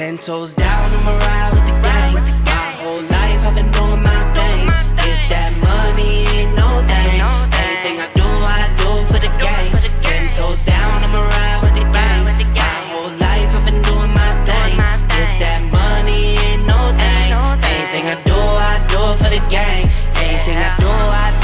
10 toes down, I'ma ride with the gang. My whole life I've been doing my thing. Get that money, ain't no thing. Anything I do for the gang. 10 toes down, I'ma ride with the gang. My whole life I've been doing my thing. Get that money, ain't no thing. Anything I do for the gang. Anything I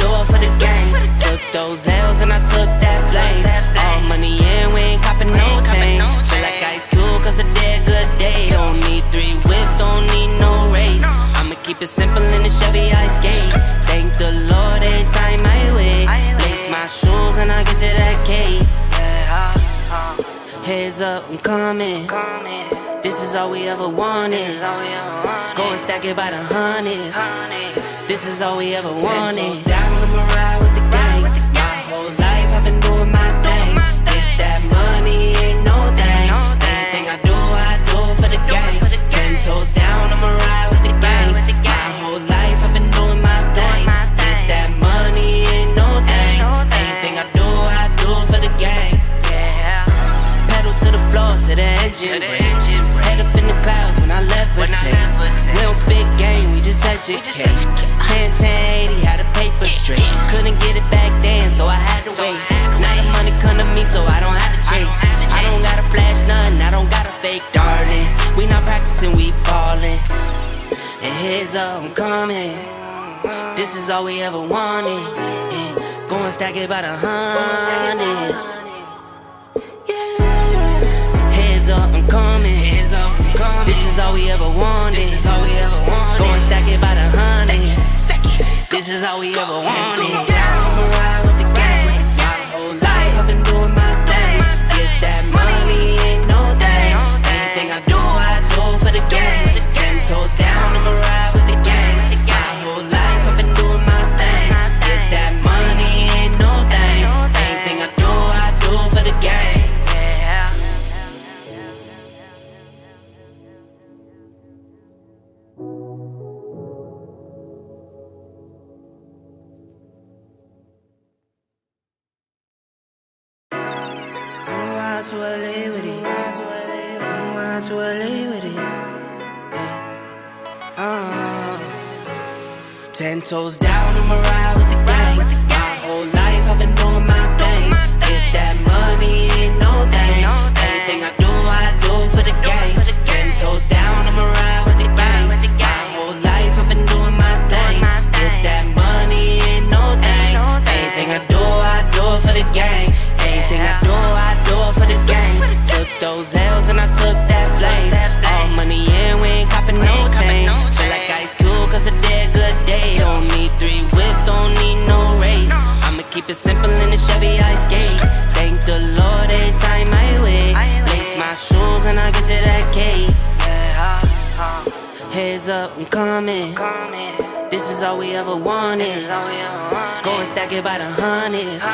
do for the gang. Took those L's and I took that blame. All money in, we ain't copping no change. Feel like Ice Cube, cause a dead good day. Don't need 3 whips, don't need no race. I'ma keep it simple in the Chevy I skate. Thank the Lord every time I wait. Lace my shoes and I get to that cake. Heads up, I'm coming. This is all we ever wanted. Go and stack it by the hundreds. This is all we ever wanted. 10 toes down, I'ma ride with the gang. My whole life I've been doing my thing. Get that money, ain't no thing. Anything I do for the gang. 10 toes down, I'ma ride with the gang. My whole life I've been doing my thing. Get that money, ain't no thing. Anything I do for the gang. Pedal to the floor, to the engine. Head up in the clouds when I levitate. We don't spit game, we just educate. 10-10-80, how the paper straight. Couldn't get it back then, so I had to wait. Now the money come to me, so I don't have to chase. I don't gotta flash nothing, I don't gotta fake, darling. We not practicing, we ballin'. And heads up, I'm coming. This is all we ever wanted. Go and stack it by the hundreds. Heads up, I'm coming. This is all we ever wanted. Go and stack it by the hundreds. This is all we ever wanted. I'ma ride with the gang. My whole life I've been doing my thing. Get that money, ain't no thing. Anything I do for the gang. 10 toes down, I'ma ride with the gang. My whole life I've been doing my thing. Get that money, ain't no thing. Anything I do for the gang. To LA with it, to LA with it. 10 toes down, I'ma ride with the gang. My whole life I've been doing my thing. Get that money, ain't no thing. Anything I do for the gang. 10 toes down, I'ma ride with the gang. My whole life I've been doing my thing. Get that money, ain't no thing. Anything I do for the gang. Anything I do for the gang. Took those L's and I took that blame. All money in, we ain't copping no change. Feel like Ice Cube, cause a dead good day. Don't need 3 whips, don't need no race. I'ma keep it simple in the Chevy I skate. Thank the Lord every time I wait. Lace my shoes and I get to that cake. Heads up, I'm coming. This is all we ever wanted. Go and stack it by the hundreds.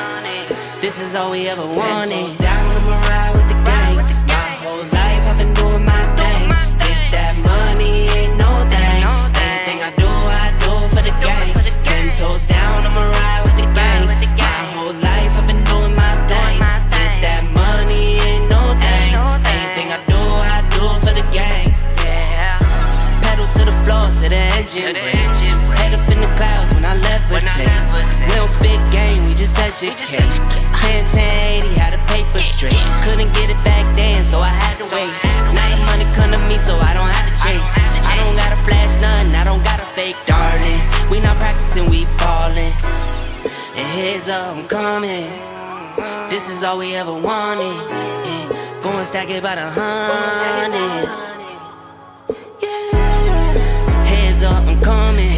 This is all we ever wanted. 10 toes down, I'ma ride with the gang. My whole life I've been doing my thing. Get that money, ain't no thing. Anything I do for the gang. 10 toes down, I'ma ride with the gang. My whole life I've been doing my thing. Get that money, ain't no thing. Anything I do for the gang. Pedal to the floor, to the engine. Head up in the clouds when I levitate. We don't spit game, we just educate. 10-10-80, how the paper straight. Couldn't get it back then, so I had to wait. Now the money come to me, so I don't have to chase. I don't gotta flash nothing, I don't gotta fake, darling. We not practicing, we ballin'. And heads up, I'm coming. This is all we ever wanted. Go and stack it by the hundreds. Heads up, I'm coming.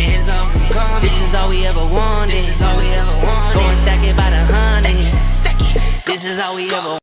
This is all we ever wanted. Go and stack it by the hundreds. This is all we ever.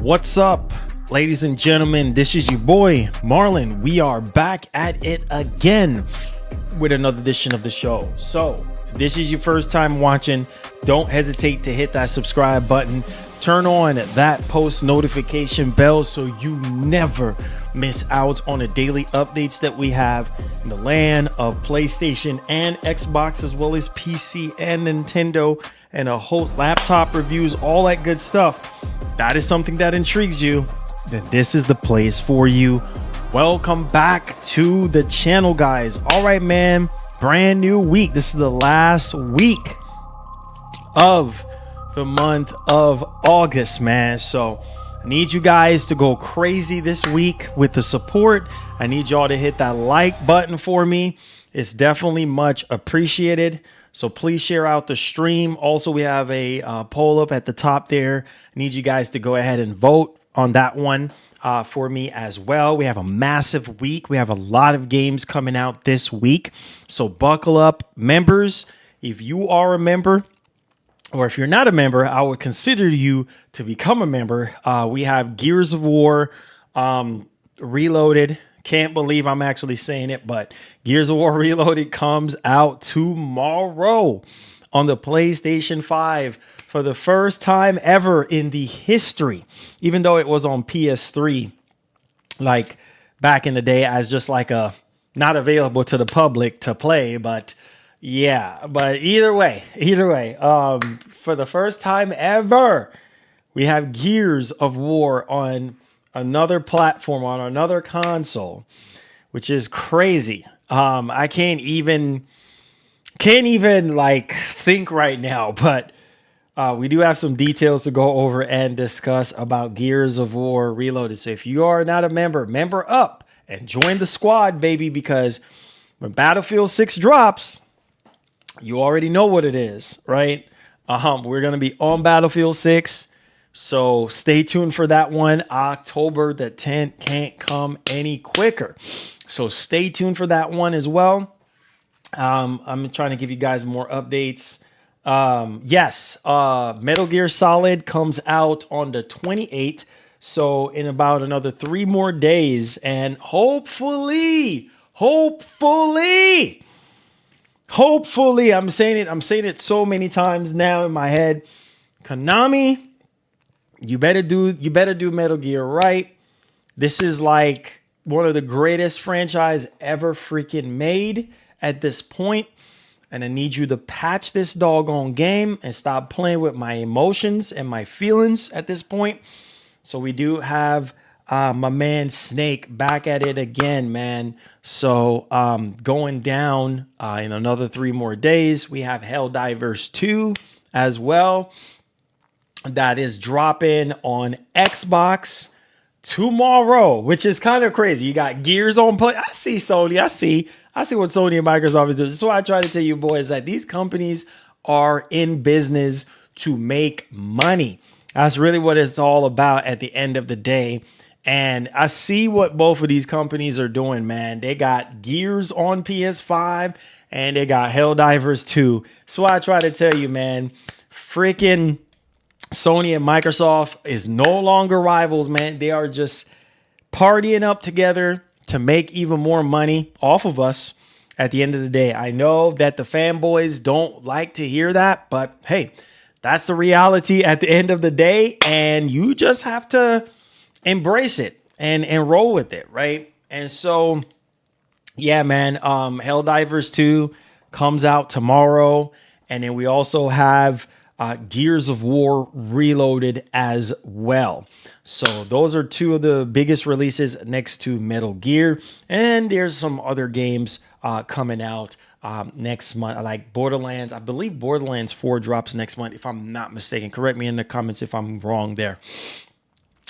What's up, ladies and gentlemen? This is your boy Marlon. We are back at it again with another edition of the show. So if this is your first time watching, don't hesitate to hit that subscribe button. Turn on that post notification bell so you never miss out on the daily updates that we have in the land of PlayStation and Xbox, as well as PC and Nintendo, and a whole laptop reviews, all that good stuff. That is something that intrigues you, then this is the place for you. Welcome back to the channel, guys. All right, man, brand new week. This is the last week of the month of August, man. So I need you guys to go crazy this week with the support. I need y'all to hit that like button for me. It's definitely much appreciated. So please share out the stream. Also, we have a poll up at the top there. I need you guys to go ahead and vote on that one for me as well. We have a massive week. We have a lot of games coming out this week. So buckle up, members. If you are a member, or if you're not a member, I would consider you to become a member. We have Gears of War Reloaded. Can't believe I'm actually saying it, but Gears of War Reloaded comes out tomorrow on the PlayStation 5 for the first time ever in the history, even though it was on PS3 like back in the day as just like a not available to the public to play. But yeah, but either way, for the first time ever, we have Gears of War on another platform, on another console, which is crazy. I can't even like think right now, but we do have some details to go over and discuss about Gears of War Reloaded. So if you are not a member, member up and join the squad, baby, because when Battlefield 6 drops, you already know what it is, right? We're going to be on Battlefield 6. So stay tuned for that one. October the 10th can't come any quicker. So stay tuned for that one as well. I'm trying to give you guys more updates. Yes, Metal Gear Solid comes out on the 28th. So in about another 3 more days. And hopefully, I'm saying it so many times now in my head. Konami, you better do Metal Gear right. This is like one of the greatest franchise ever freaking made at this point. And I need you to patch this doggone game and stop playing with my emotions and my feelings at this point. So we do have my man Snake back at it again, man. So going down in another 3 more days, we have Helldivers 2 as well. That is dropping on Xbox tomorrow, which is kind of crazy. You got Gears on play. I see Sony. I see what Sony and Microsoft is doing. So I try to tell you boys that these companies are in business to make money. That's really what it's all about at the end of the day. And I see what both of these companies are doing, man. They got Gears on PS5 and they got Helldivers 2. So I try to tell you, man, freaking Sony and Microsoft is no longer rivals, man. They are just partying up together to make even more money off of us at the end of the day. I know that the fanboys don't like to hear that, but hey, that's the reality at the end of the day. And you just have to embrace it and roll with it, right? And so, yeah, man, Helldivers 2 comes out tomorrow. And then we also have Gears of War Reloaded as well. So those are 2 of the biggest releases next to Metal Gear. And there's some other games coming out next month, like Borderlands. I believe Borderlands 4 drops next month, if I'm not mistaken. Correct me in the comments if I'm wrong there.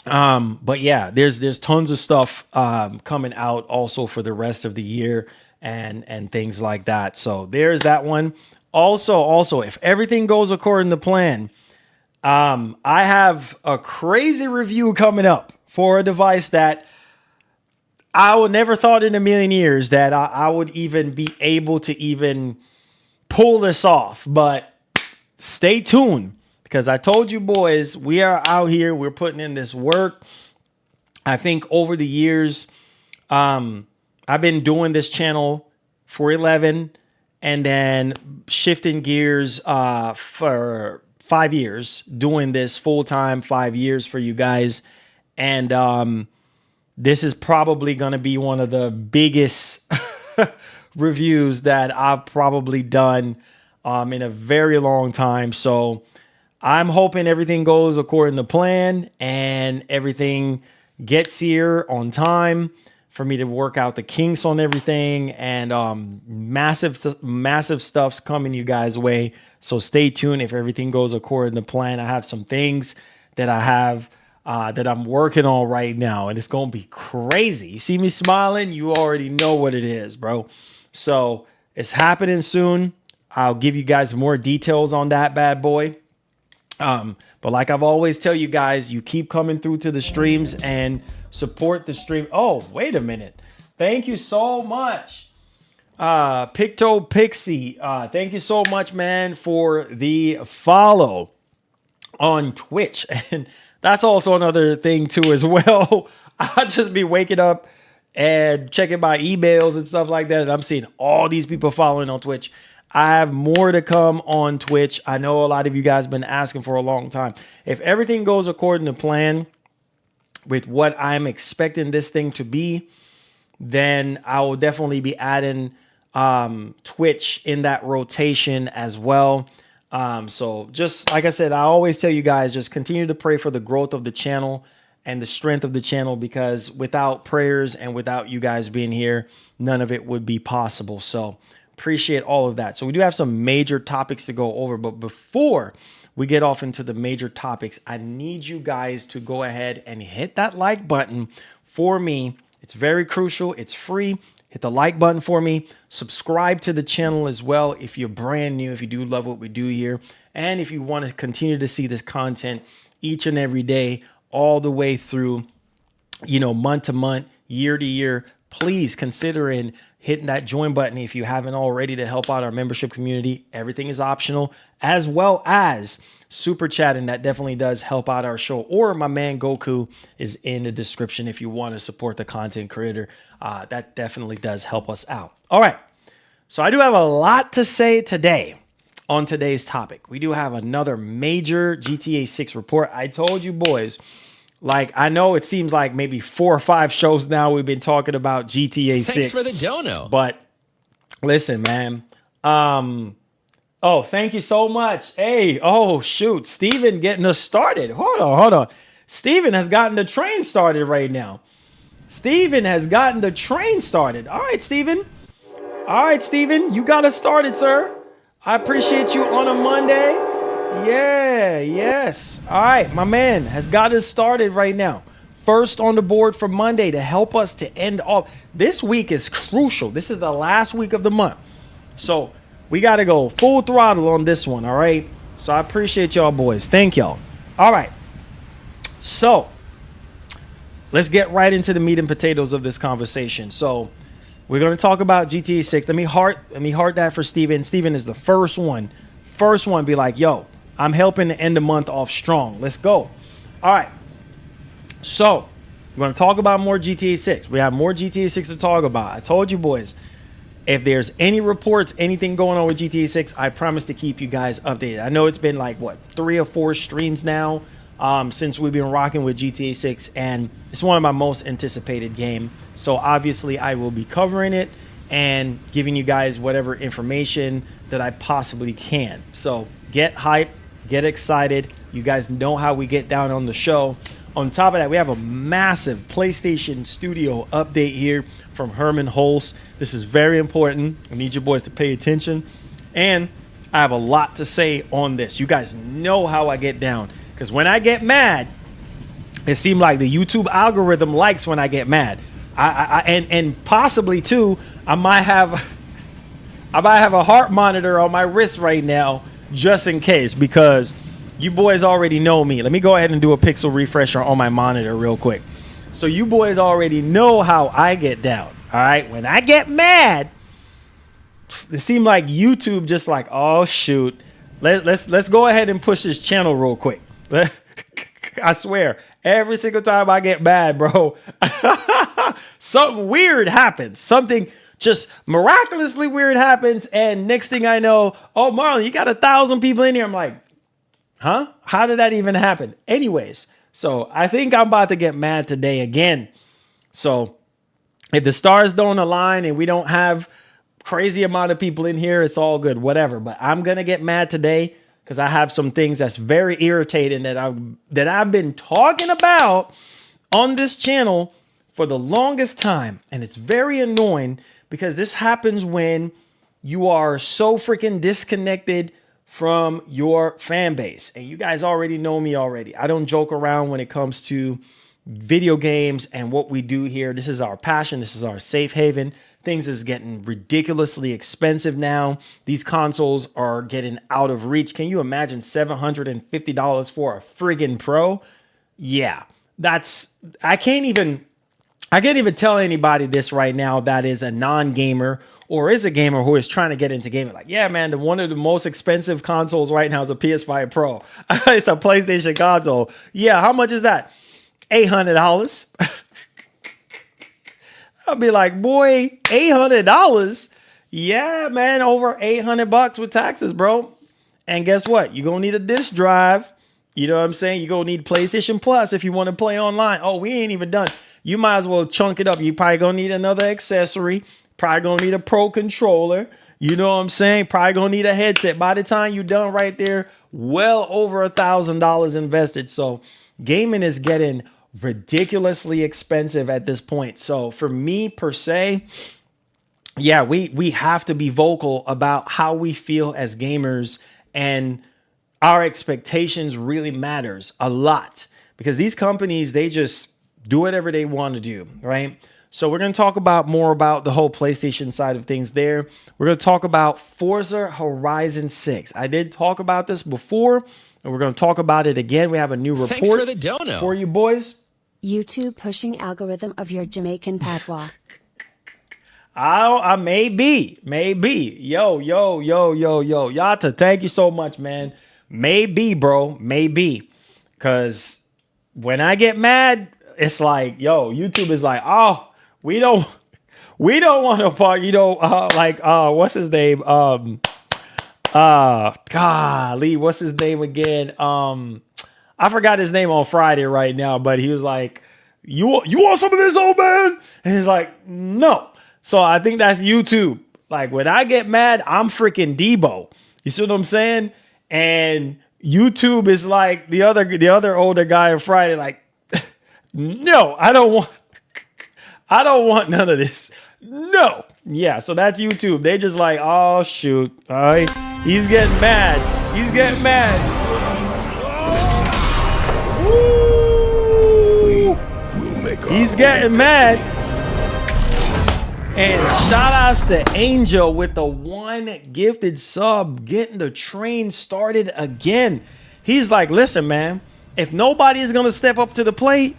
But yeah, there's tons of stuff coming out also for the rest of the year and things like that. So there's that one. Also, if everything goes according to plan, I have a crazy review coming up for a device that I would never thought in a million years that I would even be able to even pull this off. But stay tuned, because I told you boys, we are out here. We're putting in this work. I think over the years, I've been doing this channel for 11 and then shifting gears for 5 years, doing this full time, 5 years for you guys. And this is probably going to be one of the biggest reviews that I've probably done in a very long time. So I'm hoping everything goes according to plan and everything gets here on time for me to work out the kinks on everything. And massive stuff's coming you guys' way. So stay tuned if everything goes according to plan. I have some things that I have that I'm working on right now, and it's going to be crazy. You see me smiling? You already know what it is, bro. So it's happening soon. I'll give you guys more details on that bad boy. But like I've always tell you guys, you keep coming through to the streams and support the stream. Oh, wait a minute. Thank you so much. Picto Pixie. Thank you so much, man, for the follow on Twitch. And that's also another thing too as well. I just be waking up and checking my emails and stuff like that, and I'm seeing all these people following on Twitch. I have more to come on Twitch. I know a lot of you guys been asking for a long time. If everything goes according to plan with what I'm expecting this thing to be, then I will definitely be adding Twitch in that rotation as well. So just like I said, I always tell you guys, just continue to pray for the growth of the channel and the strength of the channel, because without prayers and without you guys being here, none of it would be possible. So appreciate all of that. So we do have some major topics to go over, but before we get off into the major topics, I need you guys to go ahead and hit that like button for me. It's very crucial. It's free. Hit the like button for me. Subscribe to the channel as well if you're brand new, if you do love what we do here. And if you want to continue to see this content each and every day, all the way through, month to month, year to year, please consider hitting that join button if you haven't already to help out our membership community. Everything is optional, as well as super chatting. That definitely does help out our show. Or my man Goku is in the description if you want to support the content creator. That definitely does help us out. All right. So I do have a lot to say today on today's topic. We do have another major GTA 6 report. I told you boys, like, I know it seems like maybe 4 or 5 shows now we've been talking about GTA 6. Thanks for the dono. But listen, man. Oh, thank you so much. Hey, oh, shoot. Steven getting us started. Hold on. Steven has gotten the train started right now. Steven has gotten the train started. All right, Steven, you got us started, sir. I appreciate you on a Monday. Yeah, yes. All right, my man has got us started right now. First on the board for Monday to help us to end off. This week is crucial. This is the last week of the month. So we got to go full throttle on this one, all right? So I appreciate y'all boys. Thank y'all. All right. So let's get right into the meat and potatoes of this conversation. So we're going to talk about GTA 6. Let me heart that for Steven. Steven is the first one be like, yo, I'm helping to end the month off strong. Let's go. All right. So we're going to talk about more GTA 6. We have more GTA 6 to talk about. I told you boys, if there's any reports, anything going on with GTA 6, I promise to keep you guys updated. I know it's been like, 3 or 4 streams now since we've been rocking with GTA 6, and it's one of my most anticipated game. So obviously I will be covering it and giving you guys whatever information that I possibly can. So get hyped, get excited. You guys know how we get down on the show. On top of that, we have a massive PlayStation Studio update here from Herman Hulse. This is very important. I need you boys to pay attention. And I have a lot to say on this. You guys know how I get down. Because when I get mad, it seems like the YouTube algorithm likes when I get mad. And possibly too, I might have a heart monitor on my wrist right now just in case, because you boys already know me. Let me go ahead and do a pixel refresher on my monitor real quick. So you boys already know how I get down. All right. When I get mad, it seemed like YouTube just like, oh, shoot. let's go ahead and push this channel real quick. I swear, every single time I get mad, bro, something weird happens. Something just miraculously weird happens, and next thing I know, oh, Marlon, you got 1,000 people in here. I'm like, huh? How did that even happen? Anyways, so I think I'm about to get mad today again. So if the stars don't align and we don't have crazy amount of people in here, it's all good, whatever. But I'm gonna get mad today because I have some things that's very irritating that I've been talking about on this channel for the longest time, and it's very annoying because this happens when you are so freaking disconnected from your fan base. And you guys already know me already. I don't joke around when it comes to video games and what we do here. This is our passion. This is our safe haven. Things is getting ridiculously expensive now. These consoles are getting out of reach. Can you imagine $750 for a friggin' Pro? Yeah, I can't even tell anybody this right now that is a non-gamer or is a gamer who is trying to get into gaming. Like, yeah, man, one of the most expensive consoles right now is a PS5 Pro. It's a PlayStation console. Yeah, how much is that? $800. I'll be like, boy, $800? Yeah, man, over $800 with taxes, bro. And guess what? You're going to need a disc drive. You know what I'm saying? You're going to need PlayStation Plus if you want to play online. Oh, we ain't even done. You might as well chunk it up. You probably going to need another accessory. Probably going to need a Pro controller. You know what I'm saying? Probably going to need a headset. By the time you're done right there, well over $1,000 invested. So gaming is getting ridiculously expensive at this point. So for me per se, yeah, we have to be vocal about how we feel as gamers, and our expectations really matters a lot because these companies, they just do whatever they want to do, right? So we're going to talk more about the whole PlayStation side of things there. We're going to talk about Forza Horizon 6. I did talk about this before, and we're going to talk about it again. We have a new report for you boys. YouTube pushing algorithm of your Jamaican patois. I maybe. Yo. Yata, thank you so much, man. Maybe, bro. Maybe. Because when I get mad, it's like, yo, YouTube is like, oh, we don't want to part, what's his name? Golly, what's his name again? I forgot his name on Friday right now, but he was like, you want some of this, old man? And he's like, no. So I think that's YouTube. Like when I get mad, I'm freaking Debo. You see what I'm saying? And YouTube is like the other older guy on Friday, like, no, I don't want none of this. No. Yeah, so that's YouTube. They just like, oh shoot. All right. He's getting mad. He's getting mad. And shout outs to Angel with the 1 gifted sub, getting the train started again. He's like, listen, man, if nobody is going to step up to the plate,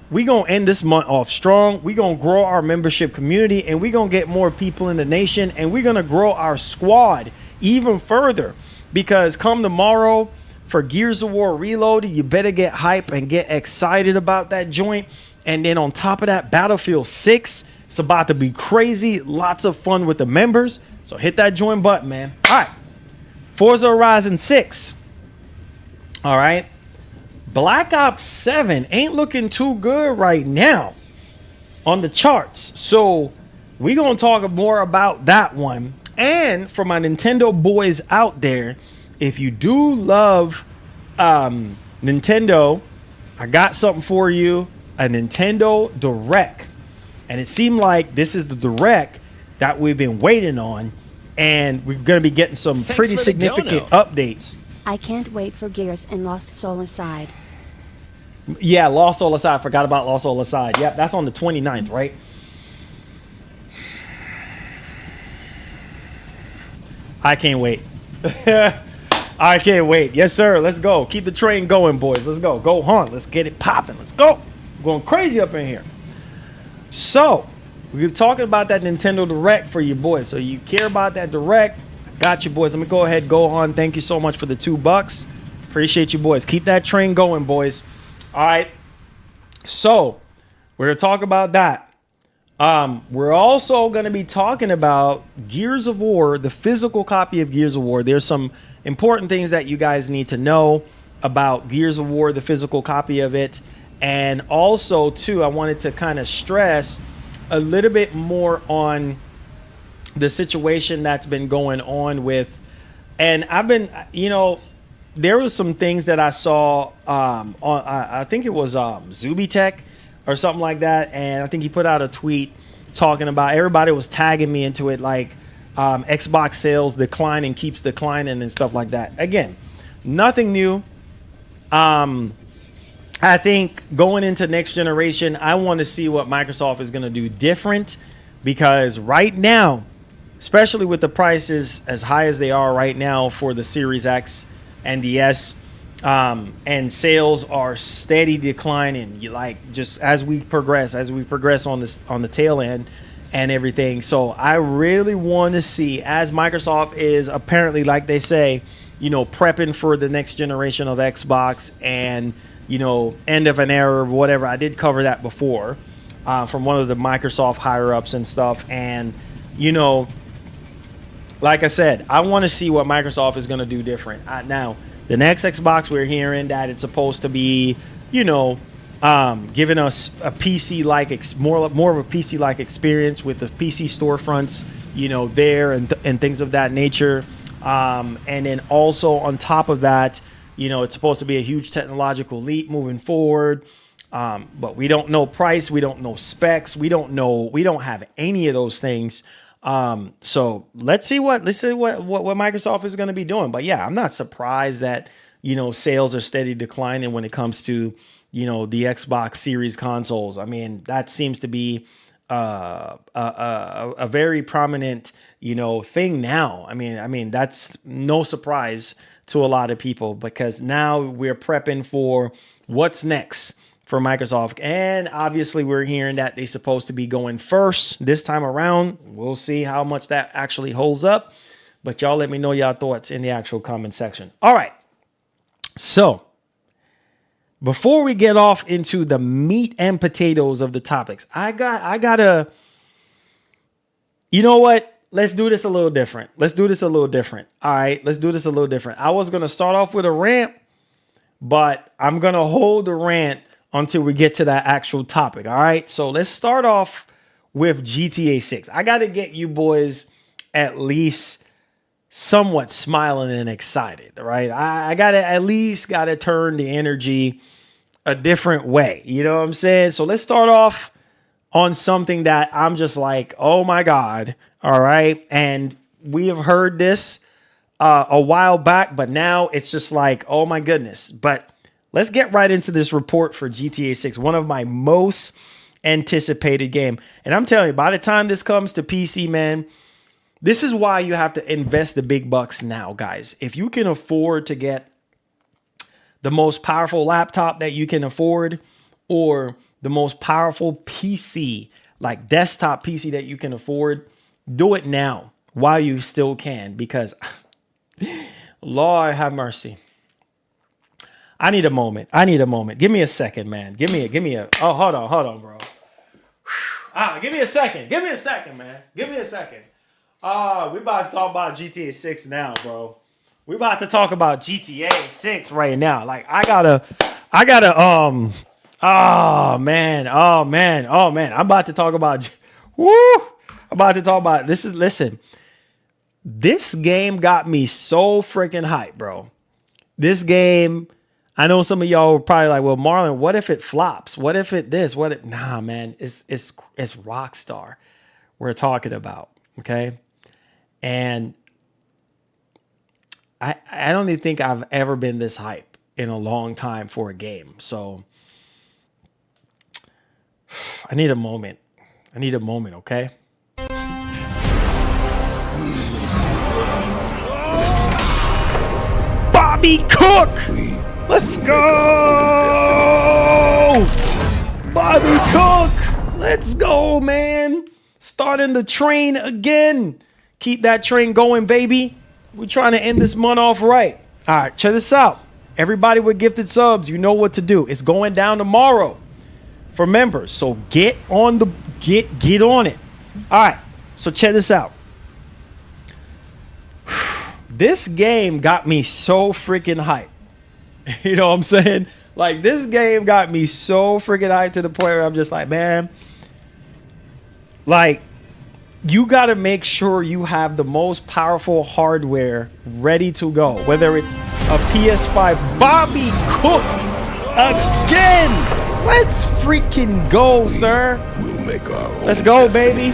we going to end this month off strong. We going to grow our membership community, and we going to get more people in the nation, and we're going to grow our squad even further. Because come tomorrow for Gears of War Reloaded, you better get hype and get excited about that joint. And then on top of that, Battlefield 6, it's about to be crazy. Lots of fun with the members. So hit that join button, man. All right. Forza Horizon 6. All right. Black Ops 7 ain't looking too good right now on the charts. So we're going to talk more about that one. And for my Nintendo boys out there, if you do love Nintendo, I got something for you. A Nintendo Direct. And it seemed like this is the Direct that we've been waiting on. And we're going to be getting some pretty significant updates. I can't wait for Gears and Lost Soul Aside. Yeah, Lost Soul Aside. Forgot about Lost Soul Aside. Yep, that's on the 29th, right? I can't wait. I can't wait. Yes, sir. Let's go. Keep the train going, boys. Let's go. Go hunt. Let's get it popping. Let's go. I'm going crazy up in here. So, we're talking about that Nintendo Direct for you boys. So you care about that Direct. Got you, boys. Let me go ahead, go on. Thank you so much for the $2. Appreciate you, boys. Keep that train going, boys. All right. So we're going to talk about that. We're also going to be talking about Gears of War, the physical copy of Gears of War. There's some important things that you guys need to know about Gears of War, the physical copy of it. And also, too, I wanted to kind of stress a little bit more on the situation that's been going on with, and I've been, you know, there was some things that I saw on, I think it was Zubitech or something like that, and I think he put out a tweet talking about, everybody was tagging me into it, like Xbox sales declining, keeps declining and stuff like that. Again, nothing new. I think going into next generation, I want to see what Microsoft is going to do different, because right now, especially with the prices as high as they are right now for the Series X and the S, and sales are steady declining, like just as we progress on this, on the tail end and everything. So I really want to see, as Microsoft is apparently, like they say, you know, prepping for the next generation of Xbox and, you know, end of an era or whatever. I did cover that before from one of the Microsoft higher ups and stuff. And, you know, like I said, I want to see what Microsoft is going to do different. Now, the next Xbox, we're hearing that it's supposed to be, you know, giving us a PC-like, more of a PC-like experience with the PC storefronts, you know, there and things of that nature. And then also on top of that, you know, it's supposed to be a huge technological leap moving forward. But we don't know price. We don't know specs. We don't have any of those things. So let's see what Microsoft is going to be doing. But yeah, I'm not surprised that, you know, sales are steady declining when it comes to, you know, the Xbox Series consoles. I mean, that seems to be a very prominent, you know, thing now. I mean, that's no surprise to a lot of people, because now we're prepping for what's next for Microsoft. And obviously we're hearing that they're supposed to be going first this time around. We'll see how much that actually holds up, but y'all let me know y'all thoughts in the actual comment section. All right. So before we get off into the meat and potatoes of the topics, I gotta, you know what? Let's do this a little different. All right, let's do this a little different. I was going to start off with a rant, but I'm going to hold the rant until we get to that actual topic. All right, so let's start off with GTA 6. I got to get you boys at least somewhat smiling and excited. All right, I got to at least turn the energy a different way. You know what I'm saying? So let's start off on something that I'm just like, oh my God. All right. And we have heard this a while back, but now it's just like, oh my goodness. But let's get right into this report for GTA 6, one of my most anticipated game. And I'm telling you, by the time this comes to PC, man, this is why you have to invest the big bucks now, guys. If you can afford to get the most powerful laptop that you can afford, or the most powerful PC, like desktop PC that you can afford, do it now while you still can, because Lord have mercy. I need a moment. Give me a second, man. Give me a, oh, hold on, bro. Give me a second, man. Give me a second. We about to talk about GTA 6 now, bro. We about to talk about GTA 6 right now. Like, I gotta, oh man. I'm about to talk about, listen, this game got me so freaking hyped, bro. This game, I know some of y'all were probably like, well, Marlon, what if it flops? What if it this? Nah, man, it's Rockstar we're talking about, okay? And I don't even think I've ever been this hype in a long time for a game. So I need a moment, okay? Bobby Cook! Let's go! Bobby Cook! Let's go, man! Starting the train again. Keep that train going, baby. We're trying to end this month off right. All right, check this out. Everybody with gifted subs, you know what to do. It's going down tomorrow for members. So get on it. All right. So check this out. This game got me so freaking hyped. You know what I'm saying? Like, this game got me so freaking hyped to the point where I'm just like, man, like, you got to make sure you have the most powerful hardware ready to go. Whether it's a PS5. Bobby Cook again. Let's freaking go, sir. Let's go, baby.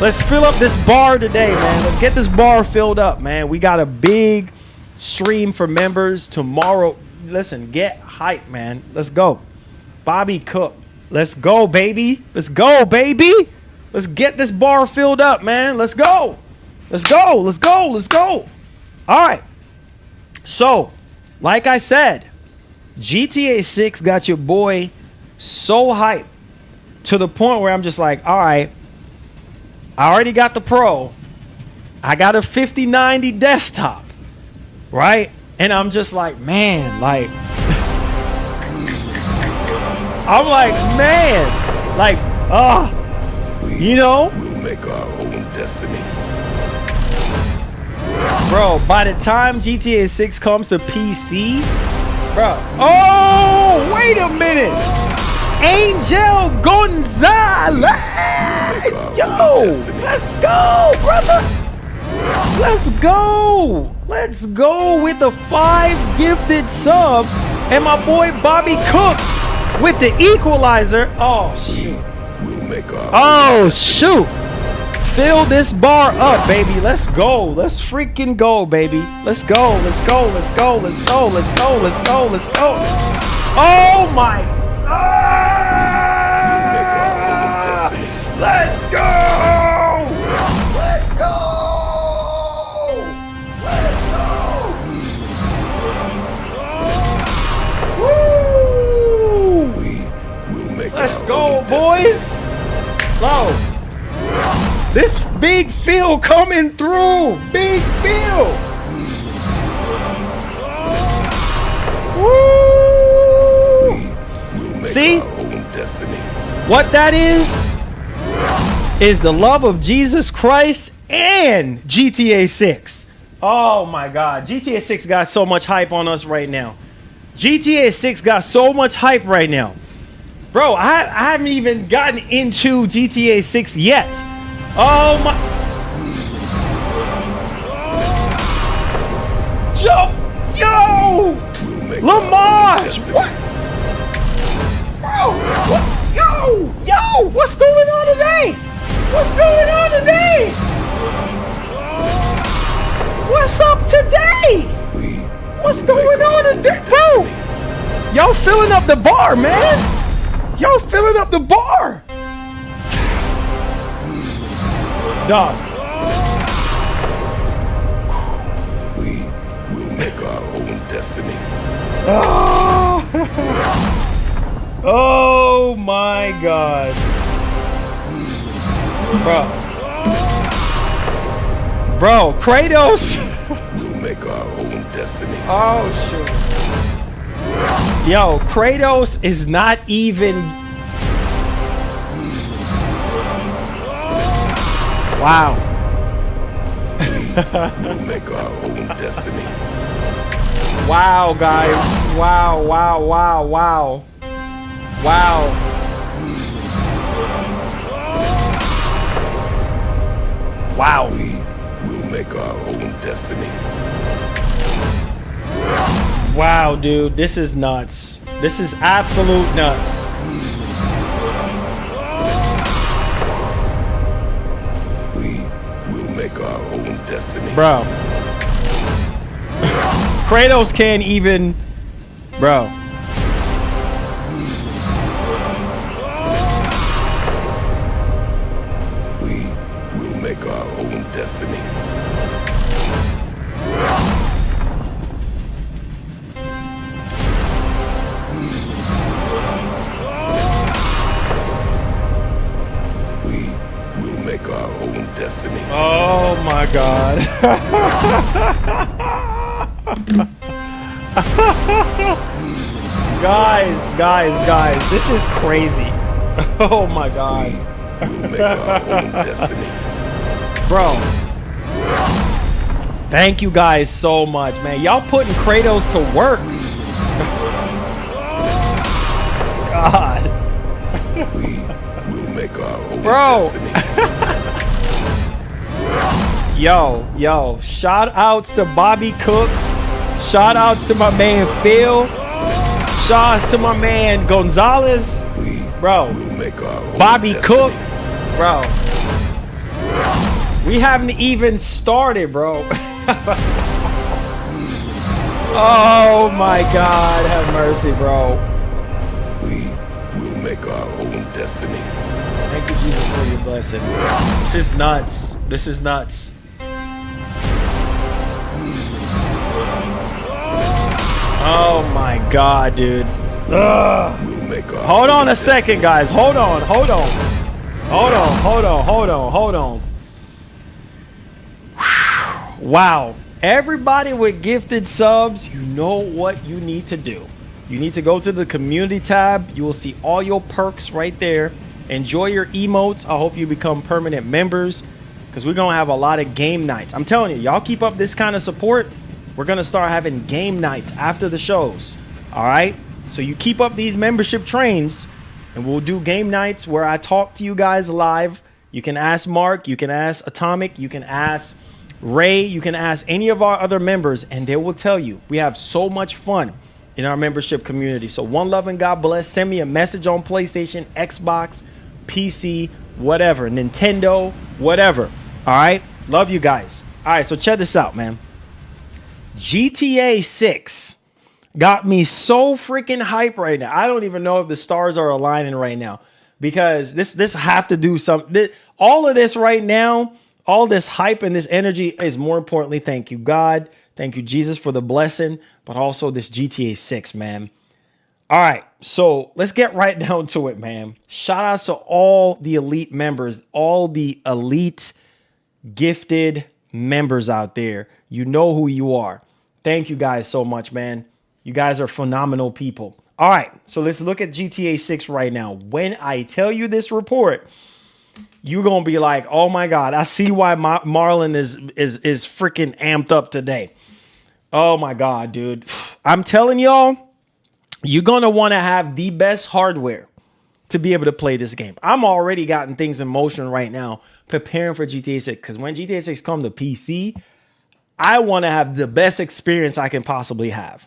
Let's fill up this bar today, man. Let's get this bar filled up, man. We got a big stream for members tomorrow. Listen, get hype, man. Let's go. Bobby Cook. Let's go, baby. Let's go, baby. Let's get this bar filled up, man. Let's go. Let's go. Let's go. Let's go. All right. So, like I said, GTA 6 got your boy so hyped to the point where I'm just like, all right, I already got the Pro. I got a 5090 desktop, right? And I'm just like, man, like, I'm like, man, like, you know? We'll make our own destiny. Bro, by the time GTA 6 comes to PC, bro. Oh, wait a minute. Angel Gonzalez. Yo, let's go, brother. Let's go. Let's go with the 5 gifted sub and my boy Bobby Cook with the equalizer. Oh, shoot. Oh, shoot. Fill this bar up, baby. Let's go. Let's freaking go, baby. Let's go. Let's go. Let's go. Let's go. Let's go. Let's go. Let's go. Oh, my. Let's go. Let's go. Let's go. Woo. Let's go, boys. Low. This big Phil coming through. Big Phil. Woo. See? What that is the love of Jesus Christ and GTA 6. Oh my God. GTA 6 got so much hype on us right now. GTA 6 got so much hype right now. Bro, I haven't even gotten into GTA 6 yet. Oh my. Yo! Lamage! What? Bro, what? Yo! What's going on today? What's going on today? What's up today? What's going on today? Bro! Y'all filling up the bar, man! Y'all filling up the bar! Dog. We will make our own destiny. Oh, oh my God. Bro, Kratos. We'll make our own destiny. Oh, shoot. Yo, Kratos is not even. Wow. We'll make our own destiny. Wow, guys. Wow. Wow. Wow. We'll make our own destiny. Wow, dude. This is nuts. This is absolute nuts. Our own destiny. Bro. Kratos can't even. Bro. We will make our own destiny. We will make our own destiny. Oh my God. God. Guys, this is crazy. Oh my God. We'll make our own destiny. Bro. Thank you guys so much, man. Y'all putting Kratos to work. God. We will make our own Bro. destiny. Yo, shout outs to Bobby Cook. Shout outs to my man Phil. Shout outs to my man Gonzalez. Bro. We'll make our own Bobby destiny. Cook. Bro. We haven't even started, bro. Oh my God, have mercy, bro. We will make our own destiny. Thank you, Jesus, for your blessing. This is nuts. This is nuts. Oh my God, dude. Ugh. We'll make our Hold own on a second, guys. Hold on. Wow. Everybody with gifted subs, you know what you need to do. You need to go to the community tab. You will see all your perks right there. Enjoy your emotes. I hope you become permanent members because we're going to have a lot of game nights. I'm telling you, y'all keep up this kind of support. We're going to start having game nights after the shows. All right. So you keep up these membership trains and we'll do game nights where I talk to you guys live. You can ask Mark. You can ask Atomic. You can ask Ray. You can ask any of our other members and they will tell you. We have so much fun in our membership community. So one love and God bless. Send me a message on PlayStation, Xbox, PC, whatever, Nintendo, whatever. All right. Love you guys. All right. So check this out, man. GTA 6 got me so freaking hype right now. I don't even know if the stars are aligning right now because this have to do something. All of this right now, all this hype and this energy is more importantly, thank you, God. Thank you, Jesus, for the blessing, but also this GTA 6, man. All right, so let's get right down to it, man. Shout outs to all the elite members, all the elite gifted members out there. You know who you are. Thank you guys so much, man. You guys are phenomenal people. All right, so let's look at GTA 6 right now. When I tell you this report, you're going to be like, oh my God, I see why Marlon is freaking amped up today. Oh my God, dude. I'm telling y'all, you're going to want to have the best hardware to be able to play this game. I'm already gotten things in motion right now, preparing for GTA 6. Because when GTA 6 comes to PC, I want to have the best experience I can possibly have.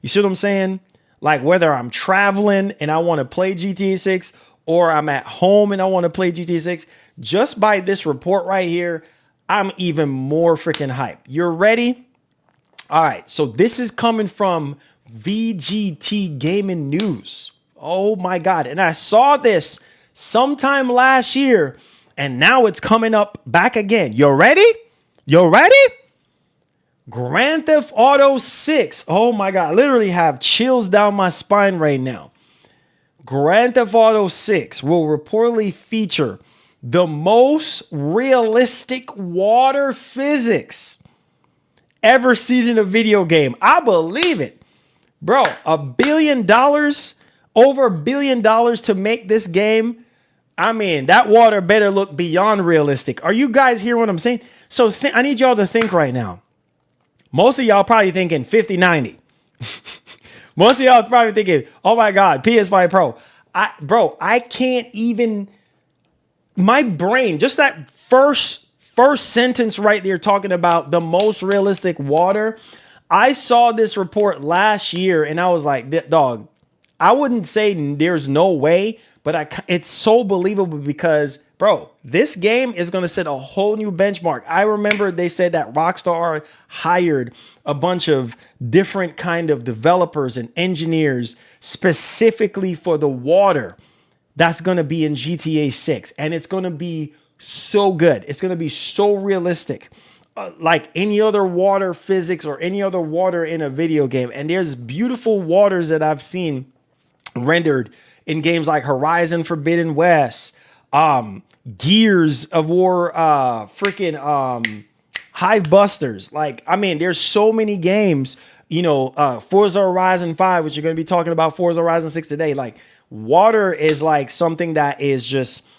You see what I'm saying? Like whether I'm traveling and I want to play GTA 6 or I'm at home and I want to play GTA 6, just by this report right here, I'm even more freaking hyped. You're ready? All right. So this is coming from VGT Gaming News. Oh my God. And I saw this sometime last year and now it's coming up back again. You ready? You ready? Grand Theft Auto 6. Oh my God. I literally have chills down my spine right now. Grand Theft Auto 6 will reportedly feature the most realistic water physics ever seen in a video game. I believe it. Bro, $1 billion, over $1 billion to make this game. I mean, that water better look beyond realistic. Are you guys hearing what I'm saying? So I need y'all to think right now. Most of y'all probably thinking 5090. Most of y'all probably thinking, oh my God, PS5 Pro. I can't even, my brain, just that first sentence right there talking about the most realistic water. I saw this report last year and I was like, dog, I wouldn't say there's no way, but it's so believable because, bro, this game is going to set a whole new benchmark. I remember they said that Rockstar hired a bunch of different kind of developers and engineers specifically for the water that's going to be in GTA 6. And it's going to be so good. It's going to be so realistic. Like any other water physics or any other water in a video game. And there's beautiful waters that I've seen rendered in games like Horizon Forbidden West, Gears of War, Hive Busters. Like, I mean, there's so many games, you know, Forza Horizon 5, which you're going to be talking about Forza Horizon 6 today. Like, water is like something that is just,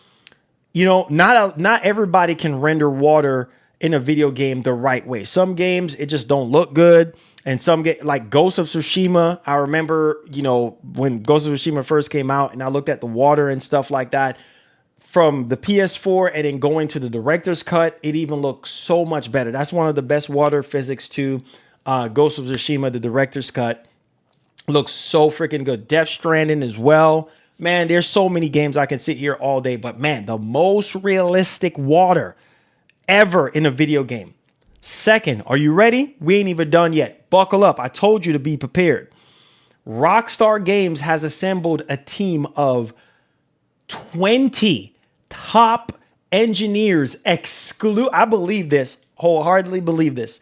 you know, not everybody can render water in a video game the right way. Some games, it just don't look good. And some get like Ghost of Tsushima. I remember, you know, when Ghost of Tsushima first came out and I looked at the water and stuff like that from the PS4 and then going to the director's cut, it even looks so much better. That's one of the best water physics to Ghost of Tsushima, the director's cut. Looks so freaking good. Death Stranding as well. Man, there's so many games I can sit here all day. But man, the most realistic water ever in a video game. Second, are you ready? We ain't even done yet. Buckle up. I told you to be prepared. Rockstar Games has assembled a team of 20 top engineers. I believe this, wholeheartedly believe this.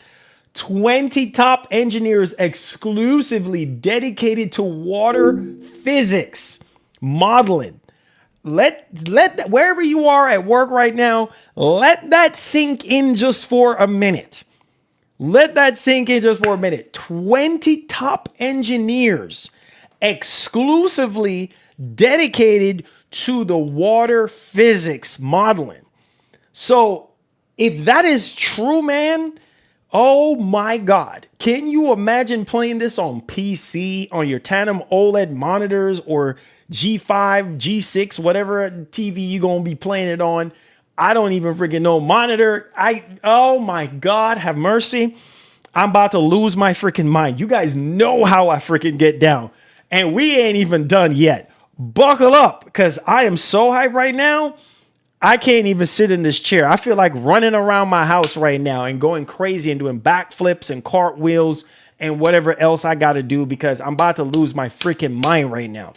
20 top engineers exclusively dedicated to water physics modeling. Let that, wherever you are at work right now, let that sink in just for a minute. Let that sink in just for a minute. 20 top engineers exclusively dedicated to the water physics modeling. So if that is true, man, oh my God. Can you imagine playing this on PC, on your Tandem OLED monitors or G5, G6, whatever TV you're going to be playing it on? I don't even freaking know. Monitor. Oh my God, have mercy. I'm about to lose my freaking mind. You guys know how I freaking get down. And we ain't even done yet. Buckle up, because I am so hyped right now. I can't even sit in this chair. I feel like running around my house right now and going crazy and doing backflips and cartwheels and whatever else I got to do, because I'm about to lose my freaking mind right now.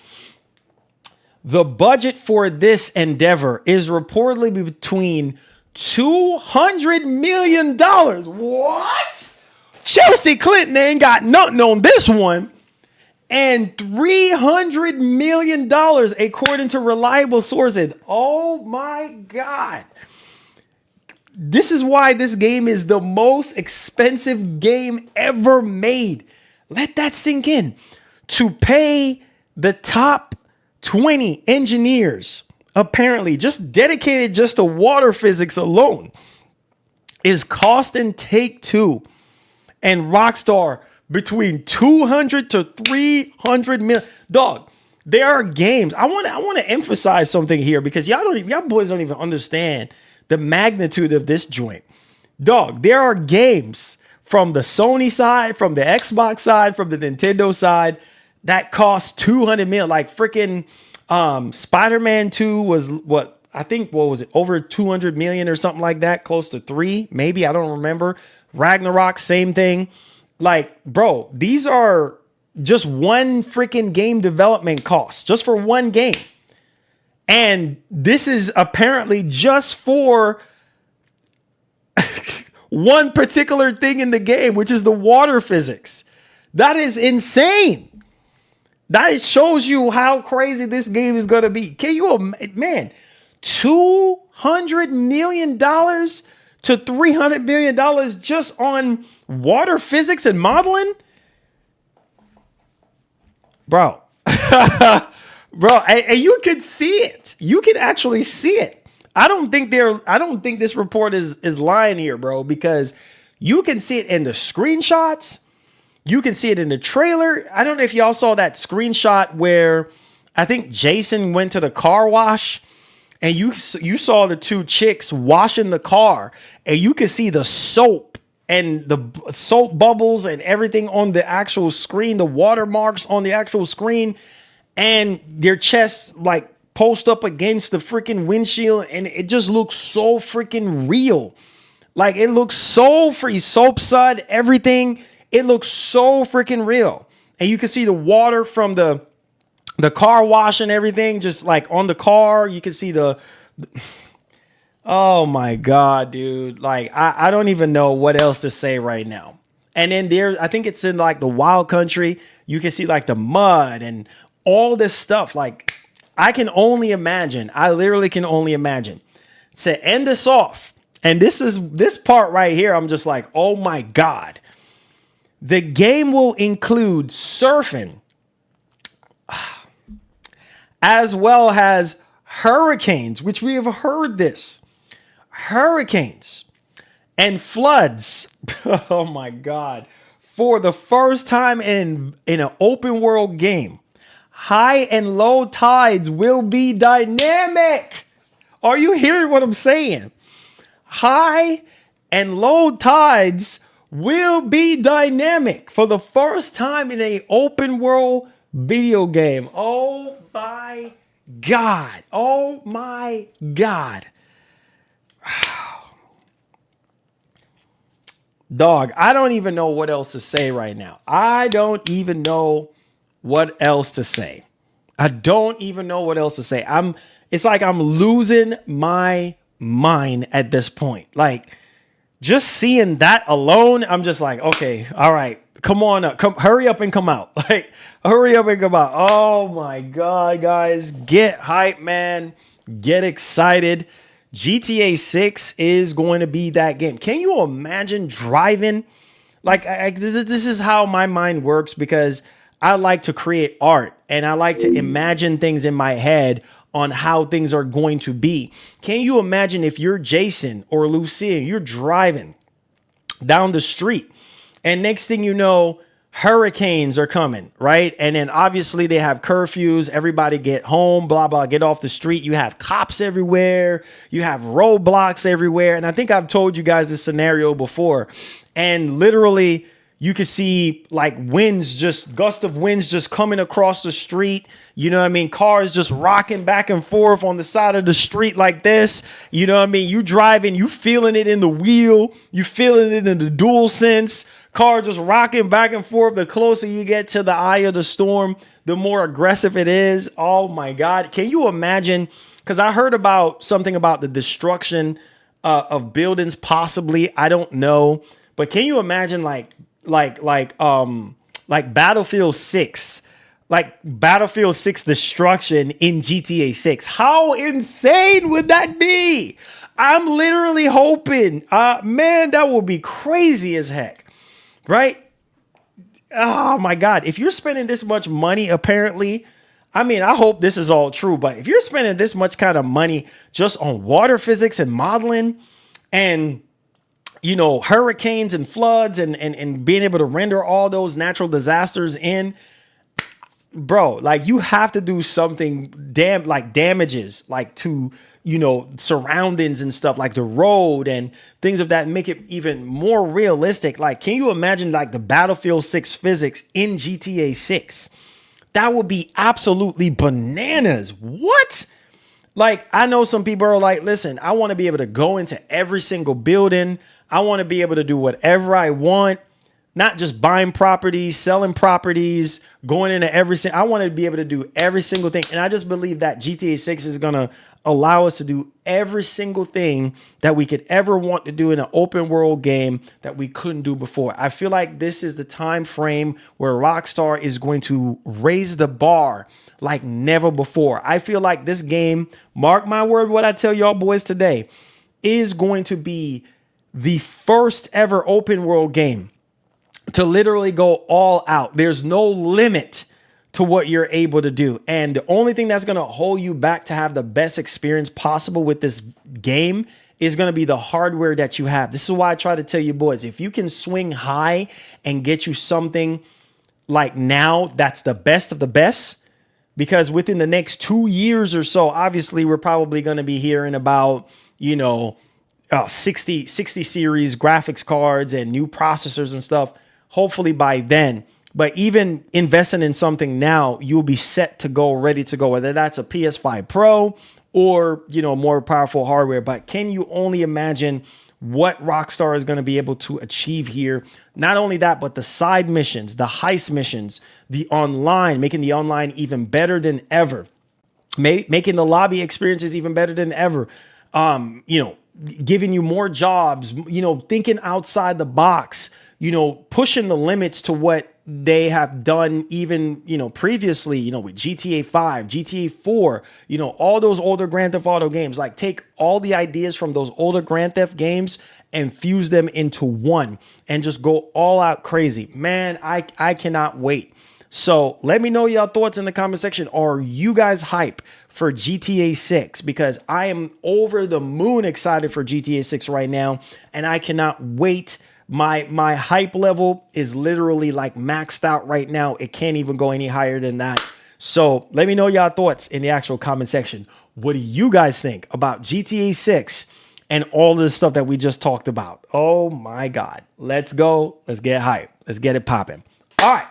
The budget for this endeavor is reportedly between $200 million. What? Chelsea Clinton ain't got nothing on this one. And $300 million, according to reliable sources. Oh my God. This is why this game is the most expensive game ever made. Let that sink in. To pay the top 20 engineers, apparently just dedicated just to water physics alone, is costing Take-Two and Rockstar between 200 to 300 million. Dog, there are games. I want to emphasize something here, because y'all boys don't even understand the magnitude of this joint. Dog, there are games from the Sony side, from the Xbox side, from the Nintendo side that cost 200 million. Like freaking Spider-Man 2 was what was it? Over 200 million or something like that, close to 3, maybe, I don't remember. Ragnarok, same thing. Like, bro, these are just one freaking game development cost, just for one game. And this is apparently just for one particular thing in the game, which is the water physics. That is insane. That shows you how crazy this game is going to be. Can you, man, $200 million to $300 million just on water physics and modeling? Bro. Bro, and you can see it. You can actually see it. I don't think this report is lying here, bro, because you can see it in the screenshots. You can see it in the trailer. I don't know if y'all saw that screenshot where I think Jason went to the car wash and you saw the two chicks washing the car, and you could see the soap and the soap bubbles and everything on the actual screen, the watermarks on the actual screen, and their chests like post up against the freaking windshield, and it just looks so freaking real. Like, it looks so free, soap sud, everything. It looks so freaking real. And you can see the water from the car wash and everything, just like on the car. You can see the oh my God, dude. Like, I don't even know what else to say right now. And then I think it's in like the wild country. You can see like the mud and all this stuff. Like, I can only imagine. I literally can only imagine. To end us off, And this part right here, I'm just like, oh my God. The game will include surfing as well as hurricanes, which we have heard this. Hurricanes and floods. Oh my God. For the first time in an open world game, high and low tides will be dynamic. Are you hearing what I'm saying? High and low tides will be dynamic for the first time in an open world video game. Oh my God. Oh my God. Dog, I don't even know what else to say right now. I don't even know what else to say. It's like I'm losing my mind at this point. Like, just seeing that alone, I'm just like, okay, all right, come on up, hurry up and come out. Like, hurry up and come out. Oh my God, guys, get hype, man. Get excited. GTA 6 is going to be that game. Can you imagine driving? Like, this is how my mind works, because I like to create art and I like to imagine things in my head on how things are going to be. Can you imagine if you're Jason or Lucille, you're driving down the street and next thing you know, hurricanes are coming, right? And then obviously they have curfews. Everybody get home, blah, blah, get off the street. You have cops everywhere. You have roadblocks everywhere. And I think I've told you guys this scenario before. And literally you can see like gust of winds just coming across the street. You know what I mean? Cars just rocking back and forth on the side of the street like this. You know what I mean? You driving, you feeling it in the wheel. You feeling it in the dual sense. Car just rocking back and forth. The closer you get to the eye of the storm, the more aggressive it is. Oh my God. Can you imagine? Because I heard about something about the destruction of buildings, possibly. I don't know. But can you imagine like Battlefield 6? Like Battlefield 6 destruction in GTA 6. How insane would that be? I'm literally hoping, man, that would be crazy as heck. Right? Oh my God. If you're spending this much money, apparently, I mean, I hope this is all true, but if you're spending this much kind of money just on water physics and modeling and, you know, hurricanes and floods and being able to render all those natural disasters in, bro, like you have to do something damages like to, you know, surroundings and stuff like the road and things of that, and make it even more realistic. Like, can you imagine like the Battlefield 6 physics in GTA 6? That would be absolutely bananas. What? Like, I know some people are like, listen, I want to be able to go into every single building. I want to be able to do whatever I want. Not just buying properties, selling properties, going into everything. I want to be able to do every single thing. And I just believe that GTA 6 is going to allow us to do every single thing that we could ever want to do in an open world game that we couldn't do before. I feel like this is the time frame where Rockstar is going to raise the bar like never before. I feel like this game, mark my word, what I tell y'all boys today, is going to be the first ever open world game to literally go all out. There's no limit to what you're able to do. And the only thing that's going to hold you back to have the best experience possible with this game is going to be the hardware that you have. This is why I try to tell you boys, if you can swing high and get you something like now, that's the best of the best, because within the next 2 years or so, obviously we're probably going to be hearing about, you know, 60 series graphics cards and new processors and stuff. Hopefully by then. But even investing in something now, you'll be set to go, ready to go, whether that's a PS5 Pro or, you know, more powerful hardware. But can you only imagine what Rockstar is going to be able to achieve here? Not only that, but the side missions, the heist missions, the online, making the online even better than ever, making the lobby experiences even better than ever. You know, giving you more jobs, you know, thinking outside the box, pushing the limits to what they have done even, previously, with GTA 5, GTA 4, all those older Grand Theft Auto games. Like, take all the ideas from those older Grand Theft games and fuse them into one and just go all out crazy. Man, I cannot wait. So let me know your thoughts in the comment section. Are you guys hype for GTA 6? Because I am over the moon excited for GTA 6 right now, and I cannot wait. My hype level is literally like maxed out right now. It can't even go any higher than that. So let me know your thoughts in the actual comment section. What do you guys think about GTA 6 and all the stuff that we just talked about? Oh my God. Let's go. Let's get hype. Let's get it popping. All right.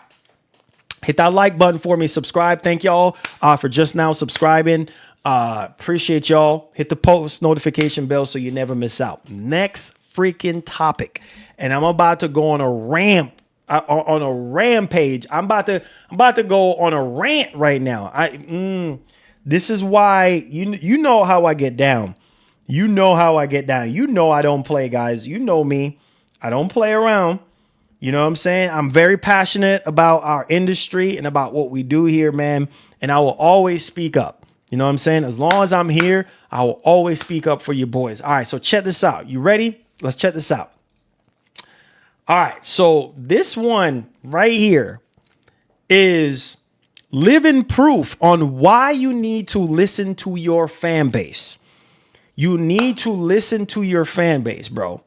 Hit that like button for me. Subscribe. Thank y'all for just now subscribing. Appreciate y'all. Hit the post notification bell so you never miss out. Next freaking topic. And I'm about to go on a rampage. I'm about to go on a rant right now. This is why you know how I get down. You know how I get down. You know I don't play, guys. You know me. I don't play around. You know what I'm saying? I'm very passionate about our industry and about what we do here, man. And I will always speak up. You know what I'm saying? As long as I'm here, I will always speak up for you boys. All right, so check this out. You ready? Let's check this out. All right, so this one right here is living proof on why you need to listen to your fan base. You need to listen to your fan base, bro.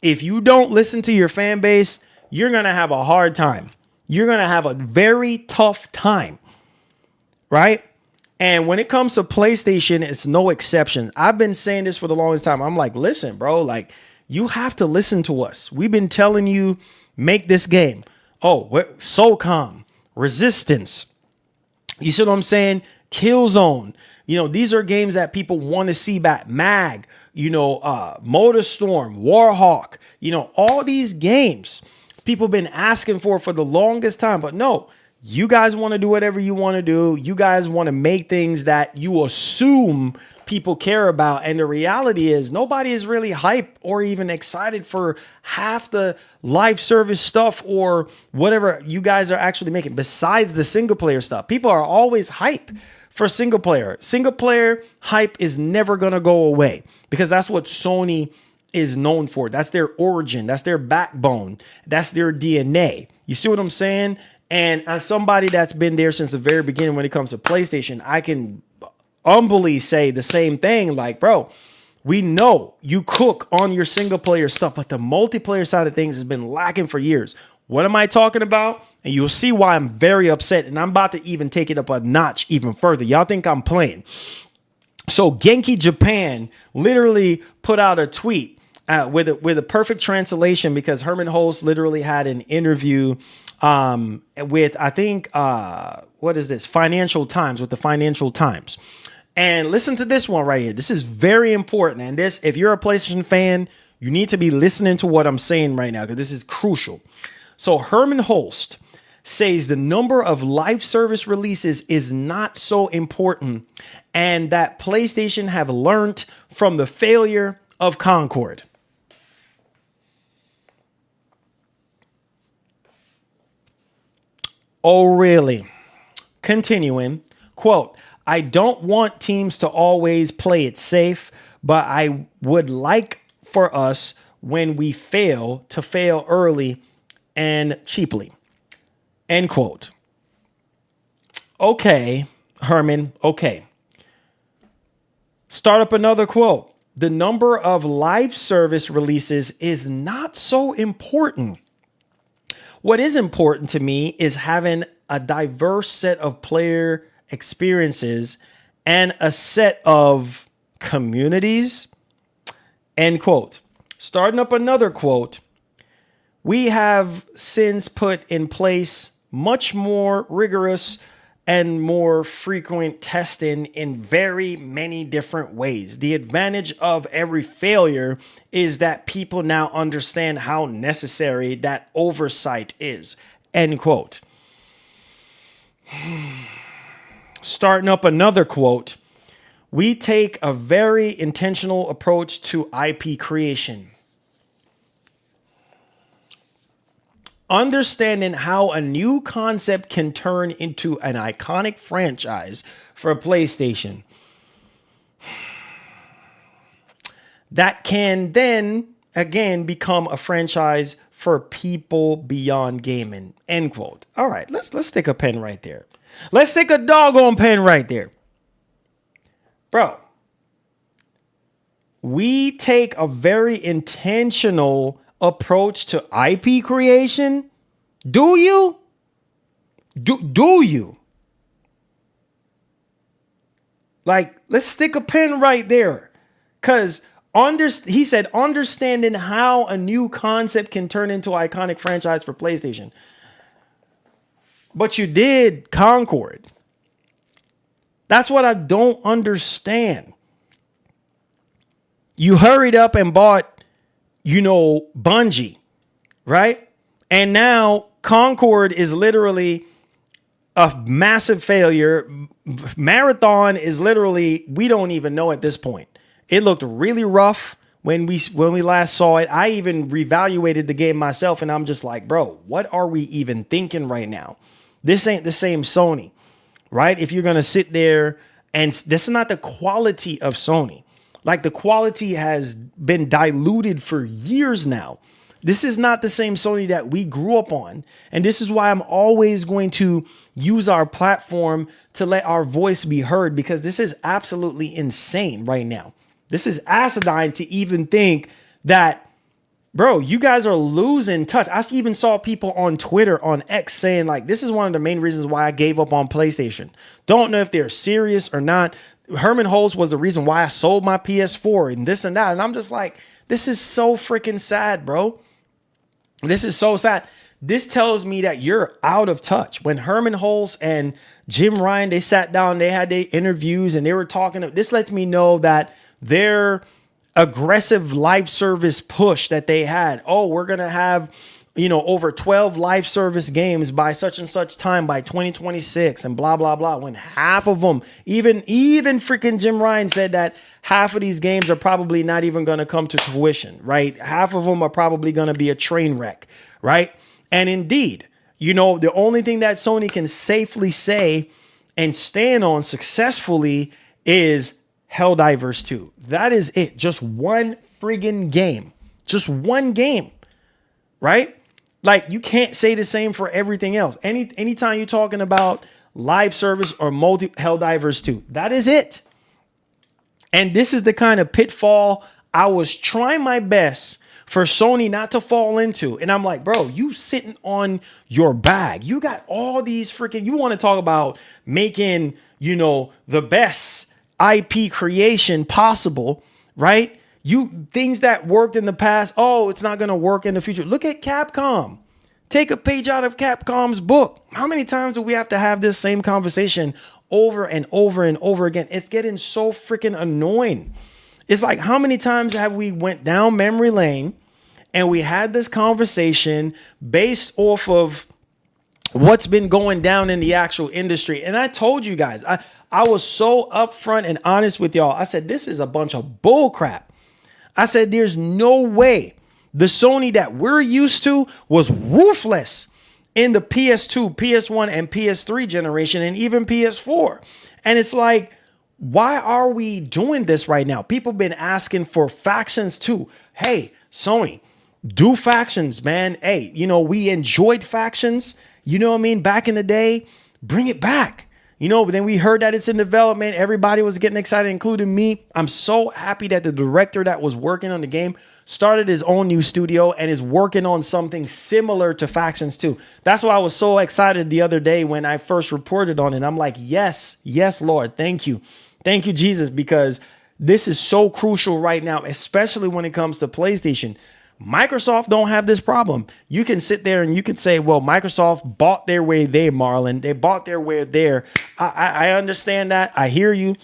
If you don't listen to your fan base, you're going to have a hard time. You're going to have a very tough time, right? And when it comes to PlayStation, it's no exception. I've been saying this for the longest time. I'm like, listen, bro, like, you have to listen to us. We've been telling you, make this game. Oh, SOCOM, Resistance. You see what I'm saying? Killzone. These are games that people want to see back. MAG, MotorStorm, Warhawk, all these games people been asking for the longest time. But no, you guys want to do whatever you want to do. You guys want to make things that you assume people care about. And the reality is nobody is really hyped or even excited for half the live service stuff or whatever you guys are actually making besides the single player stuff. People are always hype for single player. Single player hype is never going to go away because that's what Sony is known for. That's their origin. That's their backbone. That's their DNA. You see what I'm saying? And as somebody that's been there since the very beginning when it comes to PlayStation, I can humbly say the same thing. Like, bro, we know you cook on your single player stuff, but the multiplayer side of things has been lacking for years. What am I talking about? And you'll see why I'm very upset. And I'm about to even take it up a notch even further. Y'all think I'm playing. So Genki Japan literally put out a tweet with a perfect translation because Herman Holst literally had an interview with, I think, what is this? Financial Times, with the Financial Times. And listen to this one right here. This is very important. And this, if you're a PlayStation fan, you need to be listening to what I'm saying right now because this is crucial. So Herman Holst says the number of live service releases is not so important and that PlayStation have learned from the failure of Concord. Oh, really? Continuing, quote, I don't want teams to always play it safe, but I would like for us, when we fail, to fail early and cheaply. End quote. Okay, Herman, okay. Start up another quote. The number of live service releases is not so important. What is important to me is having a diverse set of player experiences and a set of communities. End quote. Starting up another quote. We have since put in place much more rigorous and more frequent testing in very many different ways. The advantage of every failure is that people now understand how necessary that oversight is. End quote. Starting up another quote. We take a very intentional approach to IP creation. understanding how a new concept can turn into an iconic franchise for PlayStation that can then again become a franchise for people beyond gaming. End quote. All right, let's stick a pen right there. Let's stick a doggone pen right there. Bro, we take a very intentional approach to IP creation. Do you? Do you? Like, let's stick a pin right there. Because he said, understanding how a new concept can turn into iconic franchise for PlayStation. But you did Concord. That's what I don't understand. You hurried up and bought, Bungie, right? And now Concord is literally a massive failure. Marathon is literally, we don't even know at this point. It looked really rough when we last saw it. I even reevaluated the game myself, and I'm just like, bro, what are we even thinking right now? This ain't the same Sony, right? If you're going to sit there, and this is not the quality of Sony. Like, the quality has been diluted for years now. This is not the same Sony that we grew up on. And this is why I'm always going to use our platform to let our voice be heard, because this is absolutely insane right now. This is asinine to even think that, bro, you guys are losing touch. I even saw people on Twitter, on X, saying like, this is one of the main reasons why I gave up on PlayStation. Don't know if they're serious or not. Herman Holtz was the reason why I sold my PS4 and this and that. And I'm just like, this is so freaking sad, bro. This is so sad. This tells me that you're out of touch. When Herman Holtz and Jim Ryan, they sat down, they had their interviews and they were talking. This lets me know that their aggressive live service push that they had. Oh, we're going to have, over 12 live service games by such and such time by 2026 and blah, blah, blah. When half of them, even freaking Jim Ryan said that half of these games are probably not even going to come to fruition, right? Half of them are probably going to be a train wreck, right? And indeed, the only thing that Sony can safely say and stand on successfully is Helldivers 2. That is it. Just one friggin' game. Just one game, right? Like, you can't say the same for everything else. Anytime you're talking about live service or multi Helldivers 2, that is it. And this is the kind of pitfall I was trying my best for Sony not to fall into. And I'm like, bro, you sitting on your bag. You got all these freaking, you want to talk about making, the best IP creation possible, right? Things that worked in the past, oh, it's not going to work in the future. Look at Capcom. Take a page out of Capcom's book. How many times do we have to have this same conversation over and over and over again? It's getting so freaking annoying. It's like, how many times have we went down memory lane and we had this conversation based off of what's been going down in the actual industry? And I told you guys, I was so upfront and honest with y'all. I said, this is a bunch of bull crap. I said, there's no way the Sony that we're used to was ruthless in the PS2, PS1, and PS3 generation, and even PS4. And it's like, why are we doing this right now? People been asking for factions too. Hey, Sony, do factions, man. Hey, we enjoyed factions. You know what I mean? Back in the day, bring it back. But then we heard that it's in development. Everybody was getting excited, including me. I'm so happy that the director that was working on the game started his own new studio and is working on something similar to Factions 2. That's why I was so excited the other day when I first reported on it. I'm like, yes, Lord, thank you. Thank you, Jesus, because this is so crucial right now, especially when it comes to PlayStation. Microsoft don't have this problem. You can sit there and you can say, well, Microsoft bought their way there, Marlon. They bought their way there. I understand that. I hear you.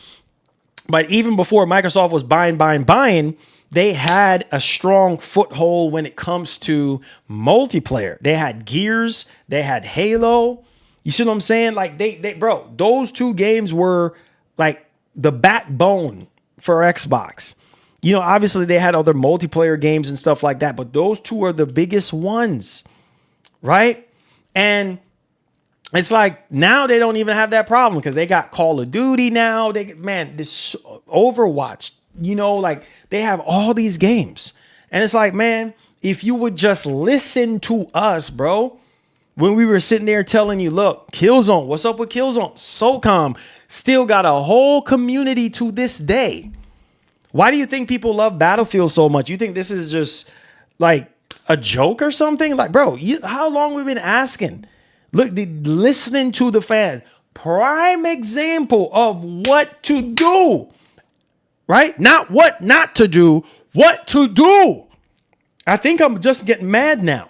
But even before Microsoft was buying, they had a strong foothold when it comes to multiplayer. They had Gears. They had Halo. You see what I'm saying? Like, bro, those two games were like the backbone for Xbox. Obviously they had other multiplayer games and stuff like that, but those two are the biggest ones, right? And it's like now they don't even have that problem because they got Call of Duty now. This Overwatch, like they have all these games. And it's like, man, if you would just listen to us, bro, when we were sitting there telling you, look, Killzone, what's up with Killzone? SOCOM still got a whole community to this day. Why do you think people love Battlefield so much? You think this is just like a joke or something? Like, bro, how long we've been asking? Look, listening to the fans. Prime example of what to do, right? Not what not to do, what to do. I think I'm just getting mad now.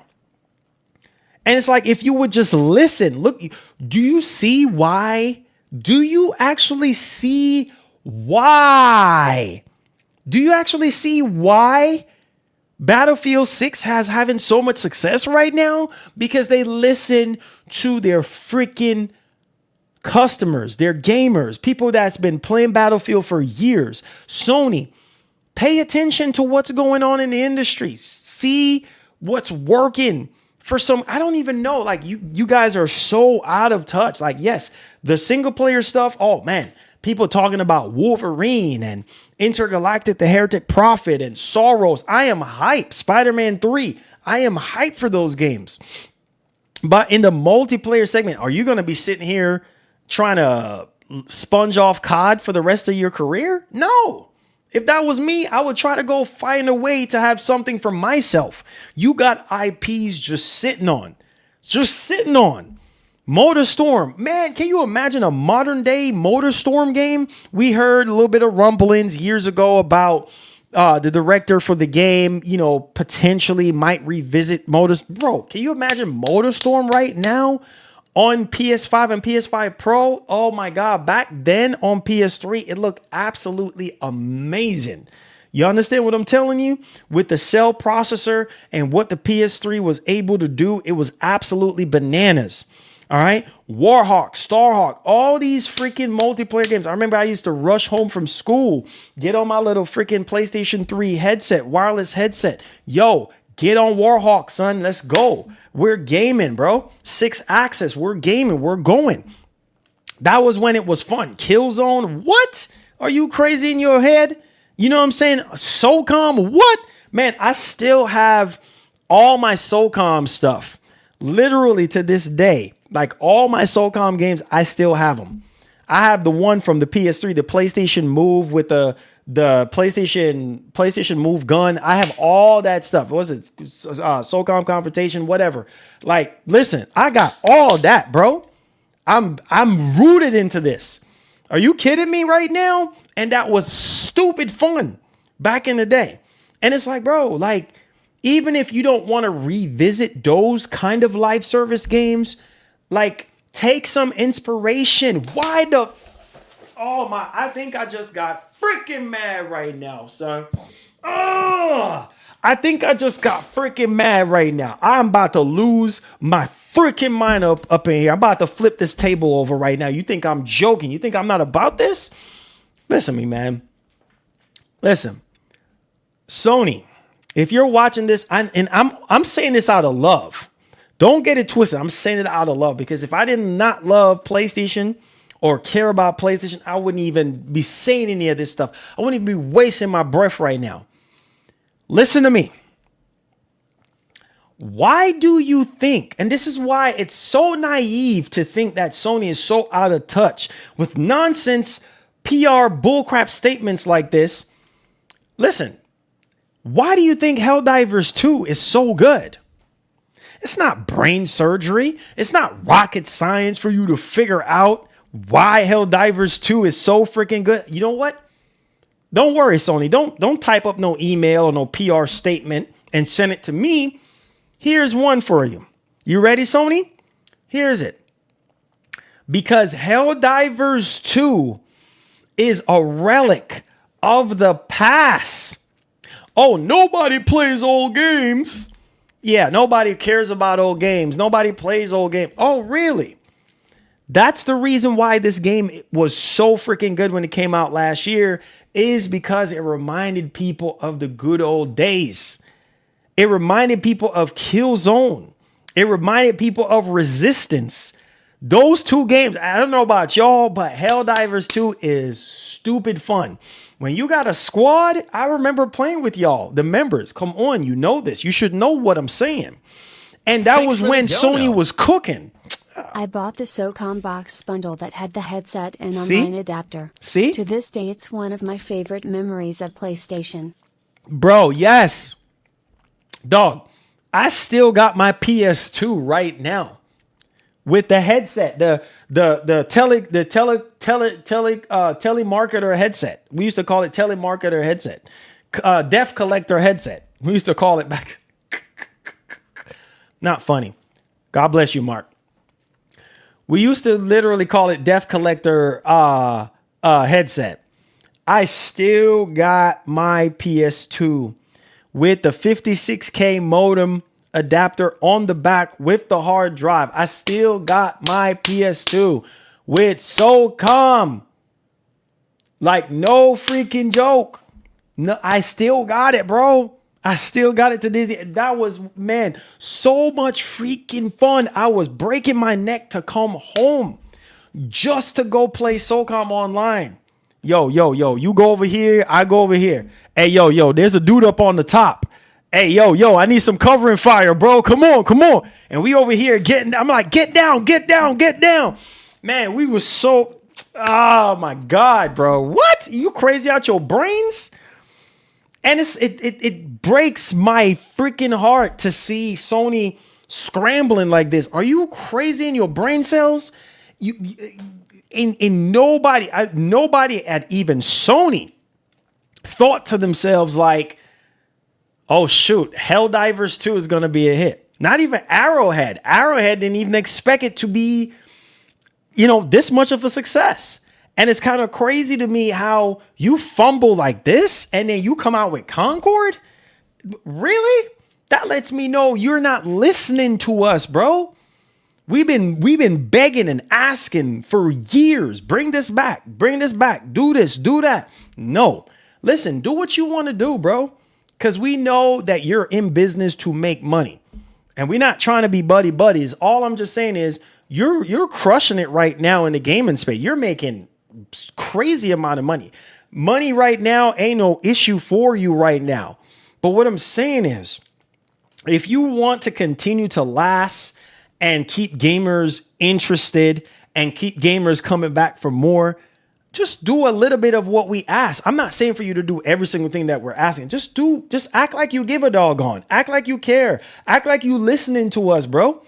And it's like, if you would just listen, look, do you see why? Do you actually see why? Do you actually see why Battlefield 6 has having so much success right now? Because they listen to their freaking customers, their gamers, people that's been playing Battlefield for years. Sony, pay attention to what's going on in the industry. See what's working. For some, I don't even know. Like you guys are so out of touch. Like, yes, the single player stuff. Oh man, people talking about Wolverine and Intergalactic, the Heretic Prophet and Soros. I am hyped. Spider-Man 3. I am hyped for those games. But in the multiplayer segment, are you going to be sitting here trying to sponge off COD for the rest of your career? No. If that was me, I would try to go find a way to have something for myself. You got IPs just sitting on. MotorStorm. Man, can you imagine a modern day MotorStorm game? We heard a little bit of rumblings years ago about the director for the game, potentially might revisit Bro, can you imagine MotorStorm right now on PS5 and PS5 Pro? Oh my God. Back then on PS3, it looked absolutely amazing. You understand what I'm telling you? With the cell processor and what the PS3 was able to do, it was absolutely bananas. All right. Warhawk, Starhawk, all these freaking multiplayer games. I remember I used to rush home from school, get on my little freaking PlayStation 3 headset, wireless headset. Yo, get on Warhawk, son. Let's go. We're gaming, bro. 6-axis. We're gaming. We're going. That was when it was fun. Killzone. What? Are you crazy in your head? You know what I'm saying? SOCOM. What? Man, I still have all my SOCOM stuff. Literally to this day. Like all my SOCOM games, I still have them. I have the one from the PS3, the PlayStation Move with the PlayStation Move gun. I have all that stuff. What was it? SOCOM Confrontation, whatever. Like, listen, I got all that, bro. I'm rooted into this. Are you kidding me right now? And that was stupid fun back in the day. And it's like, bro, like, even if you don't want to revisit those kind of live service games, like, take some inspiration. I think I just got freaking mad right now, son. I think I just got freaking mad right now. I'm about to lose my freaking mind up in here. I'm about to flip this table over right now. You think I'm joking? You think I'm not about this? Listen to me, man. Listen. Sony, if you're watching this, I'm saying this out of love. Don't get it twisted. I'm saying it out of love because if I did not love PlayStation or care about PlayStation, I wouldn't even be saying any of this stuff. I wouldn't even be wasting my breath right now. Listen to me. Why do you think, and this is why it's so naive to think that Sony is so out of touch with nonsense PR bullcrap statements like this. Listen, why do you think Helldivers 2 is so good? It's not brain surgery. It's not rocket science for you to figure out why Helldivers 2 is so freaking good. You know what? Don't worry, Sony. Don't type up no email or no PR statement and send it to me. Here's one for you. You ready, Sony? Here's it. Because Helldivers 2 is a relic of the past. Oh, nobody plays old games. Yeah, nobody cares about old games. Nobody plays old games. Oh, really? That's the reason why this game was so freaking good when it came out last year, is because it reminded people of the good old days. It reminded people of Killzone. It reminded people of Resistance. Those two games, I don't know about y'all, but Helldivers 2 is stupid fun. When you got a squad, I remember playing with y'all, the members. Come on, you know this. You should know what I'm saying. And that was when Sony was cooking. I bought the SOCOM box bundle that had the headset and online adapter. See? To this day, it's one of my favorite memories of PlayStation. Bro, yes. Dog, I still got my PS2 right now with the headset, the telemarketer headset. We used to call it telemarketer headset, deaf collector headset. We used to call it back. Not funny. God bless you, Mark. We used to literally call it deaf collector headset. I still got my PS2 with the 56K modem adapter on the back with the hard drive. I still got my PS2 with SOCOM. Like, no freaking joke. No, I still got it, bro. I still got it to this day. That was, man, so much freaking fun. I was breaking my neck to come home just to go play SOCOM online. Yo, you go over here, I go over here. Hey, yo, there's a dude up on the top. Hey, yo, I need some covering fire, bro. Come on. And we over here I'm like, get down. Man, we was so, oh my God, bro. What? You crazy out your brains? And it breaks my freaking heart to see Sony scrambling like this. Are you crazy in your brain cells? Nobody at even Sony thought to themselves like, oh shoot, Helldivers 2 is going to be a hit. Not even Arrowhead. Arrowhead didn't even expect it to be, this much of a success. And it's kind of crazy to me how you fumble like this and then you come out with Concord. Really? That lets me know you're not listening to us, bro. We've been begging and asking for years. Bring this back. Do this, do that. No. Listen, do what you want to do, bro. Because we know that you're in business to make money. And we're not trying to be buddies. All I'm just saying is you're crushing it right now in the gaming space. You're making crazy amount of money. Money right now ain't no issue for you right now. But what I'm saying is, if you want to continue to last and keep gamers interested and keep gamers coming back for more, just do a little bit of what we ask. I'm not saying for you to do every single thing that we're asking. Just act like you give a doggone. Act like you care. Act like you listening to us, bro.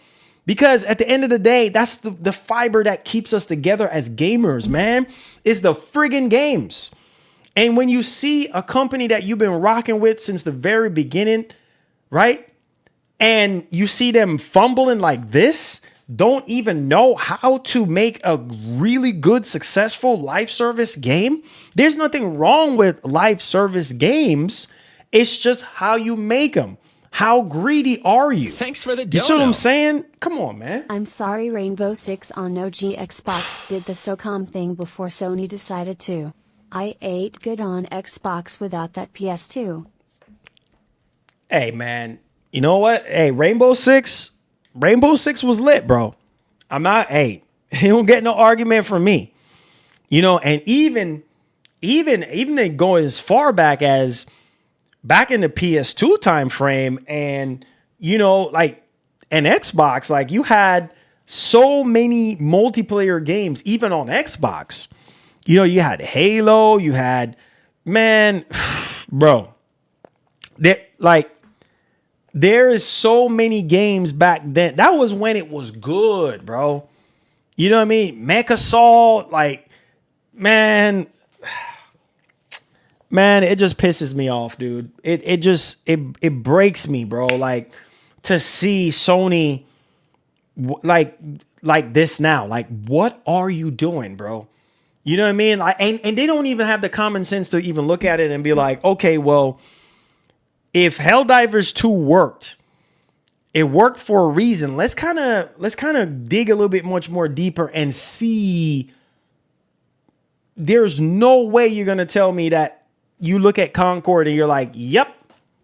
Because at the end of the day, that's the fiber that keeps us together as gamers, man. Is the friggin' games. And when you see a company that you've been rocking with since the very beginning, right? And you see them fumbling like this, don't even know how to make a really good, successful live service game. There's nothing wrong with live service games. It's just how you make them. How greedy are you? Thanks for the dono. You see what I'm saying? Come on, man. I'm sorry Rainbow Six on OG Xbox did the SOCOM thing before Sony decided to. I ate good on Xbox without that PS2. Hey, man. You know what? Hey, Rainbow Six was lit, bro. He don't get no argument from me. And even they go as far back as back in the PS2 time frame and, like an Xbox, like you had so many multiplayer games, even on Xbox. You had Halo, you had, man, bro, there is so many games back then. That was when it was good, bro. You know what I mean? Mech Assault, like, man, it just pisses me off, dude. It breaks me, bro. Like, to see Sony like this now. Like, what are you doing, bro? You know what I mean? Like, and they don't even have the common sense to even look at it and be like, okay, well, if Helldivers 2 worked, it worked for a reason. Let's kind of dig a little bit much more deeper and see. There's no way you're going to tell me that you look at Concord and you're like, yep,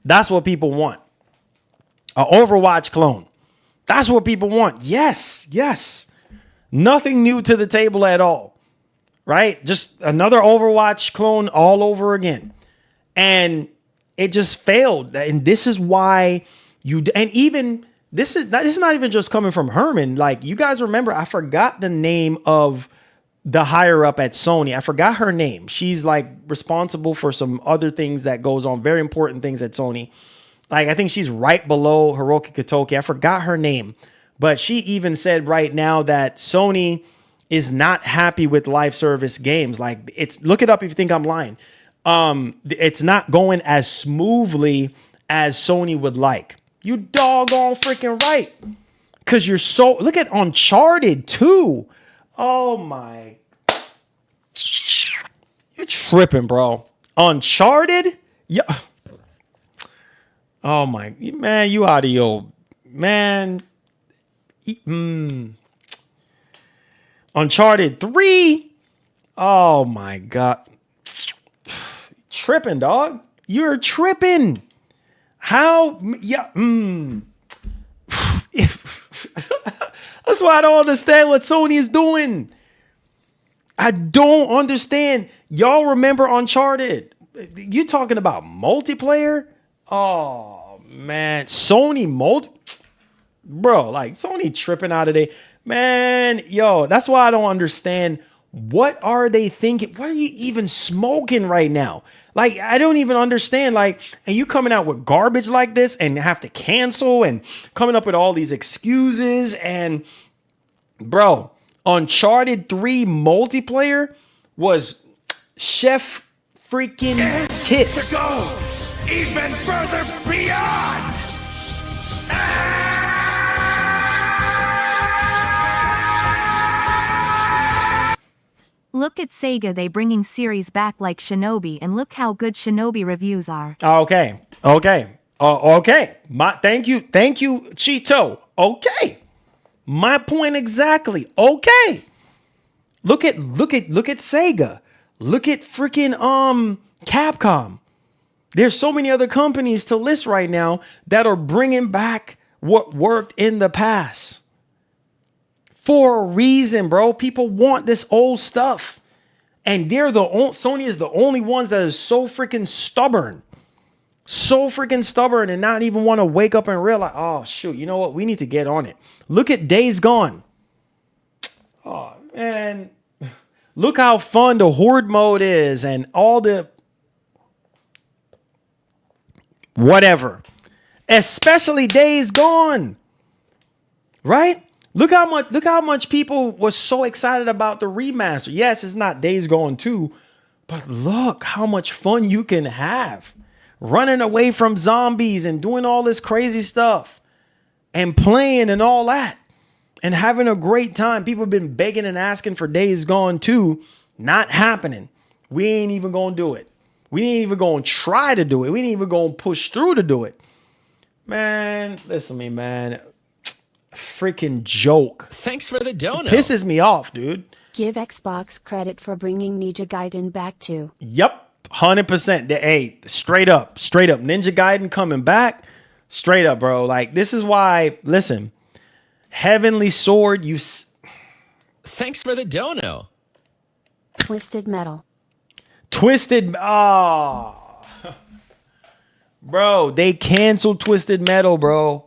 that's what people want. An Overwatch clone. That's what people want. Yes, yes. Nothing new to the table at all. Right? Just another Overwatch clone all over again. And it just failed. And this is why and even this is not even just coming from Herman. Like, you guys remember, I forgot the name of the higher up at Sony. I forgot her name. She's like responsible for some other things that goes on, very important things at Sony. Like, I think she's right below Hiroki Katoki. I forgot her name, but she even said right now that Sony is not happy with live service games. Like, look it up if you think I'm lying. It's not going as smoothly as Sony would like. You doggone freaking right. Cause look at Uncharted 2. Oh my. You're tripping, bro. Uncharted? Yeah. Oh my, man, you out of your, man. Uncharted 3. Oh my God. Tripping, dog. You're tripping. How? Yeah. That's why I don't understand what Sony is doing. I don't understand. Y'all remember Uncharted? You talking about multiplayer? Oh man, bro, like Sony tripping out of there, man. Yo, that's why I don't understand. What are they thinking? What are you even smoking right now? Like, I don't even understand. Like, and you coming out with garbage like this and have to cancel and coming up with all these excuses. And bro, Uncharted 3 multiplayer was chef freaking kiss. To go even further beyond. Look at Sega, they bringing series back like Shinobi, and look how good Shinobi reviews are. Okay. Thank you, Cheeto. Okay. My point exactly. Okay. Look at Sega. Look at freaking Capcom. There's so many other companies to list right now that are bringing back what worked in the past. For a reason, bro. People want this old stuff. And Sony is the only ones that is so freaking stubborn. So freaking stubborn and not even want to wake up and realize, oh, shoot, you know what? We need to get on it. Look at Days Gone. Oh, man. Look how fun the Horde mode is and all the whatever. Especially Days Gone. Right? Look how much people was so excited about the remaster. Yes, it's not Days Gone 2, but look how much fun you can have running away from zombies and doing all this crazy stuff and playing and all that and having a great time. People have been begging and asking for Days Gone 2. Not happening. We ain't even going to do it. We ain't even going to try to do it. We ain't even going to push through to do it. Man, listen to me, man. Freaking joke. Thanks for the donut. Pisses me off, dude. Give Xbox credit for bringing Ninja Gaiden back too. Yep, 100%. Hey, straight up. Ninja Gaiden coming back. Straight up, bro. Like, this is why, listen, Heavenly Sword, Thanks for the dono. Twisted Metal. Bro, they canceled Twisted Metal, bro.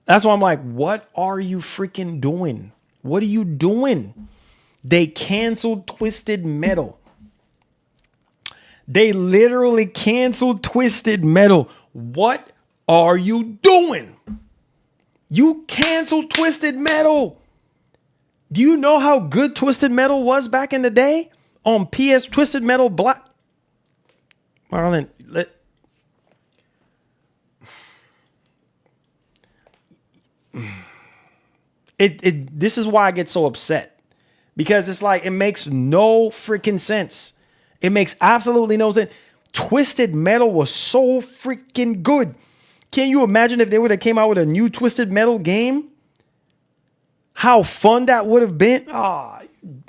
That's why I'm like, what are you freaking doing? What are you doing? They canceled Twisted Metal. They literally canceled Twisted Metal. What are you doing? You canceled Twisted Metal. Do you know how good Twisted Metal was back in the day? On PS Twisted Metal Black. Marlon, this is why I get so upset. Because it's like, it makes no freaking sense. It makes absolutely no sense. Twisted Metal was so freaking good. Can you imagine if they would have came out with a new Twisted Metal game? How fun that would have been. Oh,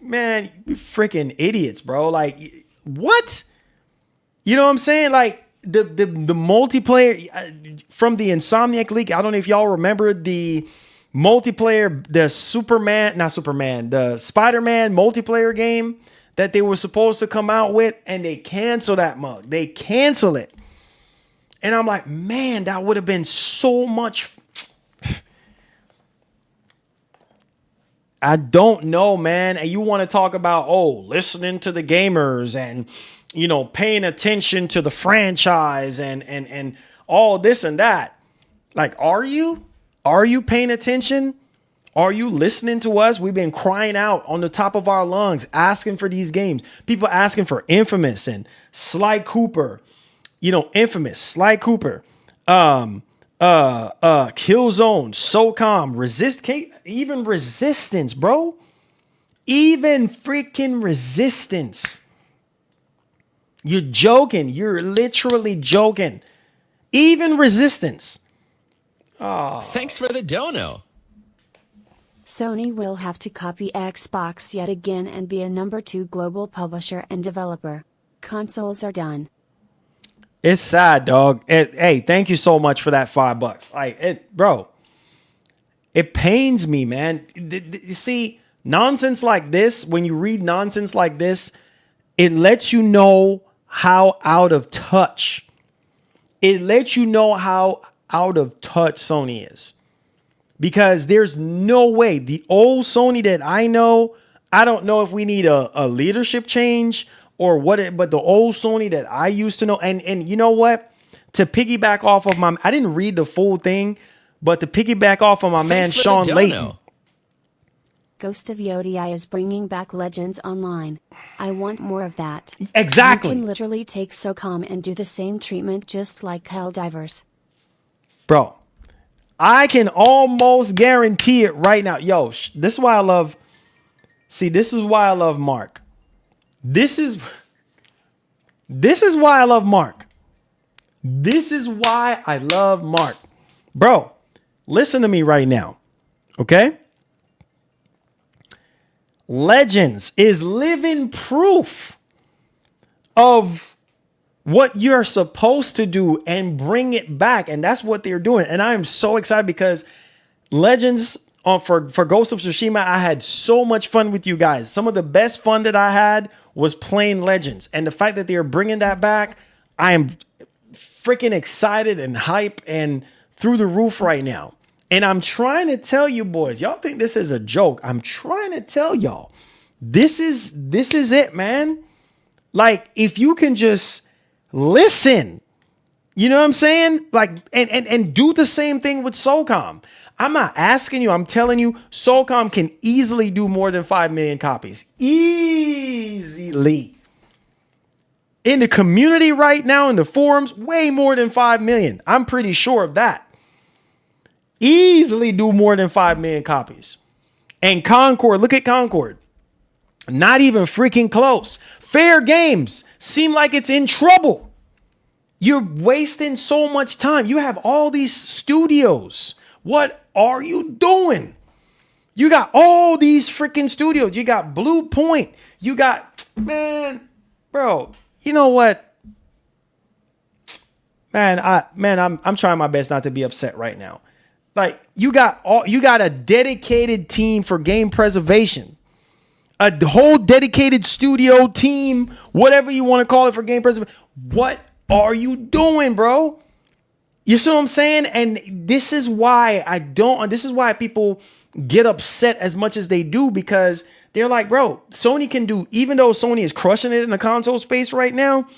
man, you freaking idiots, bro. Like, what? You know what I'm saying? Like, the multiplayer from the Insomniac leak. I don't know if y'all remember the multiplayer, the the Spider-Man multiplayer game that they were supposed to come out with, and they cancel that mug. They cancel it. And I'm like, man, that would have been so much. I don't know, man. And you want to talk about, listening to the gamers and, paying attention to the franchise and all this and that. Like, are you? Are you paying attention? Are you listening to us? We've been crying out on the top of our lungs, asking for these games. People asking for Infamous and Sly Cooper. Infamous, Sly Cooper, Killzone, SOCOM, even Resistance, bro. Even freaking Resistance. You're joking. You're literally joking. Even Resistance. Thanks for the dono. Sony will have to copy Xbox yet again and be a number 2 global publisher and developer. Consoles are done. It's sad, dog. Hey, thank you so much for that $5. Bro, it pains me, man. You see, nonsense like this, when you read nonsense like this, it lets you know how out of touch. It lets you know how out of touch Sony is. Because there's no way. The old Sony that I know, I don't know if we need a leadership change or what, but the old Sony that I used to know, and you know what? To piggyback off of I didn't read the full thing, but to piggyback off of my man Sean Layton. Ghost of Yodi is bringing back Legends Online. I want more of that. Exactly. You can literally take SOCOM and do the same treatment just like Helldivers. Bro, I can almost guarantee it right now. Yo, this is why I love. See, this is why I love Mark. This is why I love Mark. This is why I love Mark. Bro, listen to me right now. Okay? Legends is living proof of what you're supposed to do and bring it back. And that's what they're doing. And I am so excited because Legends for Ghost of Tsushima, I had so much fun with you guys. Some of the best fun that I had was playing Legends. And the fact that they're bringing that back, I am freaking excited and hype and through the roof right now. And I'm trying to tell you boys, y'all think this is a joke. I'm trying to tell y'all, this is it, man. Like, if you can just listen, you know what I'm saying? Like, and do the same thing with SOCOM. I'm not asking you, I'm telling you, SOCOM can easily do more than 5 million copies. Easily. In the community right now, in the forums, way more than 5 million. I'm pretty sure of that. Easily do more than 5 million copies. And Concord, look at Concord. Not even freaking close. Fair Games seem like it's in trouble. You're wasting so much time. You have all these studios. What are you doing? You got all these freaking studios. You got Blue Point. You got, man, bro, you know what? Man, I'm trying my best not to be upset right now. Like, you got a dedicated team for game preservation. A whole dedicated studio team, whatever you want to call it, for game preservation. What are you doing, bro? You see what I'm saying? And this is why this is why people get upset as much as they do, because they're like, bro, Sony can do, even though Sony is crushing it in the console space right now,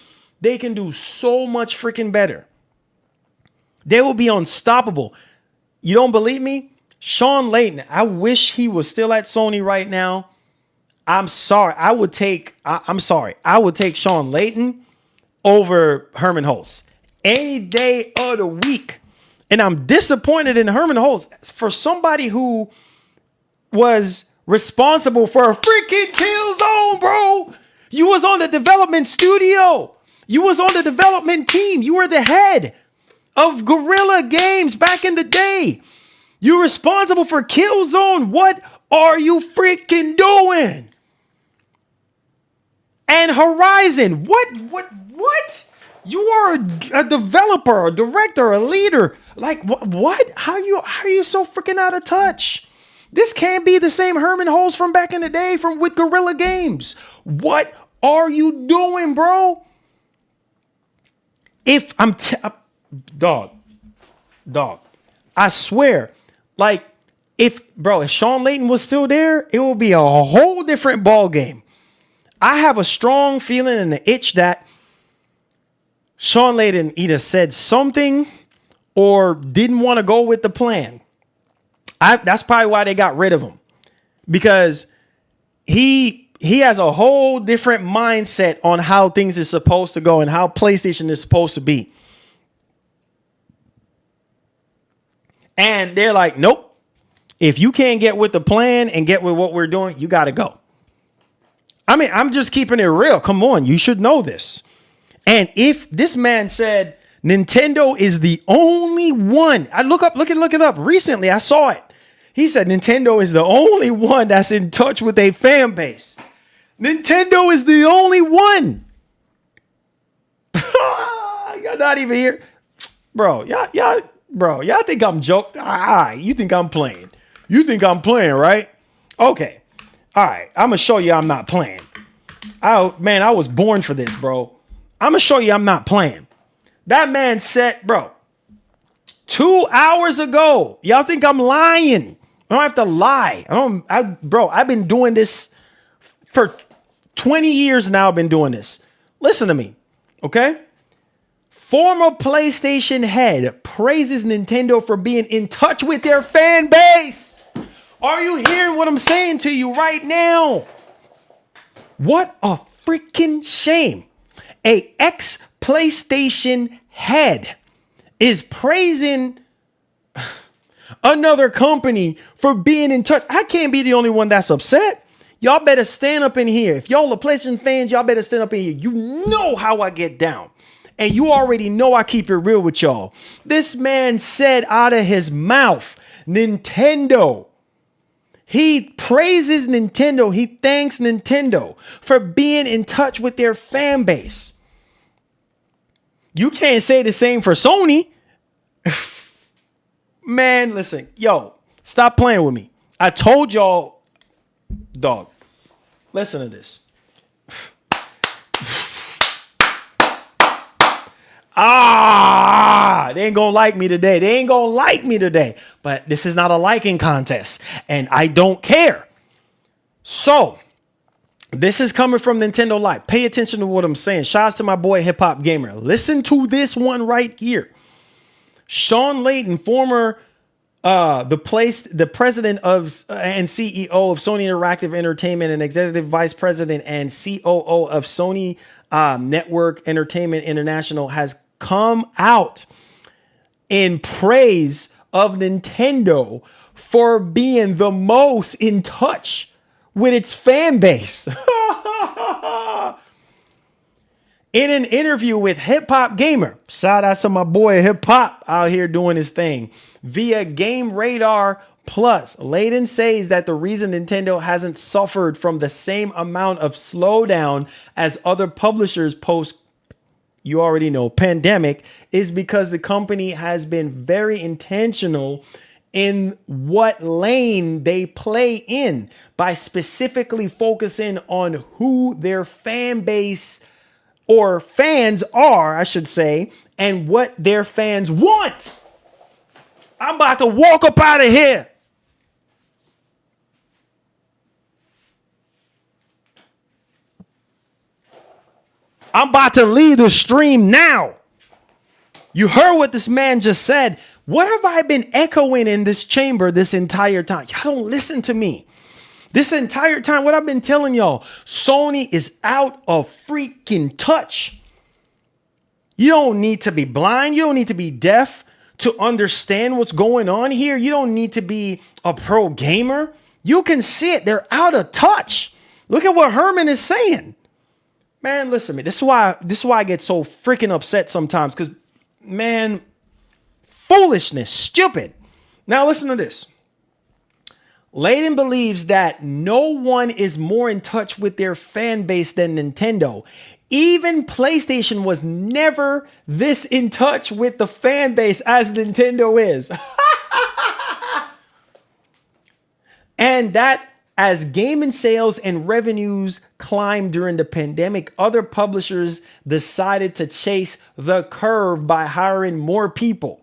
they can do so much freaking better. They will be unstoppable. You don't believe me? Sean Layton, I wish he was still at Sony right now. I'm sorry. I would take Sean Layton over Herman Hulst any day of the week. And I'm disappointed in Herman Hulst for somebody who was responsible for a freaking Killzone, bro. You was on the development studio. You was on the development team. You were the head of Guerrilla Games back in the day. You're responsible for Killzone. What are you freaking doing? And Horizon, what? You are a developer, a director, a leader Like what? How are you so freaking out of touch? This can't be the same Herman Holtz from back in the day from with Guerrilla Games. What are you doing, bro? If I'm dog, I swear, like if Sean Layton was still there, it would be a whole different ball game. I have a strong feeling and an itch that Sean Layton either said something or didn't want to go with the plan. That's probably why they got rid of him, because he has a whole different mindset on how things is supposed to go and how PlayStation is supposed to be. And they're like, nope. If you can't get with the plan and get with what we're doing, you got to go. I mean, I'm just keeping it real. Come on, you should know this. And if this man said Nintendo is the only one, I look it up. Recently, I saw it. He said Nintendo is the only one that's in touch with a fan base. Nintendo is the only one. Y'all not even here. Bro, y'all think I'm joking? You think I'm playing. You think I'm playing, right? Okay. All right. I'm going to show you I'm not playing. I was born for this, bro. I'm going to show you I'm not playing. That man said, bro, 2 hours ago. Y'all think I'm lying. I don't have to lie. I've been doing this for 20 years now. I've been doing this. Listen to me, okay? Former PlayStation head praises Nintendo for being in touch with their fan base. Are you hearing what I'm saying to you right now? What a freaking shame. A ex-PlayStation head is praising another company for being in touch. I can't be the only one that's upset. Y'all better stand up in here. If y'all are PlayStation fans, y'all better stand up in here. You know how I get down. And you already know I keep it real with y'all. This man said out of his mouth, Nintendo. He praises Nintendo. He thanks Nintendo for being in touch with their fan base. You can't say the same for Sony. Man, listen, yo, stop playing with me. I told y'all, dog, listen to this. They ain't gonna like me today. But this is not a liking contest, and I don't care. So, this is coming from Nintendo Live. Pay attention to what I'm saying. Shouts to my boy Hip Hop Gamer. Listen to this one right here. Sean Layton, former the president of and CEO of Sony Interactive Entertainment and executive vice president and COO of Sony Network Entertainment International, has come out in praise of Nintendo for being the most in touch with its fan base. In an interview with Hip Hop Gamer, shout out to my boy Hip Hop out here doing his thing, via Game Radar Plus, Layden says that the reason Nintendo hasn't suffered from the same amount of slowdown as other publishers post, you already know, pandemic, is because the company has been very intentional in what lane they play in by specifically focusing on who their fan base or fans are, I should say, and what their fans want. I'm about to walk up out of here. I'm about to leave the stream now. You heard what this man just said. What have I been echoing in this chamber this entire time? Y'all don't listen to me. This entire time, what I've been telling y'all, Sony is out of freaking touch. You don't need to be blind. You don't need to be deaf to understand what's going on here. You don't need to be a pro gamer. You can see it. They're out of touch. Look at what Herman is saying. Man, listen to me. This is why I get so freaking upset sometimes. Because, man, foolishness, stupid. Now listen to this. Layden believes that no one is more in touch with their fan base than Nintendo. Even PlayStation was never this in touch with the fan base as Nintendo is. And that, as gaming sales and revenues climbed during the pandemic, other publishers decided to chase the curve by hiring more people.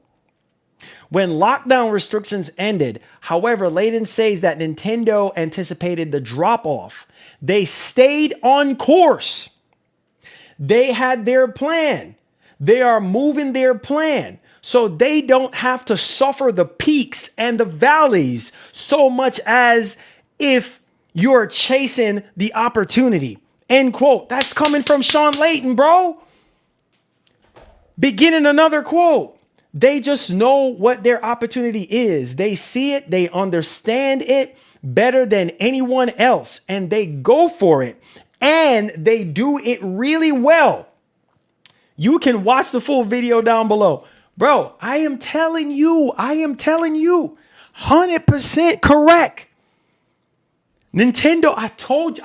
When lockdown restrictions ended, however, LIAN says that Nintendo anticipated the drop-off. They stayed on course. They had their plan. They are moving their plan. So they don't have to suffer the peaks and the valleys so much as if you're chasing the opportunity. End quote. That's coming from Sean Layton, bro. Beginning another quote. They just know what their opportunity is. They see it. They understand it better than anyone else. And they go for it. And they do it really well. You can watch the full video down below. Bro, I am telling you, 100% correct. Nintendo,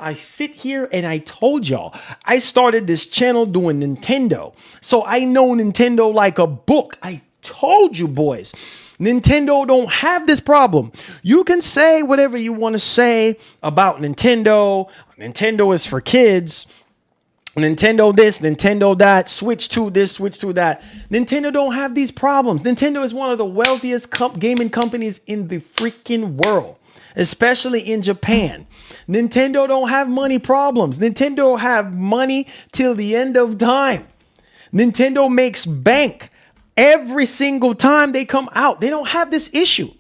I sit here and I told y'all, I started this channel doing Nintendo. So I know Nintendo like a book. I told you boys, Nintendo don't have this problem. You can say whatever you want to say about Nintendo. Nintendo is for kids. Nintendo this, Nintendo that, Switch to this, Switch to that. Nintendo don't have these problems. Nintendo is one of the wealthiest gaming companies in the freaking world, especially in Japan. Nintendo don't have money problems. Nintendo have money till the end of time. Nintendo makes bank every single time they come out. They don't have this issue.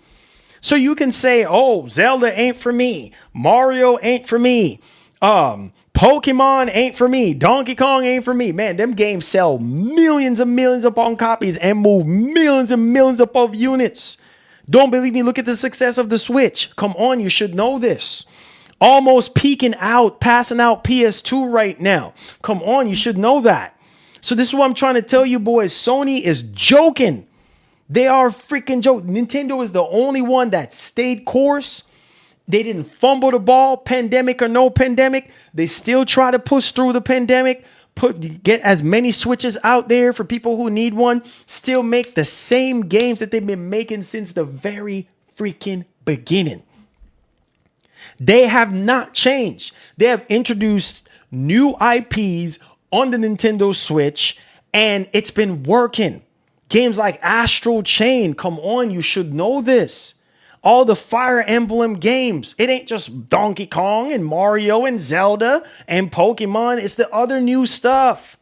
So you can say, oh, Zelda ain't for me. Mario ain't for me. Pokemon ain't for me. Donkey Kong ain't for me. Man, them games sell millions and millions upon copies and move millions and millions of units. Don't believe me? Look at the success of the Switch. Come on, you should know this. Almost peaking out, passing out PS2 right now. Come on, you should know that. So this is what I'm trying to tell you boys. Sony is joking. They are freaking joking. Nintendo is the only one that stayed course. They didn't fumble the ball, pandemic or no pandemic. They still try to push through the pandemic, get as many Switches out there for people who need one, still make the same games that they've been making since the very freaking beginning. They have not changed. They have introduced new IPs on the Nintendo Switch, and it's been working. Games like Astral Chain, come on, you should know this. All the Fire Emblem games. It ain't just Donkey Kong and Mario and Zelda and Pokemon. It's the other new stuff.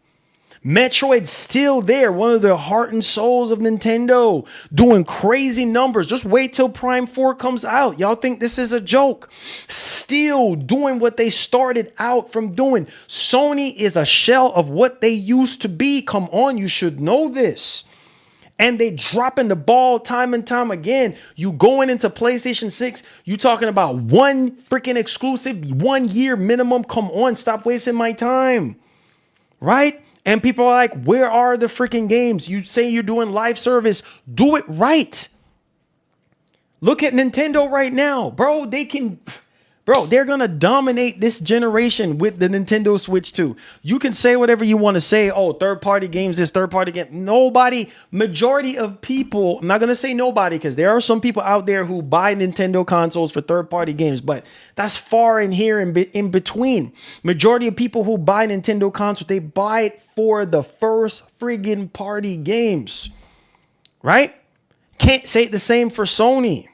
Metroid's still there. One of the heart and souls of Nintendo. Doing crazy numbers. Just wait till Prime 4 comes out. Y'all think this is a joke? Still doing what they started out from doing. Sony is a shell of what they used to be. Come on, you should know this. And they dropping the ball time and time again. You going into PlayStation 6, you talking about one freaking exclusive, 1 year minimum. Come on, stop wasting my time. Right? And people are like, where are the freaking games? You say you're doing live service. Do it right. Look at Nintendo right now. Bro, they're going to dominate this generation with the Nintendo Switch 2. You can say whatever you want to say. Oh, third-party games, this third-party game. Majority of people, I'm not going to say nobody because there are some people out there who buy Nintendo consoles for third-party games, but that's far in here in between. Majority of people who buy Nintendo consoles, they buy it for the first friggin' party games, right? Can't say the same for Sony.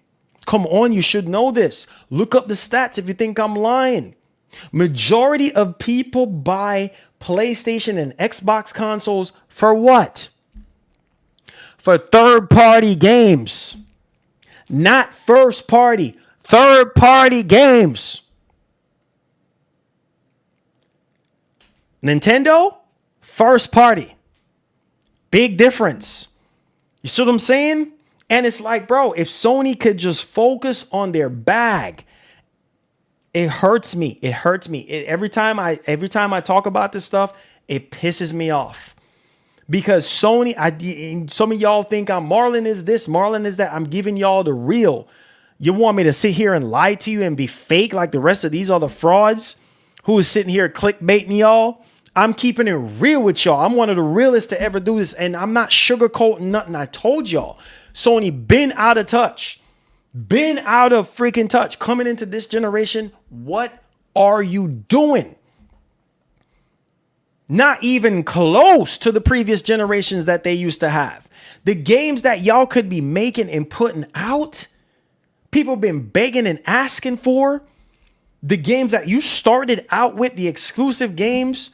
Come on, you should know this. Look up the stats if you think I'm lying. Majority of people buy PlayStation and Xbox consoles for what? For third-party games. Not first-party. Third-party games. Nintendo, first-party. Big difference. You see what I'm saying? And it's like, bro, if Sony could just focus on their bag, it hurts me. It hurts me. Every time I talk about this stuff, it pisses me off. Because Sony, some of y'all think I'm Marlon is this, Marlon is that. I'm giving y'all the real. You want me to sit here and lie to you and be fake like the rest of these other frauds who is sitting here clickbaiting y'all? I'm keeping it real with y'all. I'm one of the realest to ever do this, and I'm not sugarcoating nothing. I told y'all, Sony been out of touch, been out of freaking touch. Coming into this generation, what are you doing? Not even close to the previous generations that they used to have. The games that y'all could be making and putting out, people been begging and asking for. The games that you started out with, the exclusive games,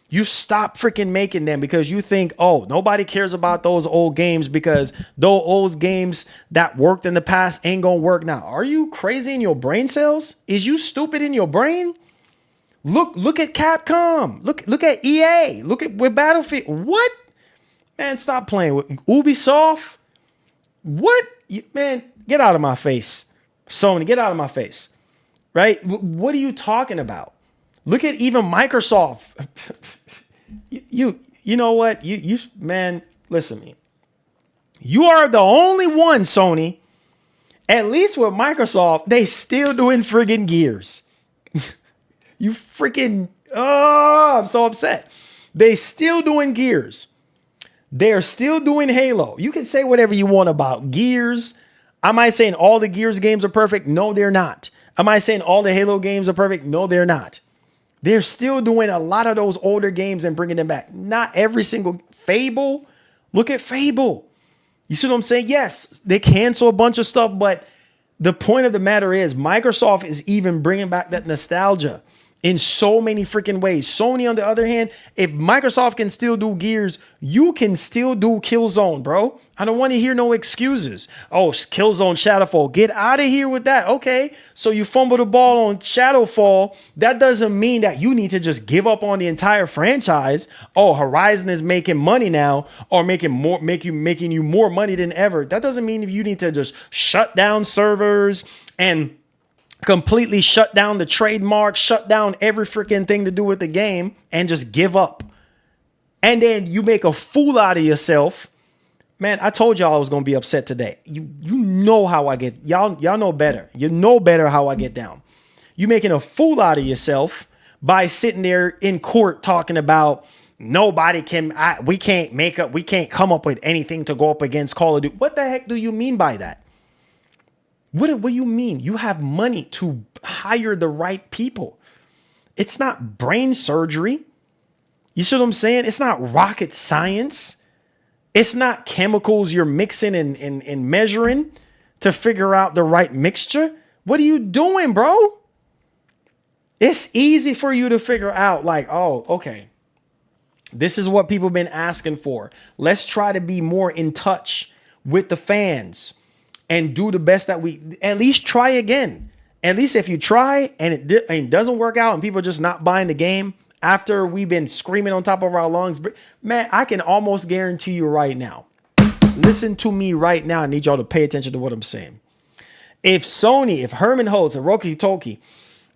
you stop freaking making them because you think, oh, nobody cares about those old games because those old games that worked in the past ain't gonna work now. Are you crazy in your brain cells? Is you stupid in your brain? Look at Capcom. Look at EA. Look at with Battlefield. What? Man, stop playing with Ubisoft. What? Man, get out of my face. Sony, get out of my face. Right? What are you talking about? Look at even Microsoft. you know what? You man, listen to me. You are the only one, Sony. At least with Microsoft, they still doing friggin' Gears. You freaking, oh, I'm so upset. They still doing Gears. They're still doing Halo. You can say whatever you want about Gears. Am I saying all the Gears games are perfect? No, they're not. Am I saying all the Halo games are perfect? No, they're not. They're still doing a lot of those older games and bringing them back. Not every single Fable. Look at Fable. You see what I'm saying? Yes, they cancel a bunch of stuff, but the point of the matter is Microsoft is even bringing back that nostalgia in so many freaking ways. Sony, on the other hand, if Microsoft can still do Gears, you can still do Killzone, bro. I don't want to hear no excuses. Oh, Killzone, Shadowfall. Get out of here with that. Okay, so you fumbled the ball on Shadowfall. That doesn't mean that you need to just give up on the entire franchise. Oh, Horizon is making money now, or making you more money than ever. That doesn't mean you need to just shut down servers and completely shut down the trademark, shut down every freaking thing to do with the game, and just give up. And then you make a fool out of yourself. Man, I told y'all I was gonna be upset today. You know how I get. Y'all know better. You know better how I get down. You making a fool out of yourself by sitting there in court talking about nobody can. We can't come up with anything to go up against Call of Duty. What the heck do you mean by that? What do you mean? You have money to hire the right people. It's not brain surgery. You see what I'm saying? It's not rocket science. It's not chemicals you're mixing and measuring to figure out the right mixture. What are you doing, bro? It's easy for you to figure out like, oh, okay, this is what people have been asking for. Let's try to be more in touch with the fans and do the best that we, at least try again. At least if you try and it doesn't work out and people are just not buying the game after we've been screaming on top of our lungs, man, I can almost guarantee you right now. Listen to me right now. I need y'all to pay attention to what I'm saying. If Sony, if Herman Holtz, Hiroki Toki,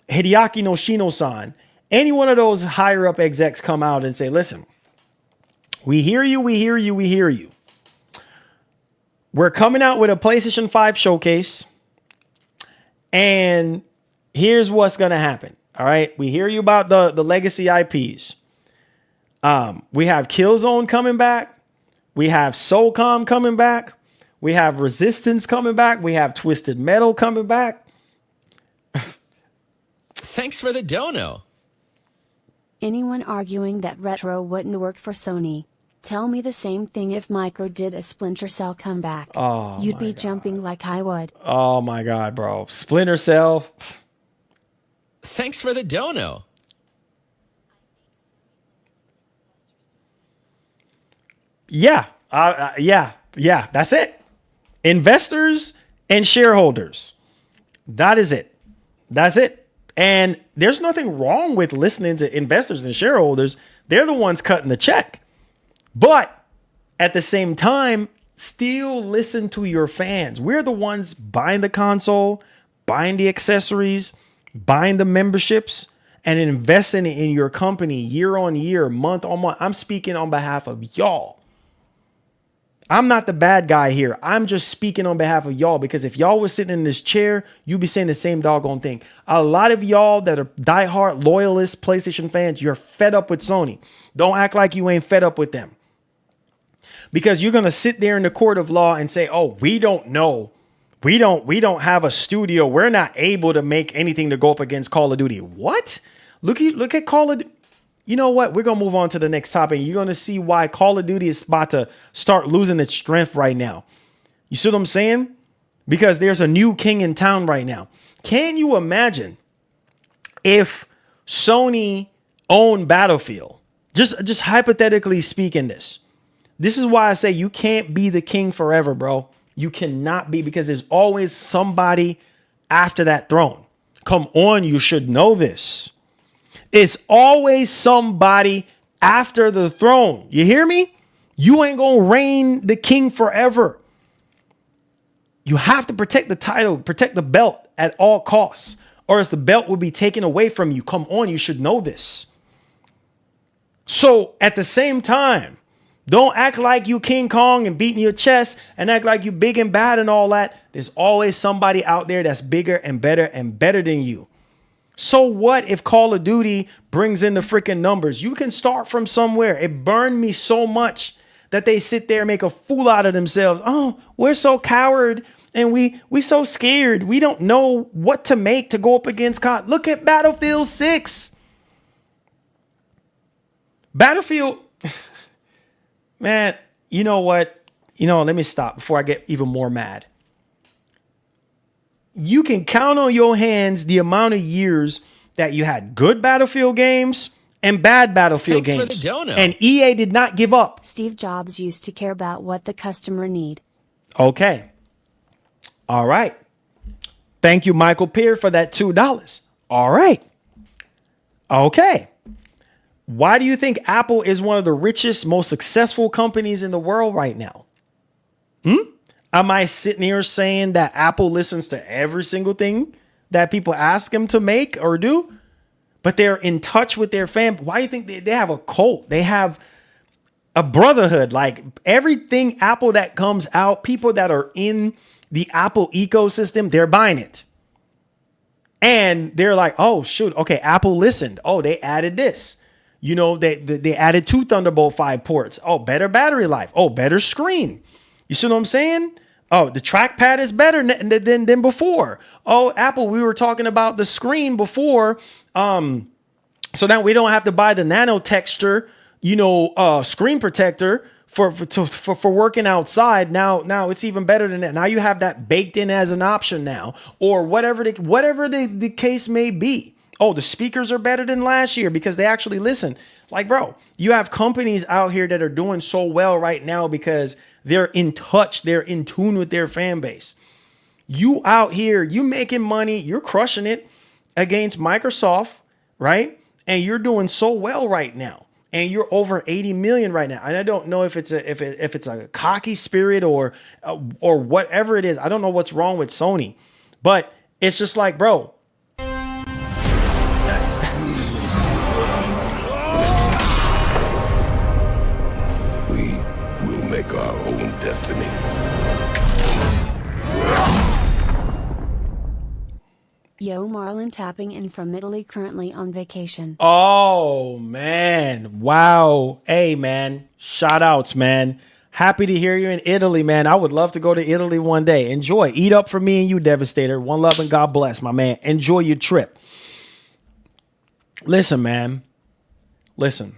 Hideaki Noshino-san, any one of those higher up execs come out and say, listen, we hear you, we hear you, we hear you. We're coming out with a PlayStation 5 showcase, and here's what's going to happen. All right. We hear you about the legacy IPs. We have Killzone coming back. We have SOCOM coming back. We have Resistance coming back. We have Twisted Metal coming back. Thanks for the dono. Anyone arguing that retro wouldn't work for Sony, tell me the same thing if Micro did a Splinter Cell comeback. Oh, you'd be jumping like I would. Oh my God, bro. Splinter Cell. Thanks for the dono. Yeah. Yeah. That's it. Investors and shareholders. That is it. That's it. And there's nothing wrong with listening to investors and shareholders. They're the ones cutting the check. But at the same time, still listen to your fans. We're the ones buying the console, buying the accessories, buying the memberships, and investing in your company year on year, month on month. I'm speaking on behalf of y'all. I'm not the bad guy here. I'm just speaking on behalf of y'all, because if y'all was sitting in this chair, you'd be saying the same doggone thing. A lot of y'all that are diehard loyalist PlayStation fans, you're fed up with Sony. Don't act like you ain't fed up with them, because you're going to sit there in the court of law and say, oh, we don't know. We don't have a studio. We're not able to make anything to go up against Call of Duty. What? Look at Call of Duty. You know what? We're going to move on to the next topic. You're going to see why Call of Duty is about to start losing its strength right now. You see what I'm saying? Because there's a new king in town right now. Can you imagine if Sony owned Battlefield? Just hypothetically speaking this. This is why I say you can't be the king forever, bro. You cannot be, because there's always somebody after that throne. Come on, you should know this. It's always somebody after the throne. You hear me? You ain't gonna reign the king forever. You have to protect the title, protect the belt at all costs, or else the belt will be taken away from you. Come on, you should know this. So at the same time, don't act like you King Kong and beating your chest and act like you big and bad and all that. There's always somebody out there that's bigger and better than you. So what if Call of Duty brings in the freaking numbers? You can start from somewhere. It burned me so much that they sit there and make a fool out of themselves. Oh, we're so coward and we so scared. We don't know what to make to go up against COD. Look at Battlefield 6. Battlefield, man, you know what? Let me stop before I get even more mad. You can count on your hands the amount of years that you had good Battlefield games and bad Battlefield Thanks games. for the dono. And EA did not give up. Steve Jobs used to care about what the customer need. Okay. All right. Thank you, Michael Peer, for that $2. All right. Okay. Why do you think Apple is one of the richest, most successful companies in the world right now? Am I sitting here saying that Apple listens to every single thing that people ask them to make or do? But they're in touch with their fan. Why do you think they have a cult? They have a brotherhood. Like everything Apple that comes out, people that are in the Apple ecosystem, they're buying it. And they're like, oh, shoot. Okay, Apple listened. Oh, they added this. They added 2 Thunderbolt 5 ports. Oh, better battery life. Oh, better screen. You see what I'm saying? Oh, the trackpad is better than before. Oh, Apple, we were talking about the screen before. So now we don't have to buy the nano texture, screen protector for working outside. Now it's even better than that. Now you have that baked in as an option now, or whatever the case may be. Oh, the speakers are better than last year because they actually listen. Like, bro, you have companies out here that are doing so well right now because they're in touch. They're in tune with their fan base. You out here, you making money. You're crushing it against Microsoft, right? And you're doing so well right now. And you're over 80 million right now. And I don't know if it's a cocky spirit or whatever it is. I don't know what's wrong with Sony, but it's just like, bro. Make our own destiny. Yo, Marlon tapping in from Italy, currently on vacation. Oh, man. Wow. Hey, man. Shout outs, man. Happy to hear you're in Italy, man. I would love to go to Italy one day. Enjoy. Eat up for me and you, Devastator. One love and God bless, my man. Enjoy your trip. Listen, man. Listen.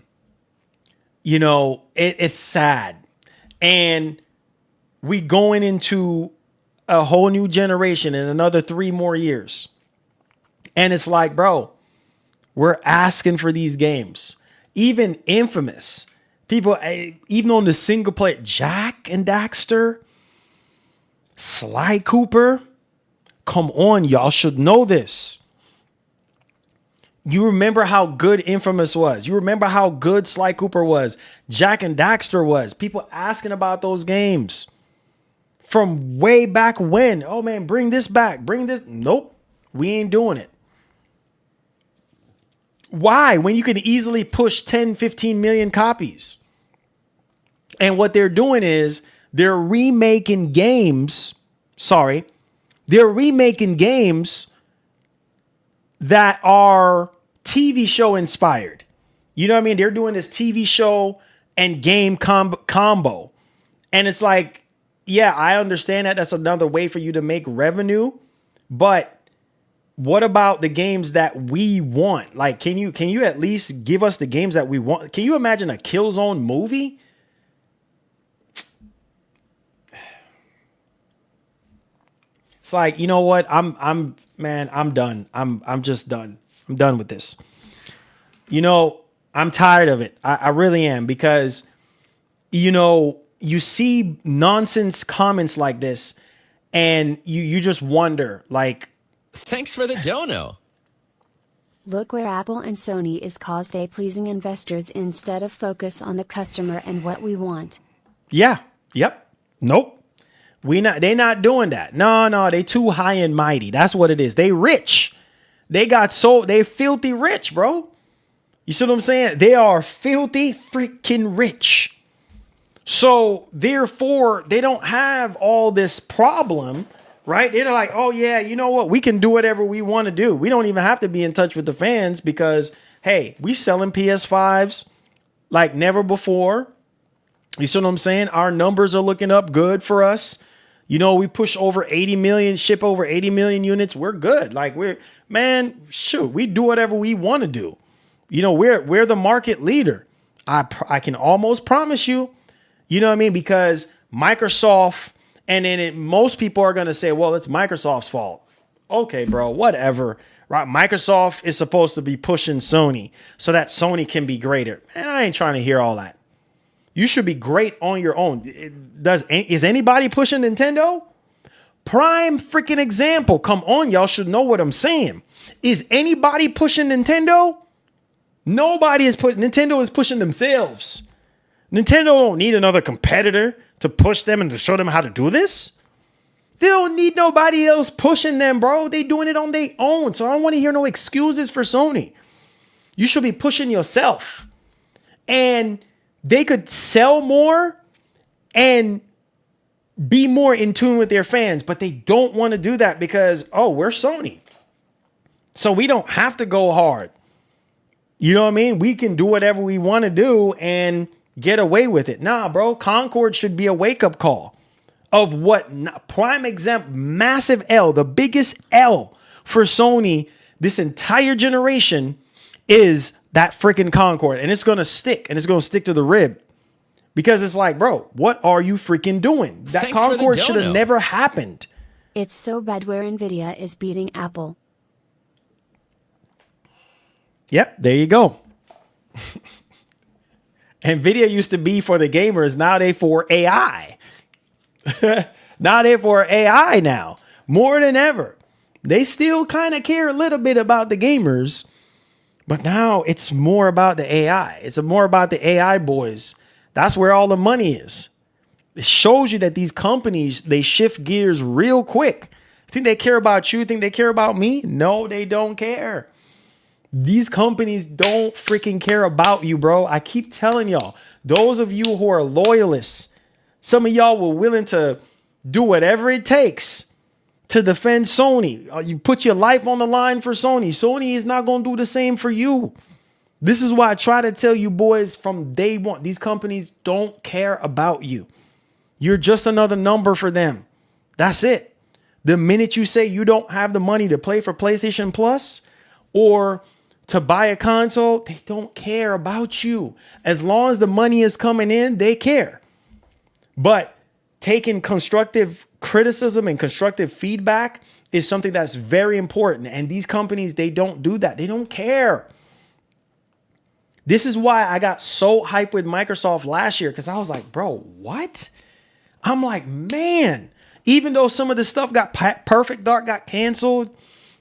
It's sad. And we going into a whole new generation in another 3 more years. And it's like, bro, we're asking for these games. Even Infamous. People, even on the single player, Jak and Daxter, Sly Cooper. Come on, y'all should know this. You remember how good Infamous was. You remember how good Sly Cooper was. Jak and Daxter was. People asking about those games from way back when. Oh, man, bring this back. Bring this. Nope. We ain't doing it. Why? When you can easily push 10, 15 million copies. And what they're doing is they're remaking games. Sorry. They're remaking games that are TV show inspired. You know what I mean? They're doing this TV show and game combo. And it's like, yeah, I understand that. That's another way for you to make revenue. But what about the games that we want? Like, can you at least give us the games that we want? Can you imagine a Killzone movie? It's like, you know what? I'm done. I'm just done. I'm done with this. You know, I'm tired of it. I really am, because, you know, you see nonsense comments like this and you just wonder, like, Thanks for the dono. Look where Apple and Sony is, cause they pleasing investors instead of focus on the customer and what we want. yeah, yep, nope. They not doing that. No, they too high and mighty. That's what it is. They rich. They filthy rich, bro. You see what I'm saying? They are filthy freaking rich. So therefore, they don't have all this problem, right? They're like, oh yeah, you know what? We can do whatever we want to do. We don't even have to be in touch with the fans because, hey, we selling PS5s like never before. You see what I'm saying? Our numbers are looking up good for us. You know, we push over 80 million, ship over 80 million units. We're good. Like we do whatever we want to do. You know, we're the market leader. I can almost promise you, you know what I mean? Because Microsoft, and then most people are going to say, well, it's Microsoft's fault. Okay, bro, whatever. Right? Microsoft is supposed to be pushing Sony so that Sony can be greater. And I ain't trying to hear all that. You should be great on your own. Is anybody pushing Nintendo? Prime freaking example. Come on, y'all should know what I'm saying. Is anybody pushing Nintendo? Nobody is pushing. Nintendo is pushing themselves. Nintendo don't need another competitor to push them and to show them how to do this. They don't need nobody else pushing them, bro. They doing it on their own. So I don't want to hear no excuses for Sony. You should be pushing yourself. And they could sell more and be more in tune with their fans, but they don't want to do that because, oh, we're Sony. So we don't have to go hard. You know what I mean? We can do whatever we want to do and get away with it. Nah, bro, Concord should be a wake-up call of what prime example, massive L, the biggest L for Sony this entire generation is that freaking Concord. And it's going to stick, and it's going to stick to the rib. Because it's like, bro, what are you freaking doing? That Thanks for the Concord should have dono. never happened. It's so bad where Nvidia is beating Apple. Yep, there you go. Nvidia used to be for the gamers. Now they for AI. Now they for AI now. More than ever. They still kind of care a little bit about the gamers. But now it's more about the AI. It's more about the AI boys. That's where all the money is. It shows you that these companies, they shift gears real quick. Think they care about you? Think they care about me? No, they don't care. These companies don't freaking care about you, bro. I keep telling y'all, those of you who are loyalists, some of y'all were willing to do whatever it takes to defend Sony. You put your life on the line for Sony. Sony is not going to do the same for you. This is why I try to tell you boys from day one, these companies don't care about you. You're just another number for them. That's it. The minute you say you don't have the money to play for PlayStation Plus or to buy a console, they don't care about you. As long as the money is coming in, they care. But taking constructive criticism and constructive feedback is something that's very important. And these companies, they don't do that. They don't care. This is why I got so hyped with Microsoft last year, because I was like, bro, what? I'm like, man, even though some of the stuff got Perfect Dark got canceled,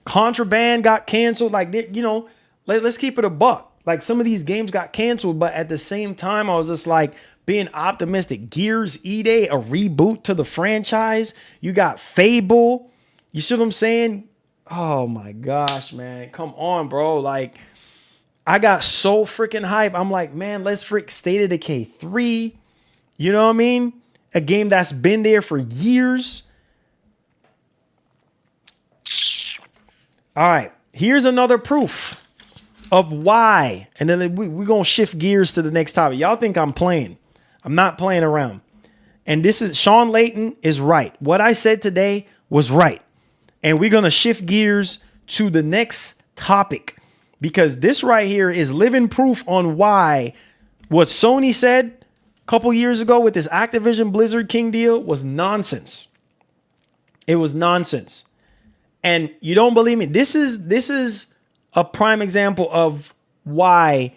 Contraband got canceled, like, you know, let's keep it a buck. Like some of these games got canceled, but at the same time, I was just like being optimistic. Gears E-Day, a reboot to the franchise. You got Fable. You see what I'm saying? Oh my gosh, man. Come on, bro. Like, I got so freaking hype. I'm like, man, let's freak State of Decay 3. You know what I mean? a game that's been there for years. All right, here's another proof of why. And then we're going to shift gears to the next topic. Y'all think I'm playing. I'm not playing around. And this is, Sean Layton is right. What I said today was right. And we're going to shift gears to the next topic, because this right here is living proof on why what Sony said a couple years ago with this Activision Blizzard King deal was nonsense. It was nonsense. And you don't believe me? This is a prime example of why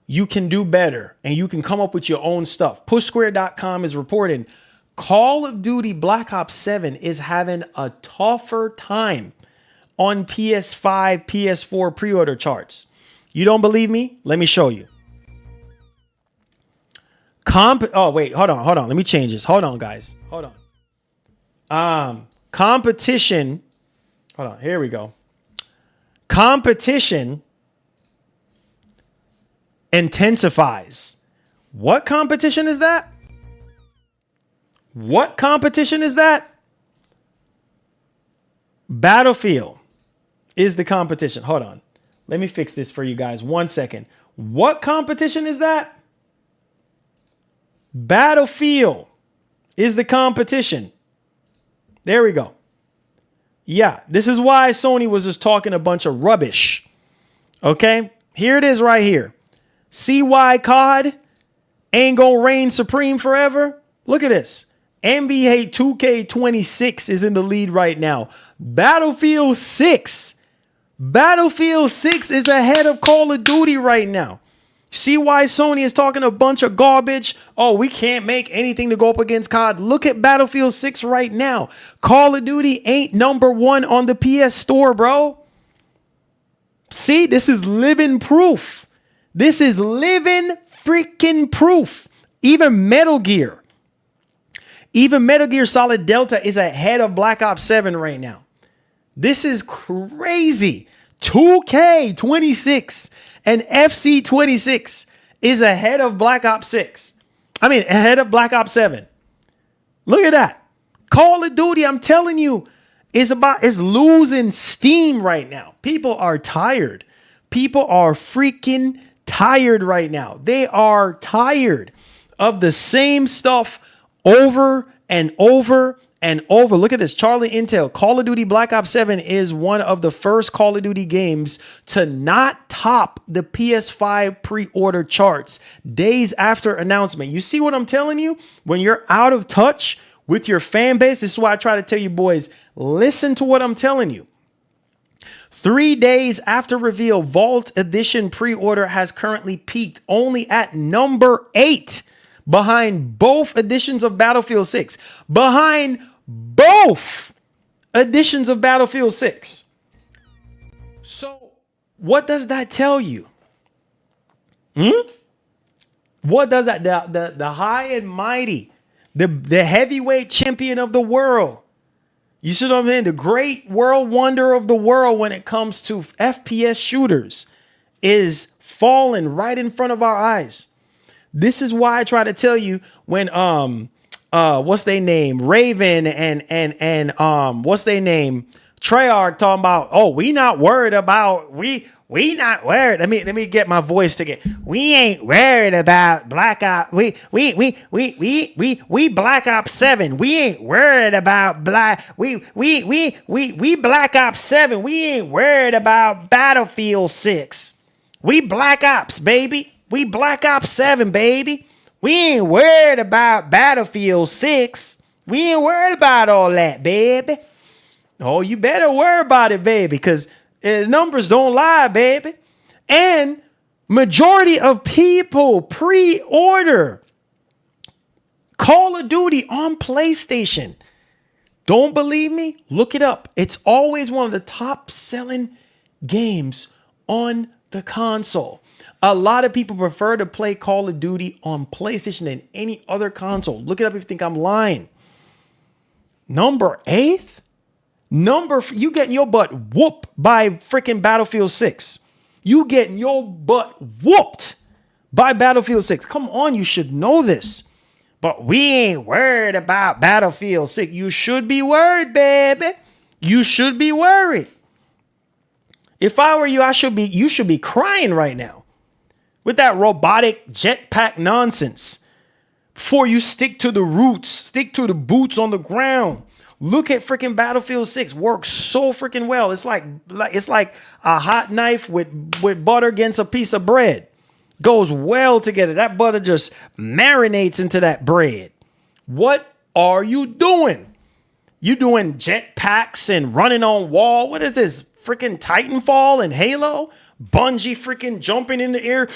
you can do better and you can come up with your own stuff. PushSquare.com is reporting Call of Duty Black Ops 7 is having a tougher time on PS5, PS4 pre-order charts. You don't believe me? Let me show you. Oh, wait, hold on. Let me change this. Hold on, guys. Hold on. Competition. Hold on. Here we go. Competition intensifies. What competition is that? What competition is that? Battlefield is the competition. Hold on. Let me fix this for you guys. 1 second. What competition is that? Battlefield is the competition. There we go. Yeah, this is why Sony was just talking a bunch of rubbish. Okay, here it is right here. See why COD ain't gonna reign supreme forever? Look at this. NBA 2K26 is in the lead right now. Battlefield 6 is ahead of Call of Duty right now. See why Sony is talking a bunch of garbage? Oh, we can't make anything to go up against COD. Look at Battlefield 6 right now. Call of Duty ain't #1 on the PS Store, bro. See, this is living proof. This is living freaking proof. Even Metal Gear Solid Delta is ahead of Black Ops 7 right now. This is crazy. 2K26 and FC26 is ahead of Black Ops 6. I mean, ahead of Black Ops 7. Look at that. Call of Duty, I'm telling you, is losing steam right now. People are tired. People are freaking tired right now. They are tired of the same stuff over and over and over. Look at this. Charlie Intel. Call of Duty Black Ops 7 is one of the first Call of Duty games to not top the PS5 pre-order charts days after announcement. You see what I'm telling you? When you're out of touch with your fan base, this is why I try to tell you boys, listen to what I'm telling you. 3 days after reveal, Vault Edition pre-order has currently peaked only at number 8. Behind both editions of Battlefield 6. Behind both editions of Battlefield 6. So, what does that tell you? What does that, the high and mighty, the heavyweight champion of the world, you see what I mean? The great world wonder of the world when it comes to FPS shooters is falling right in front of our eyes. This is why I try to tell you when what's their name? RYZEN and what's their name? Treyarch talking about, oh, we not worried about we not worried. Let me get my voice together. We ain't worried about Black Ops. We Black Ops 7. We ain't worried about we Black Ops 7. We ain't worried about Battlefield 6. We Black Ops, baby. We Black Ops 7, baby. We ain't worried about Battlefield 6. We ain't worried about all that, baby. Oh, you better worry about it, baby, because numbers don't lie, baby. And majority of people pre-order Call of Duty on PlayStation. Don't believe me? Look it up. It's always one of the top selling games on the console. A lot of people prefer to play Call of Duty on PlayStation than any other console. Look it up if you think I'm lying. Number 8? You getting your butt whooped by freaking Battlefield 6. You getting your butt whooped by Battlefield 6. Come on, you should know this. But we ain't worried about Battlefield 6. You should be worried, baby. You should be worried. If I were you, you should be crying right now with that robotic jetpack nonsense. Before you stick to the roots, stick to the boots on the ground. Look at freaking Battlefield 6. Works so freaking well. It's like a hot knife with butter against a piece of bread. Goes well together. That butter just marinates into that bread. What are you doing? You doing jetpacks and running on wall? What is this? Freaking Titanfall and Halo? Bungie freaking jumping in the air.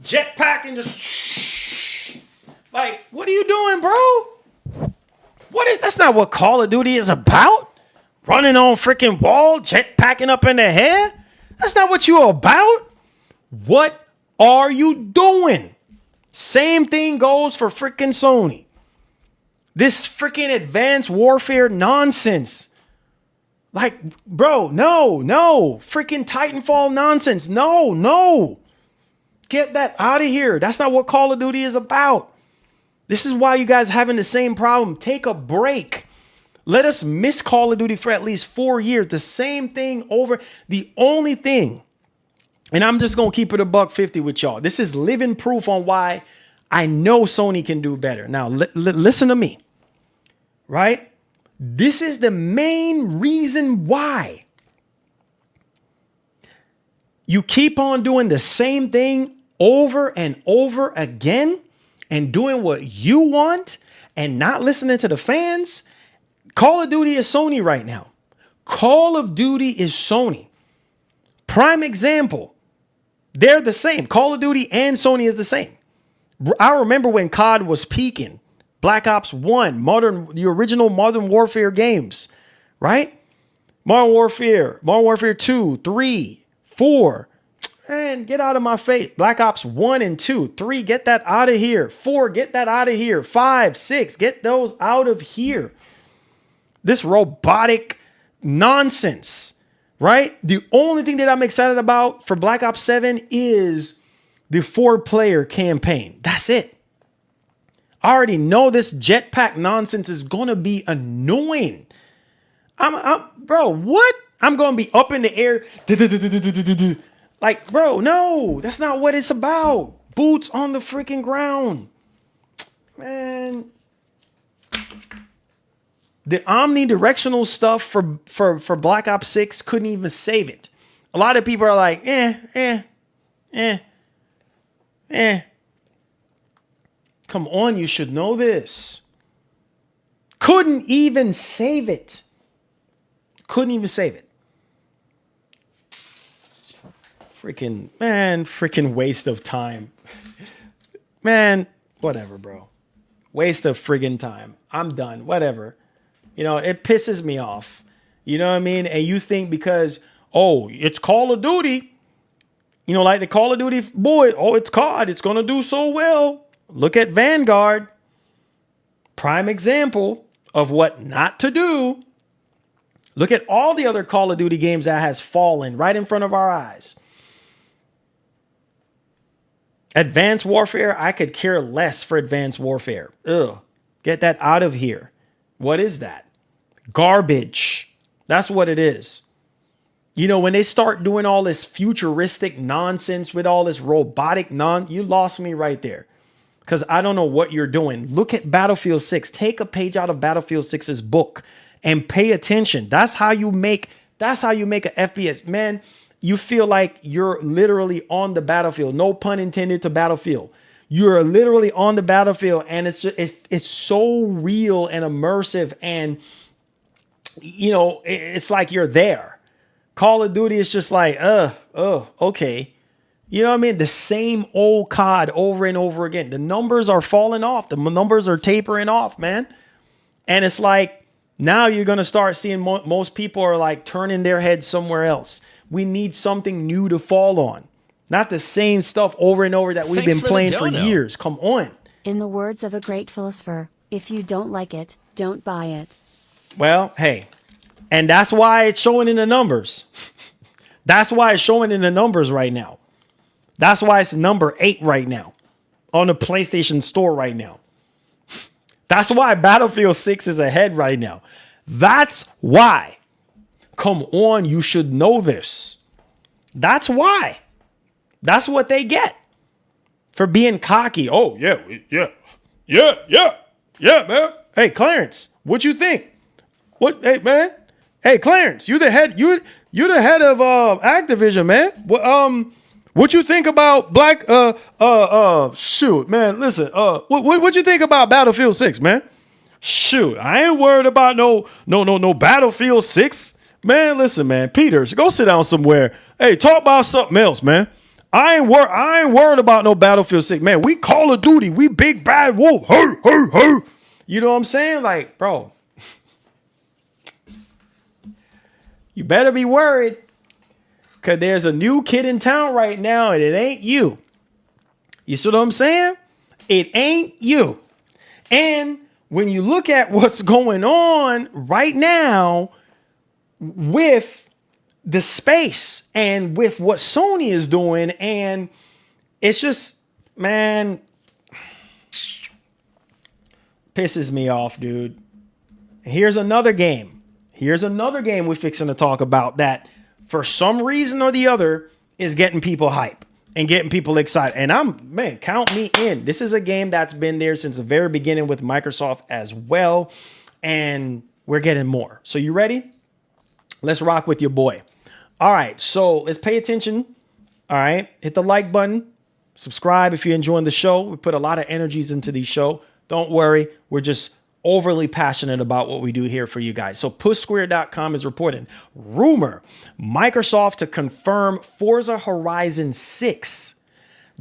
Jetpack and just like, what are you doing, bro? That's not what Call of Duty is about. Running on freaking wall, jetpacking up in the air. That's not what you're about. What are you doing? Same thing goes for freaking Sony. This freaking advanced warfare nonsense. Like, bro, no. Freaking Titanfall nonsense. No. Get that out of here. That's not what Call of Duty is about. This is why you guys having the same problem. Take a break. Let us miss Call of Duty for at least 4 years. The same thing over. The only thing, and I'm just going to keep it $150 with y'all. This is living proof on why I know Sony can do better. Now, listen to me, right? This is the main reason why you keep on doing the same thing over and over again and doing what you want and not listening to the fans. Call of Duty is Sony right now. Call of Duty is Sony. Prime example. They're the same. Call of Duty and Sony is the same. I remember when COD was peaking. Black Ops 1, the original Modern Warfare games, right? Modern Warfare 2, 3, 4. Man, get out of my face. Black Ops 1 and 2, 3, get that out of here. 4, get that out of here. 5, 6, get those out of here. This robotic nonsense, right? The only thing that I'm excited about for Black Ops 7 is the 4-player campaign. That's it. I already know this jetpack nonsense is going to be annoying. Bro, what? I'm going to be up in the air. Like, bro, no, that's not what it's about. Boots on the freaking ground. Man. The omnidirectional stuff for Black Ops 6 couldn't even save it. A lot of people are like, Come on, you should know this. Couldn't even save it. Couldn't even save it. Freaking waste of time. Man, whatever, bro. Waste of friggin' time. I'm done. Whatever. You know, it pisses me off. You know what I mean? And you think because, it's Call of Duty. You know, like the Call of Duty boy, it's COD. It's going to do so well. Look at Vanguard. Prime example of what not to do. Look at all the other Call of Duty games that has fallen right in front of our eyes. Advanced Warfare, I could care less for Advanced Warfare. Ugh. Get that out of here. What is that? Garbage. That's what it is. You know, when they start doing all this futuristic nonsense with all this robotic you lost me right there. Because I don't know what you're doing. Look at Battlefield 6. Take a page out of Battlefield 6's book and pay attention. That's how you make an FPS. Man, you feel like you're literally on the battlefield. No pun intended to Battlefield. You're literally on the battlefield, and it's so real and immersive, and you know, it's like you're there. Call of Duty is just like, okay. You know what I mean? The same old COD over and over again. The numbers are falling off. The numbers are tapering off, man. And it's like, now you're going to start seeing most people are like turning their heads somewhere else. We need something new to fall on. Not the same stuff over and over that we've been playing for years. Come on. In the words of a great philosopher, if you don't like it, don't buy it. Well, hey, and that's why it's showing in the numbers. That's why it's showing in the numbers right now. That's why it's number 8 right now on the PlayStation Store right now. That's why Battlefield 6 is ahead right now. That's why. Come on, you should know this. That's why. That's what they get for being cocky. Oh, yeah, man. Hey, Clarence, what you think? What, hey, man? Hey, Clarence, you the head, you're the head of Activision, man. What you think about shoot, man, listen, what you think about Battlefield 6, man? Shoot, I ain't worried about no Battlefield 6. Man, listen, man, Peters, go sit down somewhere. Hey, talk about something else, man. I ain't worried about no Battlefield 6. Man, we Call of Duty. We big bad wolf. Hey, hey, hey. You know what I'm saying? Like, bro, you better be worried because there's a new kid in town right now and it ain't you. You see what I'm saying? It ain't you. And when you look at what's going on right now with the space and with what Sony is doing, and it's just, man, pisses me off, dude. Here's another game. We're fixing to talk about that for some reason or the other is getting people hype and getting people excited. And count me in. This is a game that's been there since the very beginning with Microsoft as well. And we're getting more. So you ready? Let's rock with your boy. All right, so let's pay attention. All right, hit the like button. Subscribe if you're enjoying the show. We put a lot of energies into the show. Don't worry, we're just overly passionate about what we do here for you guys. So pushsquare.com is reporting rumor Microsoft to confirm Forza Horizon 6.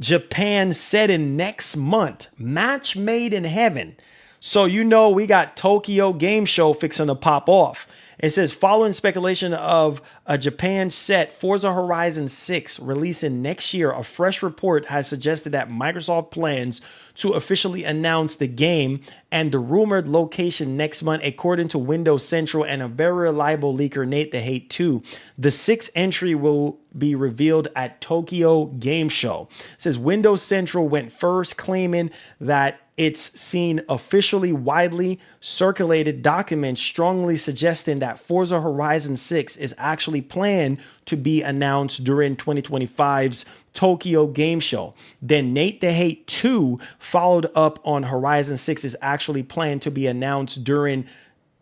Japan set in next month. Match made in heaven. So you know we got Tokyo Game Show fixing to pop off. It says, following speculation of a Japan set Forza Horizon 6 releasing next year, a fresh report has suggested that Microsoft plans to officially announce the game and the rumored location next month, according to Windows Central and a very reliable leaker, Nate the Hate 2. The 6th entry will be revealed at Tokyo Game Show. It says Windows Central went first, claiming that it's seen officially widely circulated documents strongly suggesting that Forza Horizon 6 is actually planned to be announced during 2025's Tokyo Game Show. Then Nate the Hate 2 followed up on Horizon 6 is actually planned to be announced during,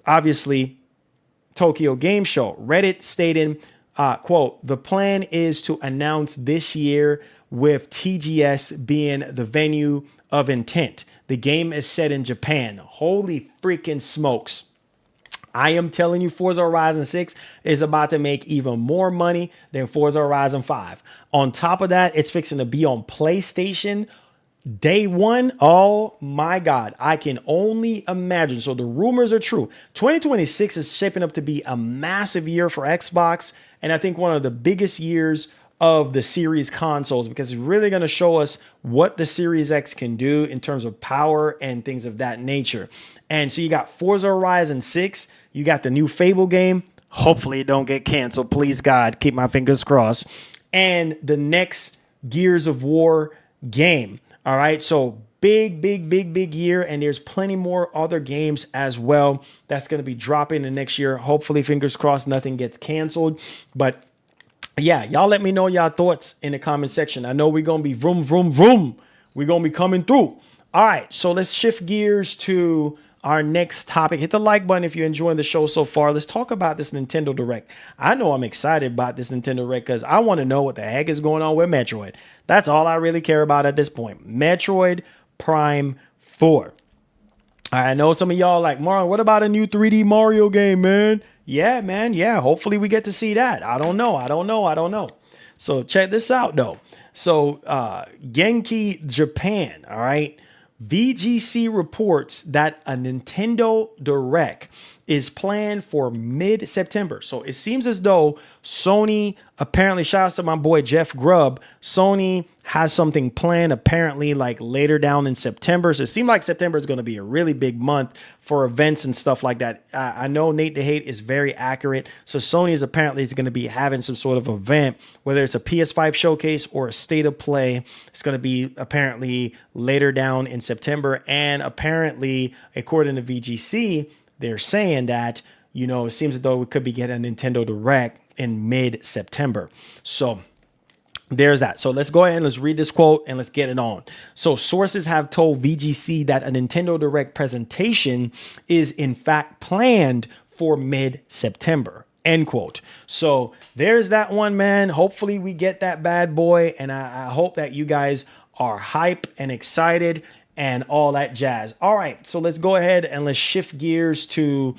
obviously, Tokyo Game Show. Reddit stating, quote, the plan is to announce this year with TGS being the venue of intent. The game is set in Japan. Holy freaking smokes. I am telling you, Forza Horizon 6 is about to make even more money than Forza Horizon 5. On top of that, it's fixing to be on PlayStation day one. Oh my God. I can only imagine. So the rumors are true. 2026 is shaping up to be a massive year for Xbox. And I think one of the biggest years of the series consoles, because it's really going to show us what the Series X can do in terms of power and things of that nature. And so you got Forza Horizon 6, you got the new Fable game. Hopefully it don't get canceled. Please, God, keep my fingers crossed. And the next Gears of War game. All right. So big year. And there's plenty more other games as well that's going to be dropping the next year. Hopefully, fingers crossed, nothing gets canceled. But yeah, y'all let me know y'all thoughts in the comment section. I know we're going to be vroom. We're going to be coming through. All right, so let's shift gears to our next topic. Hit the like button if you're enjoying the show so far. Let's talk about this Nintendo Direct. I know I'm excited about this Nintendo Direct because I want to know what the heck is going on with Metroid. That's all I really care about at this point. Metroid Prime 4. I know some of y'all like, Marlon, what about a new 3D Mario game, man? Yeah, man. Yeah, hopefully we get to see that. I don't know. So check this out, though. So Genki Japan, all right? VGC reports that a Nintendo Direct is planned for mid-September. So it seems as though Sony, apparently, shout out to my boy Jeff Grubb, Sony has something planned apparently like later down in September. So it seems like September is going to be a really big month for events and stuff like that. I know Nate the Hate is very accurate. So Sony is apparently going to be having some sort of event, whether it's a PS5 showcase or a state of play. It's going to be apparently later down in September. And apparently, according to VGC, they're saying that, you know, it seems as though we could be getting a Nintendo Direct in mid-September. So there's that. So let's go ahead and let's read this quote and let's get it on. So sources have told VGC that a Nintendo Direct presentation is in fact planned for mid-September. End quote. So there's that one, man. Hopefully we get that bad boy. And I hope that you guys are hype and excited and all that jazz. All right. So let's go ahead and let's shift gears to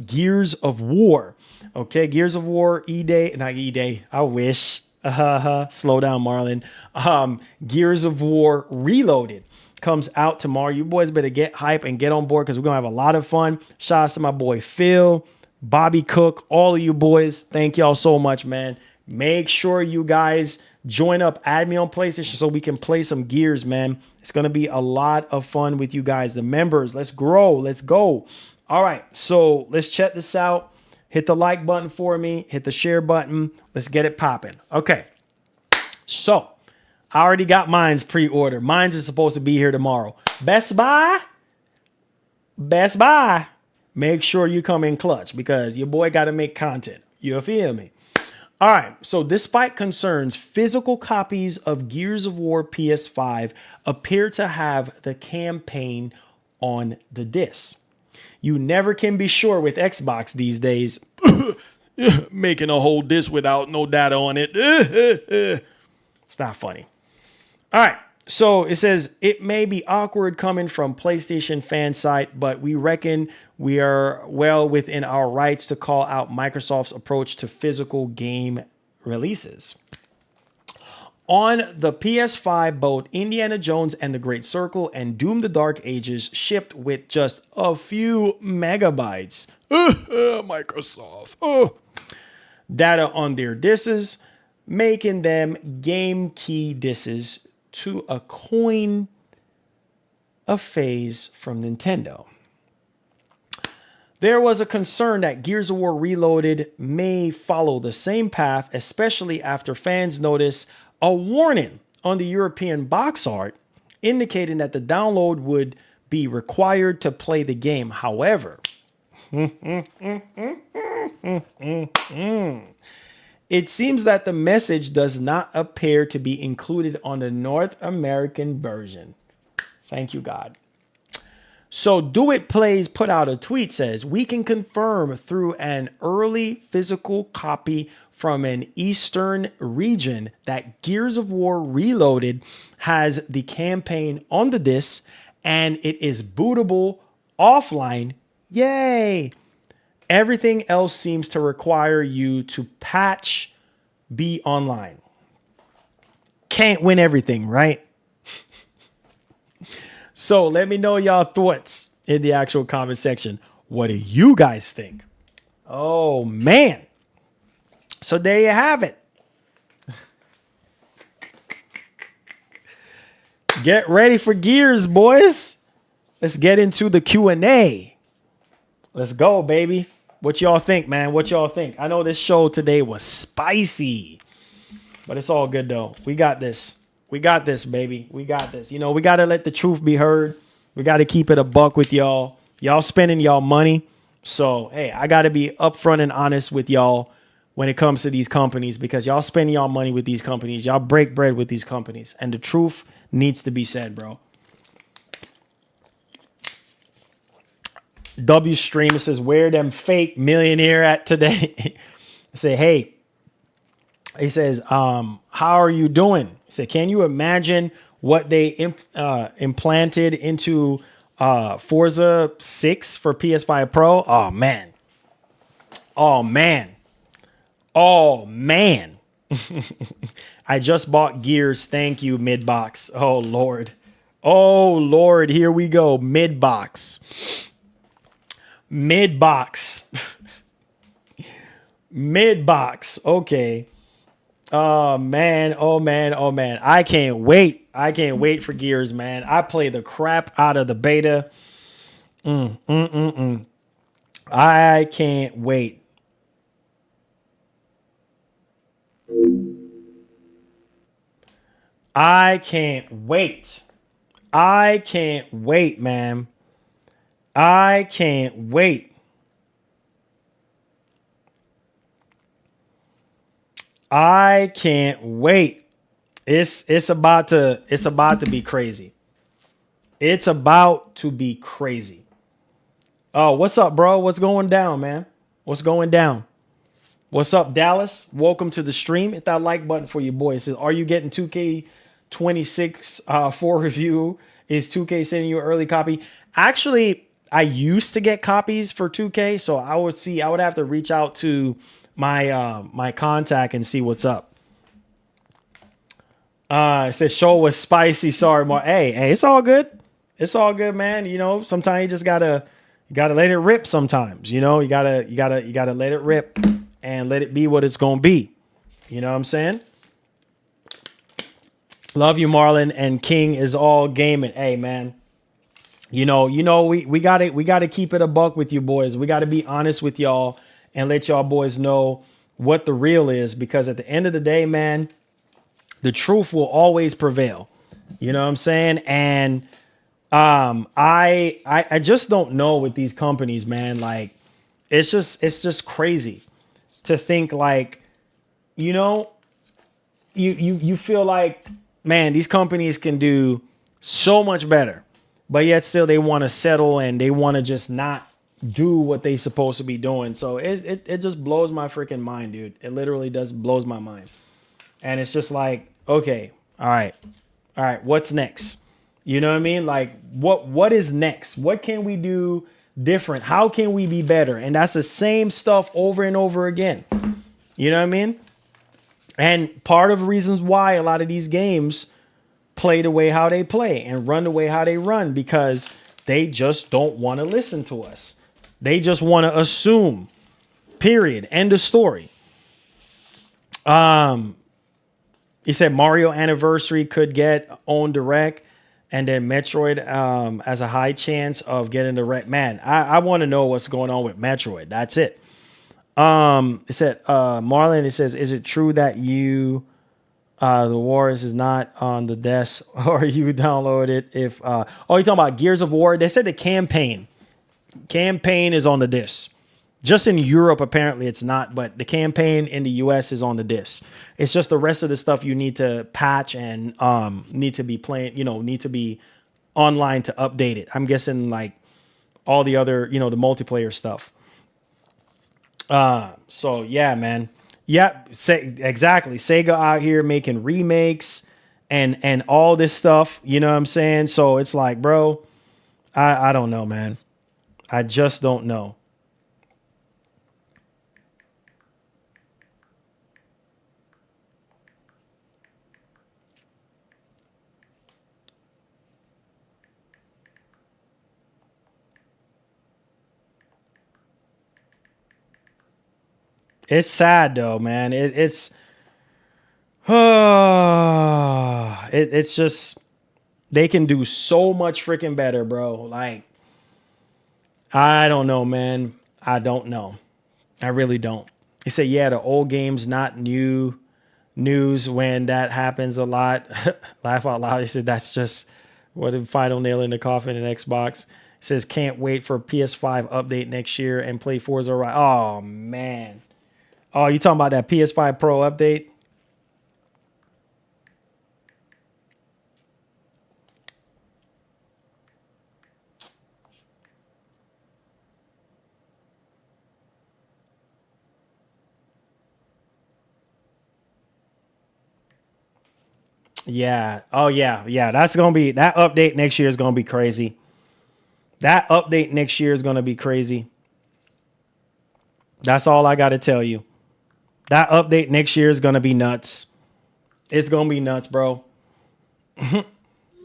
Gears of War. Okay. Gears of War, E-Day, not E-Day. I wish. Slow down, Marlon. Gears of War Reloaded comes out tomorrow. You boys better get hype and get on board because we're going to have a lot of fun. Shout out to my boy Phil, Bobby Cook, all of you boys. Thank y'all so much, man. Make sure you guys join up. Add me on PlayStation so we can play some Gears, man. It's going to be a lot of fun with you guys. The members, let's grow. Let's go. All right. So let's check this out. Hit the like button for me. Hit the share button. Let's get it popping. Okay. So I already got mine's pre-order. Mine's is supposed to be here tomorrow. Best Buy. Make sure you come in clutch because your boy got to make content. You feel me? All right. So despite concerns, physical copies of Gears of War PS5 appear to have the campaign on the disc. You never can be sure with Xbox these days. Making a whole disc without no data on it. It's not funny. All right. So it says it may be awkward coming from PlayStation fan site, but we reckon we are well within our rights to call out Microsoft's approach to physical game releases. On the PS5, both Indiana Jones and the Great Circle and Doom the Dark Ages shipped with just a few megabytes. Microsoft. Data on their discs, making them game key discs to a coin a phase from Nintendo. There was a concern that Gears of War Reloaded may follow the same path, especially after fans noticed a warning on the European box art indicating that the download would be required to play the game. However, it seems that the message does not appear to be included on the North American version. Thank you, God. So Do It Plays put out a tweet, says, we can confirm through an early physical copy from an Eastern region that Gears of War Reloaded has the campaign on the disc and it is bootable offline. Yay! Everything else seems to require you to patch be online. Can't win everything, right? So let me know y'all thoughts in the actual comment section. What do you guys think? Oh, man. So there you have it. Get ready for Gears, boys. Let's get into the Q&A. Let's go, baby. What y'all think, man? What y'all think? I know this show today was spicy, but it's all good, though. We got this. We got this, baby. We got this. You know, we got to let the truth be heard. We got to keep it a buck with y'all. Y'all spending y'all money. So, hey, I got to be upfront and honest with y'all when it comes to these companies because y'all spend y'all money with these companies. Y'all break bread with these companies. And the truth needs to be said, bro. W Stream says, where them fake millionaire at today? I say, hey, he says, how are you doing? He said, can you imagine what they implanted into Forza 6 for PS5 Pro? Oh, man. Oh, man. Oh, man. I just bought Gears. Thank you, Midbox. Oh, Lord. Oh, Lord. Here we go. Midbox. Mid box. Mid box. Okay. Oh man. Oh man. Oh man. I can't wait. I can't wait for Gears, man. I play the crap out of the beta. I can't wait. I can't wait. I can't wait, man. I can't wait. I can't wait. It's about to be crazy. It's about to be crazy. Oh, what's up, bro? What's going down, man? What's going down? What's up, Dallas? Welcome to the stream. Hit that like button for your boy. It says, are you getting 2K26 for review? Is 2K sending you an early copy? Actually, I used to get copies for 2K, so I would have to reach out to my my contact and see what's up. It says show was spicy. Sorry, more. Hey, it's all good. It's all good, man. You know, sometimes you just gotta let it rip. Sometimes, you know, you gotta let it rip and let it be what it's gonna be. You know what I'm saying? Love you, Marlon, and King is all gaming. Hey, man. You know, we gotta keep it a buck with you boys. We gotta be honest with y'all and let y'all boys know what the real is, because at the end of the day, man, the truth will always prevail. You know what I'm saying? And I just don't know with these companies, man. Like, it's just crazy to think, like, you know, you feel like, man, these companies can do so much better, but yet still they want to settle and they want to just not do what they supposed to be doing. So it just blows my freaking mind, dude. It literally does blows my mind. And it's just like, okay, all right, what's next? You know what I mean? Like, what is next? What can we do different? How can we be better? And that's the same stuff over and over again. You know what I mean? And part of the reasons why a lot of these games play the way how they play and run the way how they run, because they just don't want to listen to us. They just want to assume. Period. End of story. He said Mario Anniversary could get on direct, and then Metroid has a high chance of getting direct. Man, I want to know what's going on with Metroid. That's it. It said Marlon, it says, is it true that you the Wars is not on the desk, or you download it if you're talking about Gears of War? They said the campaign is on the disc. Just in Europe, apparently it's not, but the campaign in the US is on the disc. It's just the rest of the stuff you need to patch and need to be playing, need to be online to update it. I'm guessing like all the other, the multiplayer stuff. So yeah, man. Yeah, exactly. Sega out here making remakes and all this stuff, you know what I'm saying? So it's like, bro, I don't know, man. I just don't know. It's sad though, man. It's just, they can do so much freaking better, bro. Like, I don't know, man. I don't know. I really don't. He said, yeah, the old game's not new news when that happens a lot. Laugh out loud. He said, that's just what the final nail in the coffin in Xbox. He says, can't wait for PS5 update next year and play Forza Horizon. Oh, man. Oh, you talking about that PS5 Pro update? Yeah. Oh, yeah. Yeah. That's going to be, that update next year is going to be crazy. That update next year is going to be crazy. That's all I got to tell you. That update next year is going to be nuts. It's going to be nuts, bro. You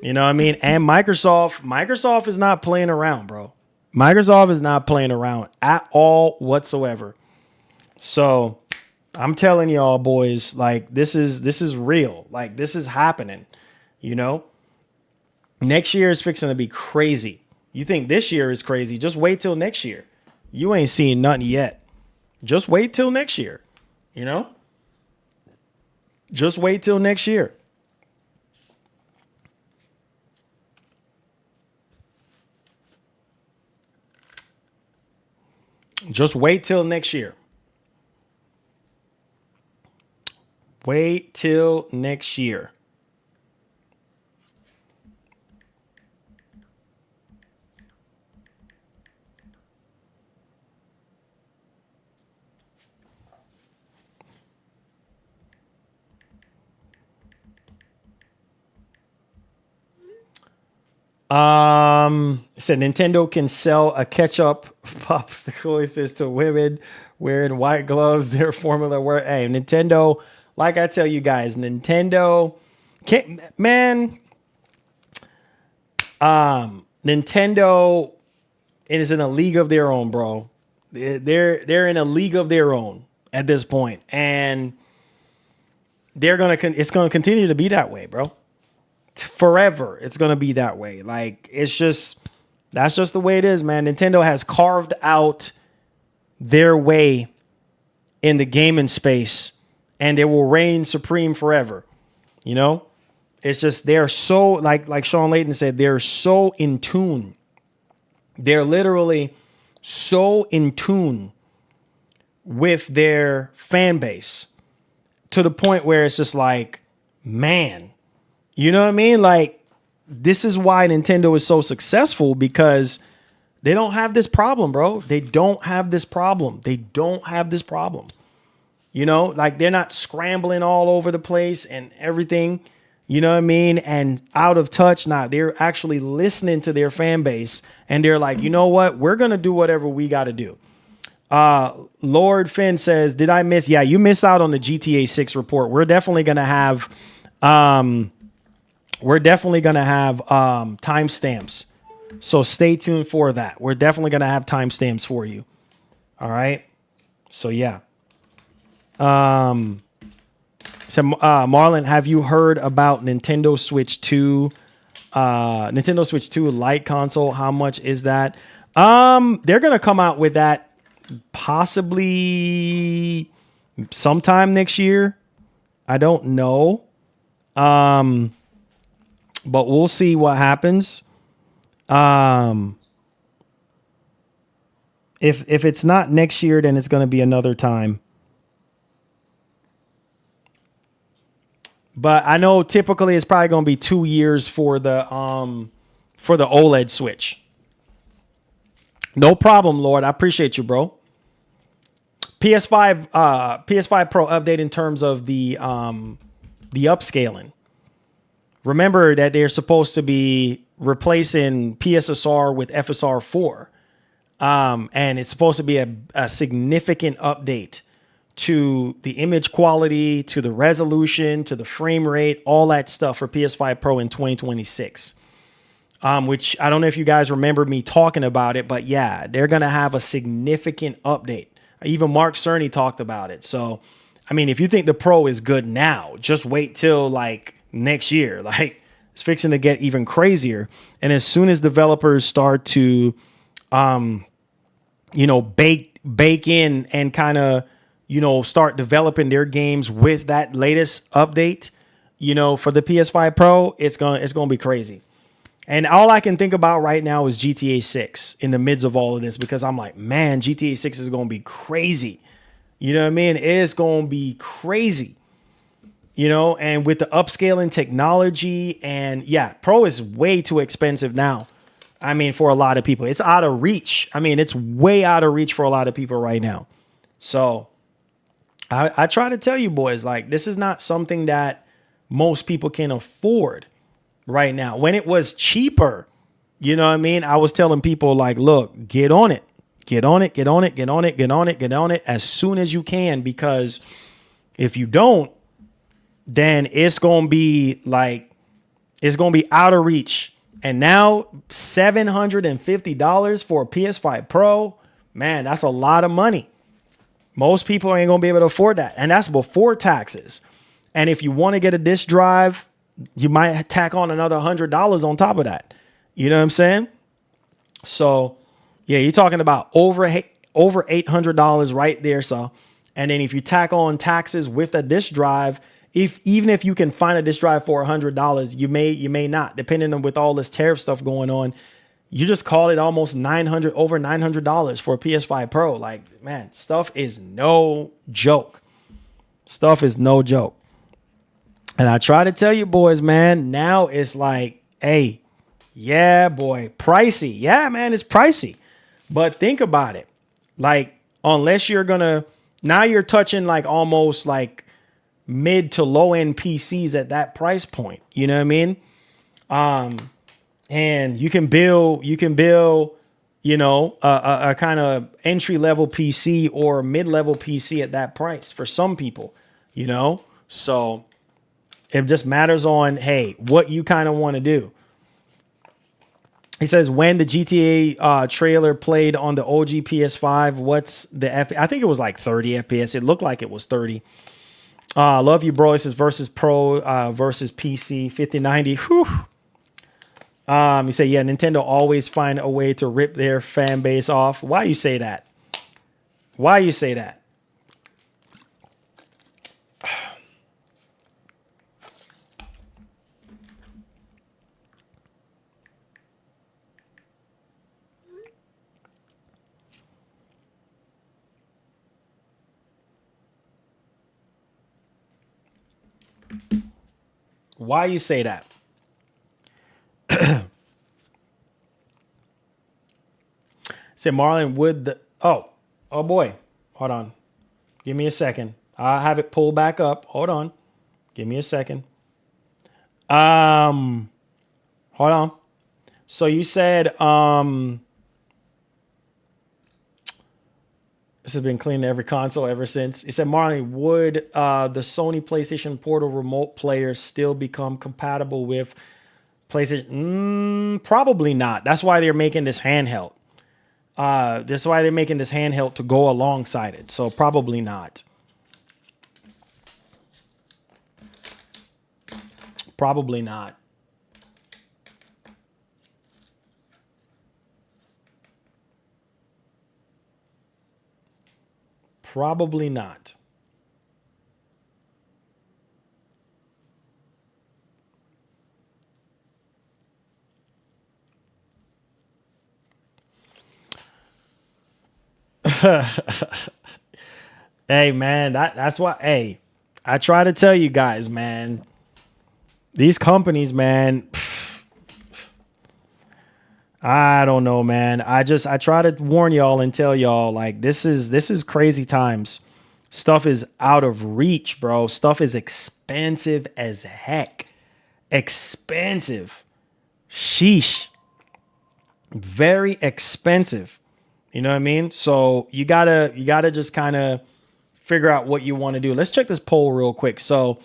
know what I mean? And Microsoft is not playing around, bro. Microsoft is not playing around at all whatsoever. So I'm telling y'all, boys, like this is real. Like this is happening. You know, next year is fixing to be crazy. You think this year is crazy? Just wait till next year. You ain't seeing nothing yet. Just wait till next year. You know, just wait till next year. Just wait till next year. Wait till next year. It said Nintendo can sell a ketchup popsicle. It says to women wearing white gloves. Their formula where hey, Nintendo, like I tell you guys, Nintendo can't man. Nintendo is in a league of their own, bro. They're in a league of their own at this point, and it's gonna continue to be that way, bro. Forever, it's gonna be that way. Like that's just the way it is, man. Nintendo has carved out their way in the gaming space, and they will reign supreme forever. You know, it's just they're so like Sean Layton said, they're so in tune. They're literally so in tune with their fan base to the point where it's just like, man, you know what I mean? Like, this is why Nintendo is so successful, because they don't have this problem, bro. They don't have this problem. They don't have this problem. You know, like they're not scrambling all over the place and everything, you know what I mean? And out of touch. Now they're actually listening to their fan base, and they're like, you know what? We're going to do whatever we got to do. Lord Finn says, did I miss? Yeah, you miss out on the GTA 6 report. We're definitely going to have, timestamps. So stay tuned for that. We're definitely going to have timestamps for you. All right. So yeah. So Marlon, have you heard about Nintendo Switch 2? Nintendo Switch 2 Lite console. How much is that? They're going to come out with that possibly sometime next year. I don't know. But we'll see what happens. If it's not next year, then it's going to be another time. But I know typically it's probably going to be 2 years for the OLED Switch. No problem, Lord. I appreciate you, bro. PS5 Pro update in terms of the upscaling. Remember that they're supposed to be replacing PSSR with FSR 4. And it's supposed to be a significant update to the image quality, to the resolution, to the frame rate, all that stuff for PS5 Pro in 2026. Which I don't know if you guys remember me talking about it, but yeah, they're going to have a significant update. Even Mark Cerny talked about it. So, I mean, if you think the Pro is good now, just wait till like next year. Like, it's fixing to get even crazier. And as soon as developers start to, bake in and kind of, start developing their games with that latest update, for the PS5 Pro, it's gonna be crazy. And all I can think about right now is GTA 6 in the midst of all of this, because I'm like, man, GTA 6 is gonna be crazy. You know what I mean? It's gonna be crazy. And with the upscaling technology, and yeah, Pro is way too expensive now. I mean, for a lot of people, it's out of reach. I mean, it's way out of reach for a lot of people right now. So I try to tell you boys, like, this is not something that most people can afford right now. When it was cheaper, you know what I mean? I was telling people, like, look, get on it as soon as you can, because if you don't, then it's going to be out of reach And now $750 for a PS5 Pro, man, that's a lot of money. Most people ain't gonna be able to afford that. And that's before taxes. And if you want to get a disk drive, you might tack on another $100 on top of that. You know what I'm saying? So yeah, you're talking about over $800 right there. So, and then if you tack on taxes with a disk drive, even if you can find a disk drive for $100, you may not, depending on with all this tariff stuff going on. You just call it almost over $900 for a PS5 Pro. Like, man, stuff is no joke. Stuff is no joke. And I try to tell you boys, man, now it's like, hey, yeah, boy, pricey. Yeah, man, it's pricey. But think about it. Like, unless now you're touching like almost like mid to low end PCs at that price point. You know what I mean? And you can build, a kind of entry level PC or mid level PC at that price for some people, so it just matters on, hey, what you kind of want to do. He says, when the GTA trailer played on the OG PS5, what's the I think it was like 30 FPS. It looked like it was 30. Love you, bro. It says versus Pro versus PC 5090. Whew. He said, yeah, Nintendo always find a way to rip their fan base off. Why you say that? Why you say that? Why you say that? Say Marlon, would the oh boy, hold on, give me a second. I have it pulled back up. Hold on, give me a second. Hold on. So you said this has been cleaned every console ever since. He said, Marlon, would the Sony PlayStation Portal remote players still become compatible with PlayStation? Probably not. That's why they're making this handheld. That's why they're making this handheld to go alongside it. So probably not. Probably not. Probably not. Hey, man, that's why. Hey, I try to tell you guys, man, these companies, man, I don't know, man. I try to warn y'all and tell y'all, like, this is crazy times. Stuff is out of reach, bro. Stuff is expensive as heck. Expensive. Sheesh. Very expensive. You know what I mean? So you gotta just kind of figure out what you want to do. Let's check this poll real quick. So,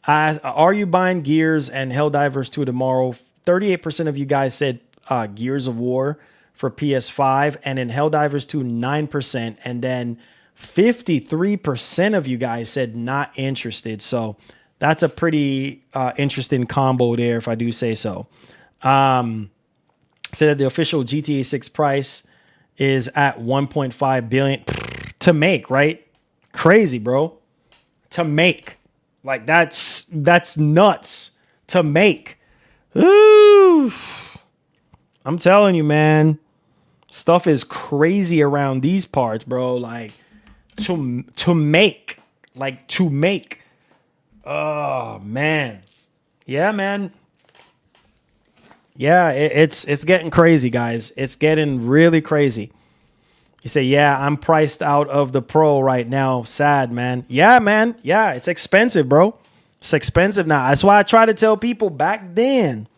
are you buying Gears and Helldivers 2 tomorrow? 38% of you guys said Gears of War for PS5, and in Helldivers 2, 9%, and then 53% of you guys said not interested. So that's a pretty interesting combo there, if I do say so. Said that the official GTA 6 price is at $1.5 billion to make, right? Crazy, bro. To make. Like, that's nuts to make. Ooh. I'm telling you, man. Stuff is crazy around these parts, bro. Like, to make. Like, to make. Oh, man. Yeah, man. Yeah, it's getting crazy, guys. It's getting really crazy. You say, yeah, I'm priced out of the Pro right now. Sad, man. Yeah, man. Yeah, it's expensive, bro. It's expensive now. That's why I try to tell people back then,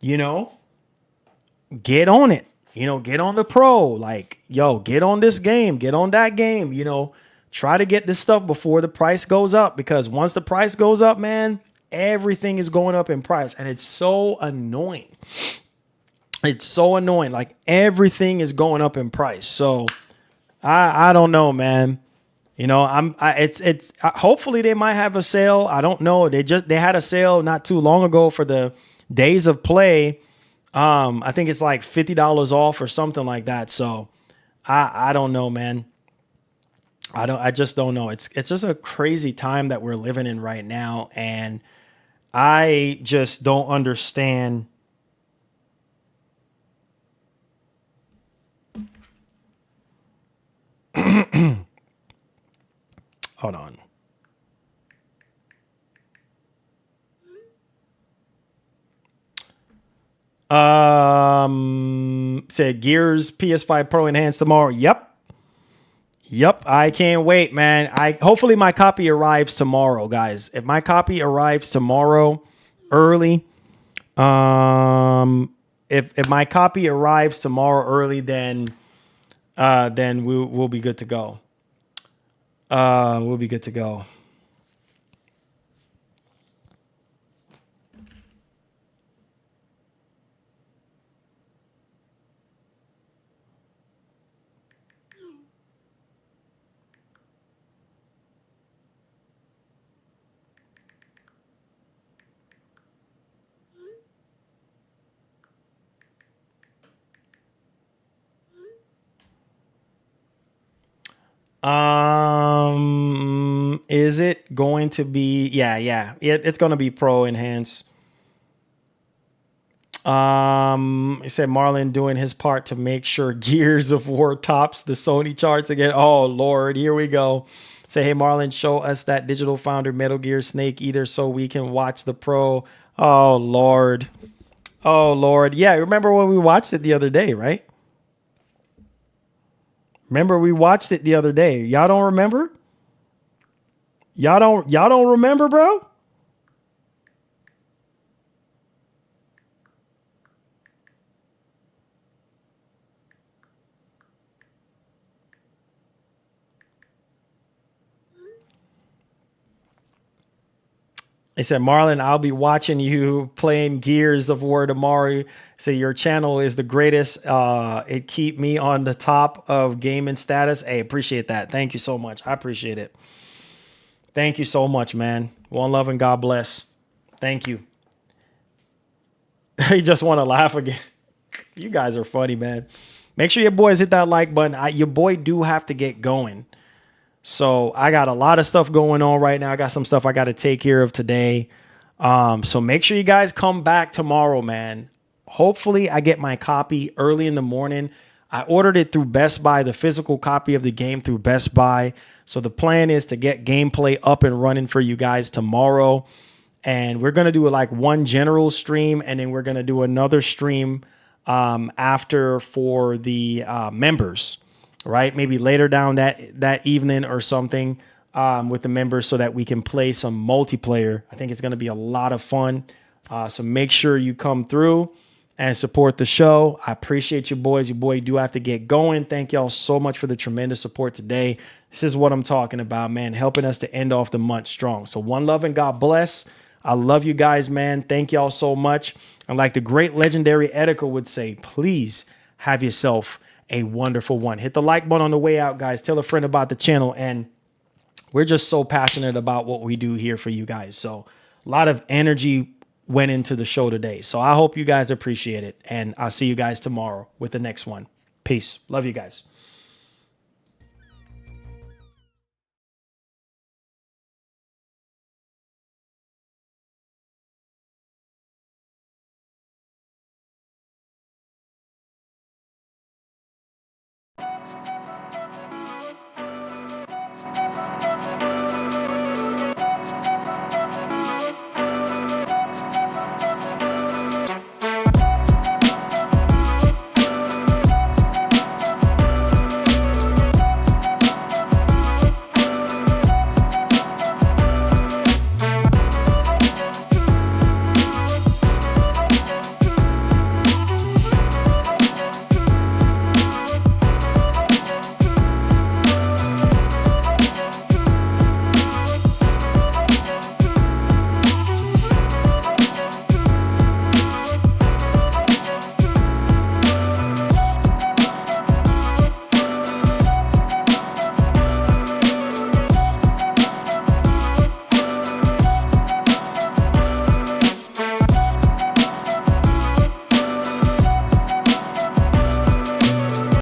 you know, get on it. You know, get on the Pro. Like, yo, get on this game. Get on that game. You know, try to get this stuff before the price goes up. Because once the price goes up, man, everything is going up in price, and it's so annoying. It's so annoying. Like everything is going up in price. So I don't know, man. You know, hopefully they might have a sale. I don't know. They had a sale not too long ago for the days of play. I think it's like $50 off or something like that. So I don't know, man. I just don't know. It's just a crazy time that we're living in right now, and I just don't understand. Hold on. Said Gears PS5 Pro Enhanced tomorrow. Yep. I can't wait, man. Hopefully my copy arrives tomorrow, guys. If my copy arrives tomorrow early, if my copy arrives tomorrow early, then we'll be good to go. We'll be good to go. Is it going to be? Yeah. It's going to be Pro Enhance. He said Marlon doing his part to make sure Gears of War tops the Sony charts again. Oh Lord, here we go. Say, hey Marlon, show us that Digital Founder Metal Gear Snake Eater so we can watch the Pro. Oh Lord. Yeah, remember when we watched it the other day, right? Remember we watched it the other day. Y'all don't remember? Y'all don't remember, bro? They said, Marlon, I'll be watching you playing Gears of War tomorrow. So your channel is the greatest. It keep me on the top of gaming status. Hey, appreciate that. Thank you so much. I appreciate it. Thank you so much, man. One love and God bless. Thank you. You just want to laugh again. You guys are funny, man. Make sure your boys hit that like button. Your boy do have to get going. So I got a lot of stuff going on right now. I got some stuff I got to take care of today. So make sure you guys come back tomorrow, man. Hopefully I get my copy early in the morning. I ordered it through Best Buy, the physical copy of the game through Best Buy. So the plan is to get gameplay up and running for you guys tomorrow. And we're going to do like one general stream, and then we're going to do another stream after for the members. Right, maybe later down that evening or something with the members, so that we can play some multiplayer. I think it's going to be a lot of fun. So make sure you come through and support the show. I appreciate you boys. Your boy do have to get going. Thank y'all so much for the tremendous support today. This is what I'm talking about, man. Helping us to end off the month strong. So one love and God bless. I love you guys, man. Thank y'all so much. And like the great legendary Edica would say, please have yourself a wonderful one. Hit the like button on the way out, guys. Tell a friend about the channel. And we're just so passionate about what we do here for you guys. So a lot of energy went into the show today. So I hope you guys appreciate it. And I'll see you guys tomorrow with the next one. Peace. Love you guys.